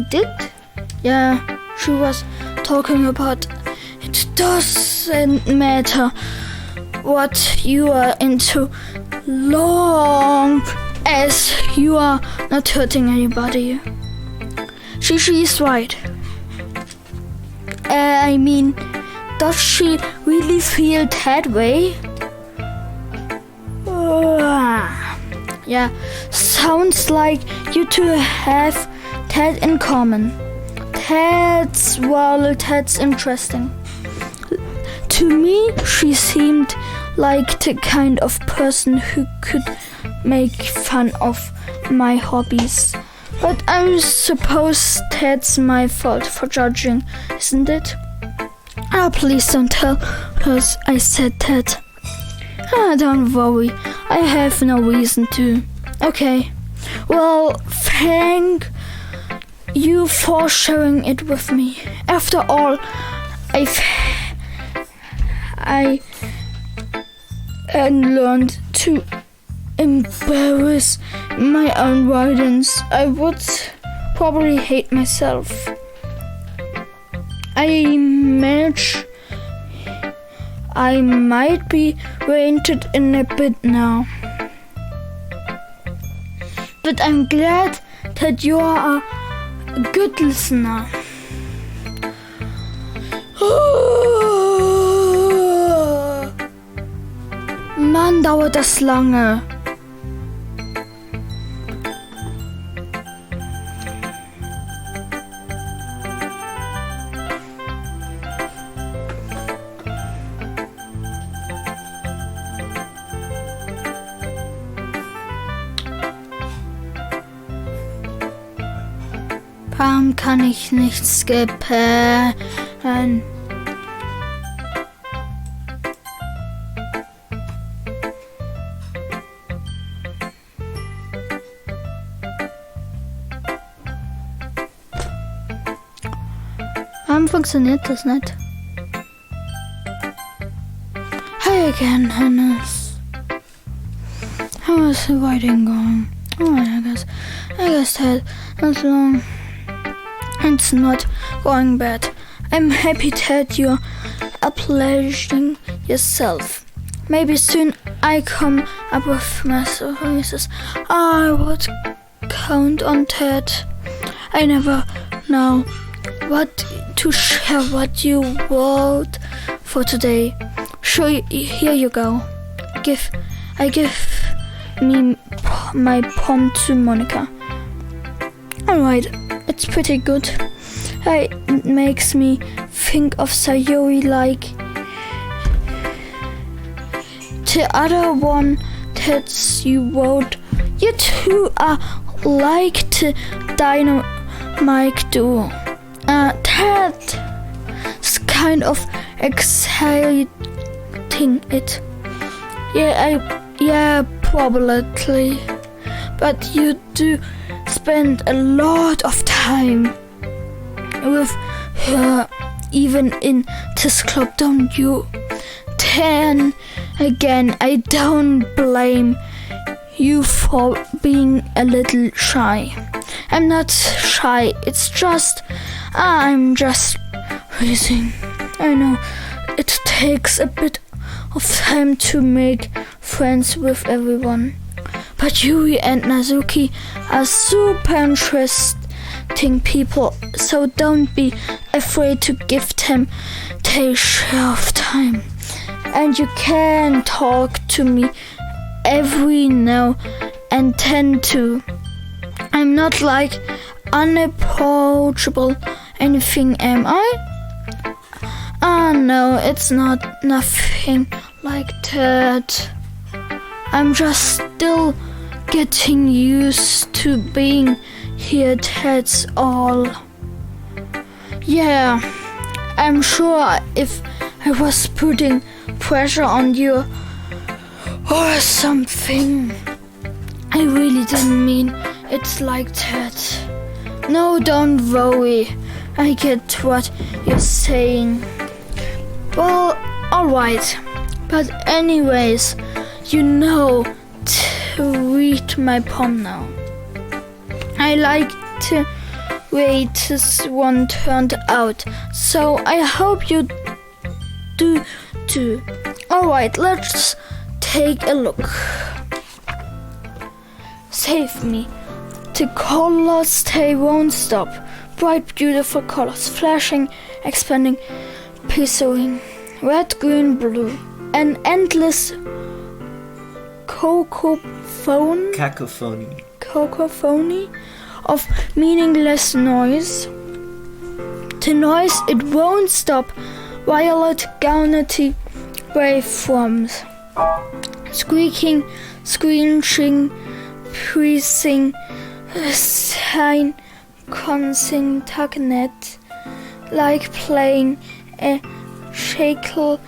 did? Yeah, she was talking about it doesn't matter what you are into long as you are not hurting anybody. She's right. I mean, does she really feel that way? Yeah, sounds like you two have that in common. That's interesting. To me, she seemed like the kind of person who could make fun of my hobbies. But I suppose that's my fault for judging, isn't it? Oh, please don't tell her I said that. Don't worry, I have no reason to. Okay, well, thank you for sharing it with me. After all, I learned to embarrass my own writings. I would probably hate myself. I might be ranted in a bit now. But I'm glad that you are a good listener. Mann, dauert das lange. Warum kann ich nicht skippen? Warum funktioniert das nicht? Hi again, Hannes. How is the writing going? Oh, I guess that's long. It's not going bad. I'm happy that you're uplifting yourself. Maybe soon I come up with my surprises. I would count on that. I never know what to share what you wrote for today. Sure, here you go. I give me my poem to Monica. Alright, it's pretty good. It makes me think of Sayori like the other one that you wrote. You two are like the dynamic duo. That's kind of exciting it. Yeah, probably. But you do spend a lot of time with her, even in this club, don't you? Then again, I don't blame you for being a little shy. I'm not shy, it's just I'm just racing. I know it takes a bit of time to make friends with everyone. But Yuri and Nazuki are super interesting people, so don't be afraid to give them their share of time. And you can talk to me every now and then too. I'm not like unapproachable anything, am I? No, it's not nothing like that. I'm just still getting used to being here, that's all. Yeah, I'm sure if I was putting pressure on you or something, I really didn't mean it's like that. No, don't worry. I get what you're saying. Well, alright. But anyways, you know to read my poem now. I like the way this one turned out, so I hope you do too. Alright, let's take a look. Save me. The colors, they won't stop. Bright, beautiful colors, flashing, expanding, pursuing. Red, green, blue. An endless cacophony of meaningless noise. The noise, it won't stop. Violet, garnety waveforms. Squeaking, screeching, piercing, sign, consing, tugnet, like playing a shackle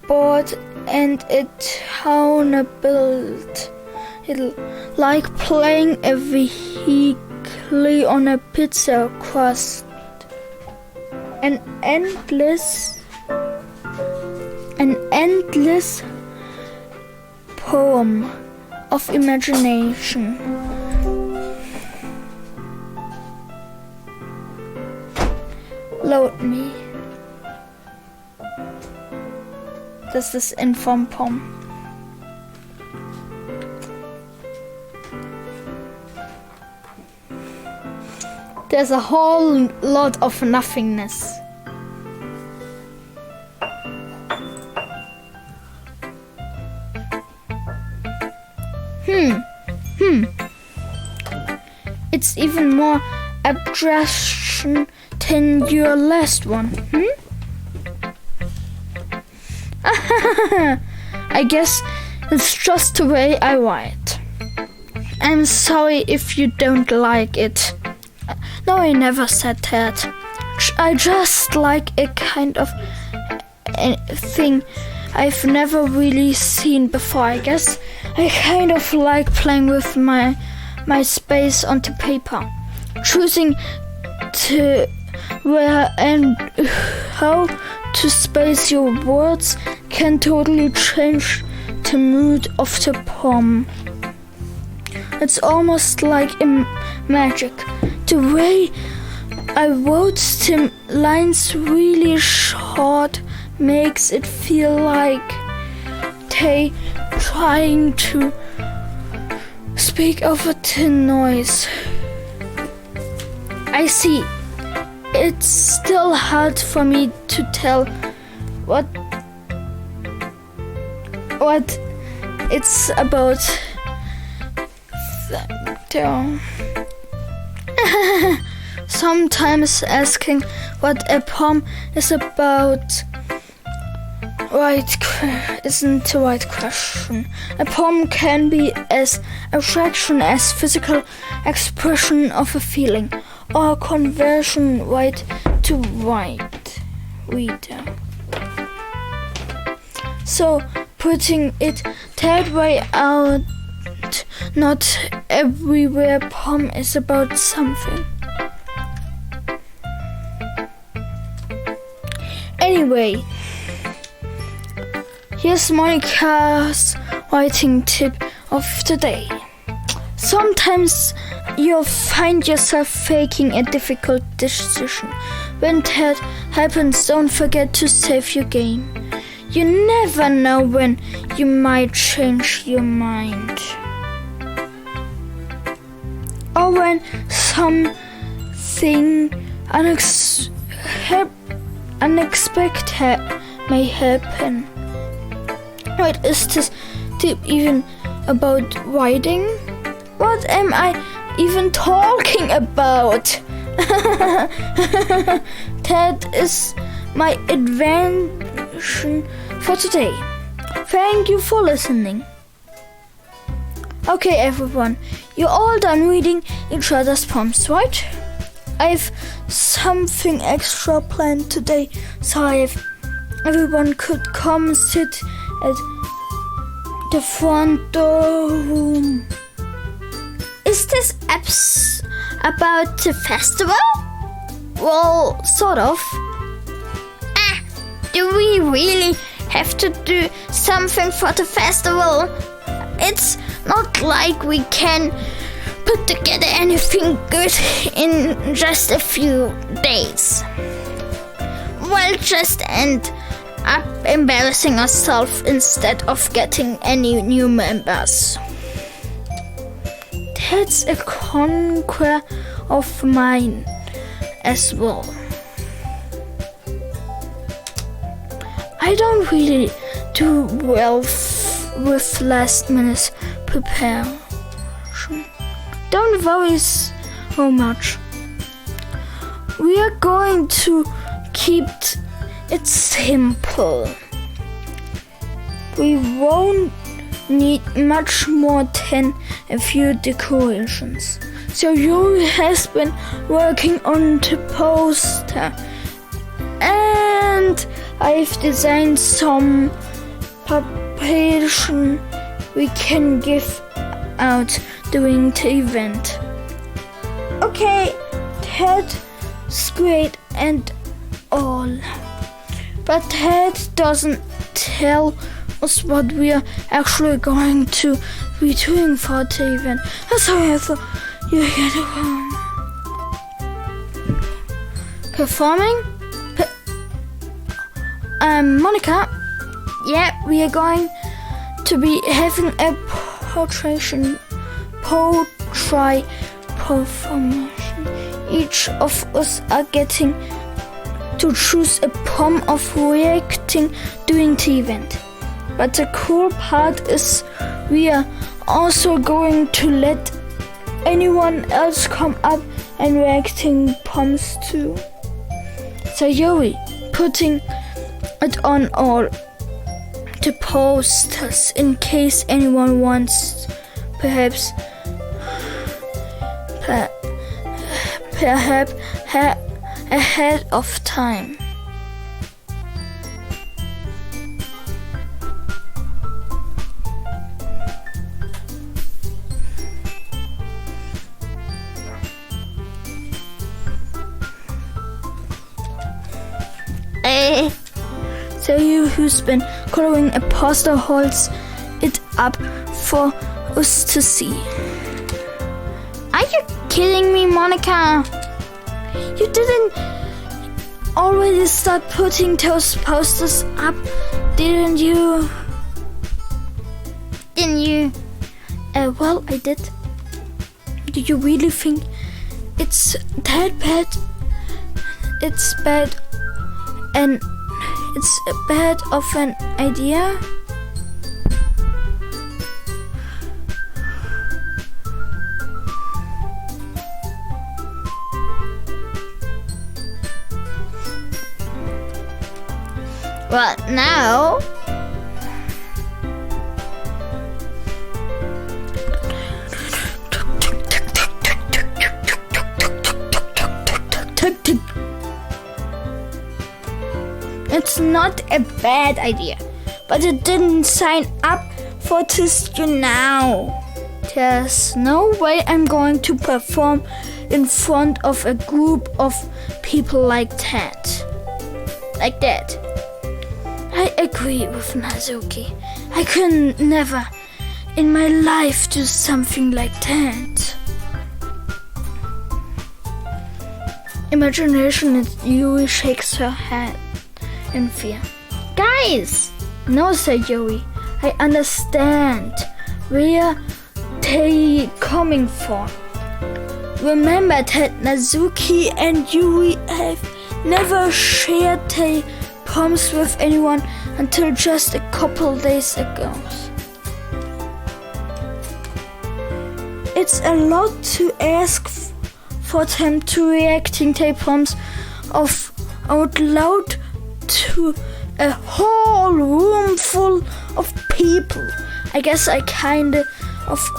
board and a town built. It like playing a vehicle on a pizza crust. An endless poem of imagination. Load me. Das ist in vom Poem. There's a whole lot of nothingness. It's even more abstraction than your last one. I guess it's just the way I write. I'm sorry if you don't like it. No, I never said that. I just like a kind of thing I've never really seen before. I guess I kind of like playing with my space on the paper, choosing to where and how to space your words can totally change the mood of the poem. It's almost like magic. The way I wrote the lines really short makes it feel like they trying to speak over the noise. I see. It's still hard for me to tell what it's about. Sometimes asking what a poem is about isn't the right question. A poem can be as abstraction as physical expression of a feeling, or conversion right to right reader. So putting it that way out, not everywhere poem is about something. Anyway, here's Monica's writing tip of the day. Sometimes you'll find yourself faking a difficult decision. When that happens, don't forget to save your game. You never know when you might change your mind. Or when something unexpected may happen. Wait, is this tip even about writing? What am I even talking about? That is my invention for today. Thank you for listening. Okay, everyone, you're all done reading each other's poems, right? I've something extra planned today, so everyone could come sit at the front door room. Is this about the festival? Well, sort of. Do we really have to do something for the festival? it's not like we can put together anything good in just a few days. We'll just end up embarrassing ourselves instead of getting any new members. That's a conquest of mine as well. I don't really do well with last minute preparation. Don't worry so much. We are going to keep it simple. We won't need much more than a few decorations. So Yuri has been working on the poster, and I've designed some preparation we can give out during the event. Okay, that's great and all, but that doesn't tell us what we're actually going to be doing for the event. Sorry, I thought you get home. Performing? Monica? Yeah, we are going to be having a portrait performance. Each of us are getting to choose a poem of reacting during the event. But the cool part is we are also going to let anyone else come up and reacting poems too. So Yuri putting it on all the posters in case anyone wants, perhaps ahead of time. So you who's been coloring a poster holds it up for us to see. Are you kidding me, Monica? You didn't already start putting those posters up, didn't you? Well, I did. Do you really think it's that bad? It's bad, and it's bad of an idea? Well, now it's not a bad idea, but it didn't sign up for this now. There's no way I'm going to perform in front of a group of people like that. I agree with Nazuki. I could never in my life do something like that. Imagination, Yui shakes her head in fear. Guys! No, said Yui. I understand where they coming from. Remember that Nazuki and Yui have never shared their poems with anyone until just a couple days ago. It's a lot to ask for them to reacting their poems out loud to a whole room full of people. I guess I kinda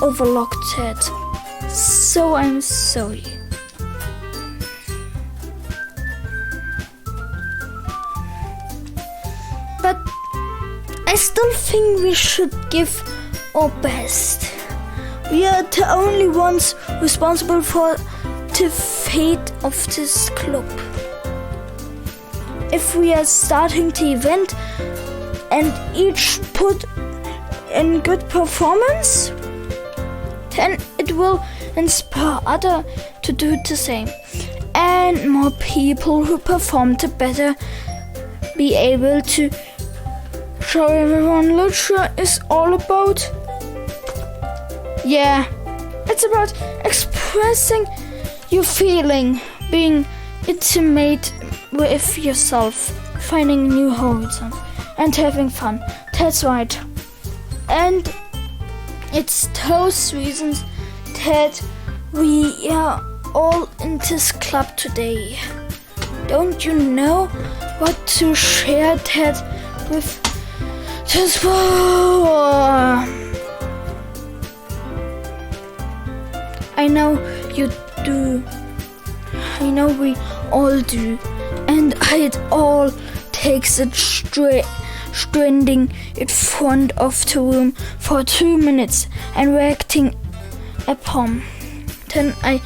overlooked that. So I'm sorry. But I still think we should give our best. We are the only ones responsible for the fate of this club. If we are starting the event and each put in good performance, then it will inspire others to do the same. And more people who perform the better be able to show everyone literature is all about. Yeah, it's about expressing your feeling, being intimate with yourself, finding new horizons, and having fun. That's right. And it's those reasons that we are all in this club today. Don't you know what to share that with this world? I know you do. I know we all do. And it all takes it standing in front of the room for 2 minutes and reacting upon. Then I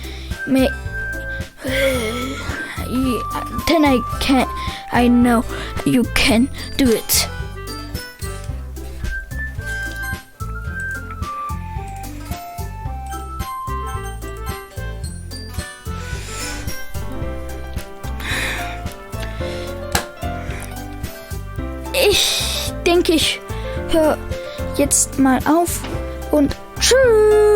know you can do it. Ich denke, ich höre jetzt mal auf und tschüss.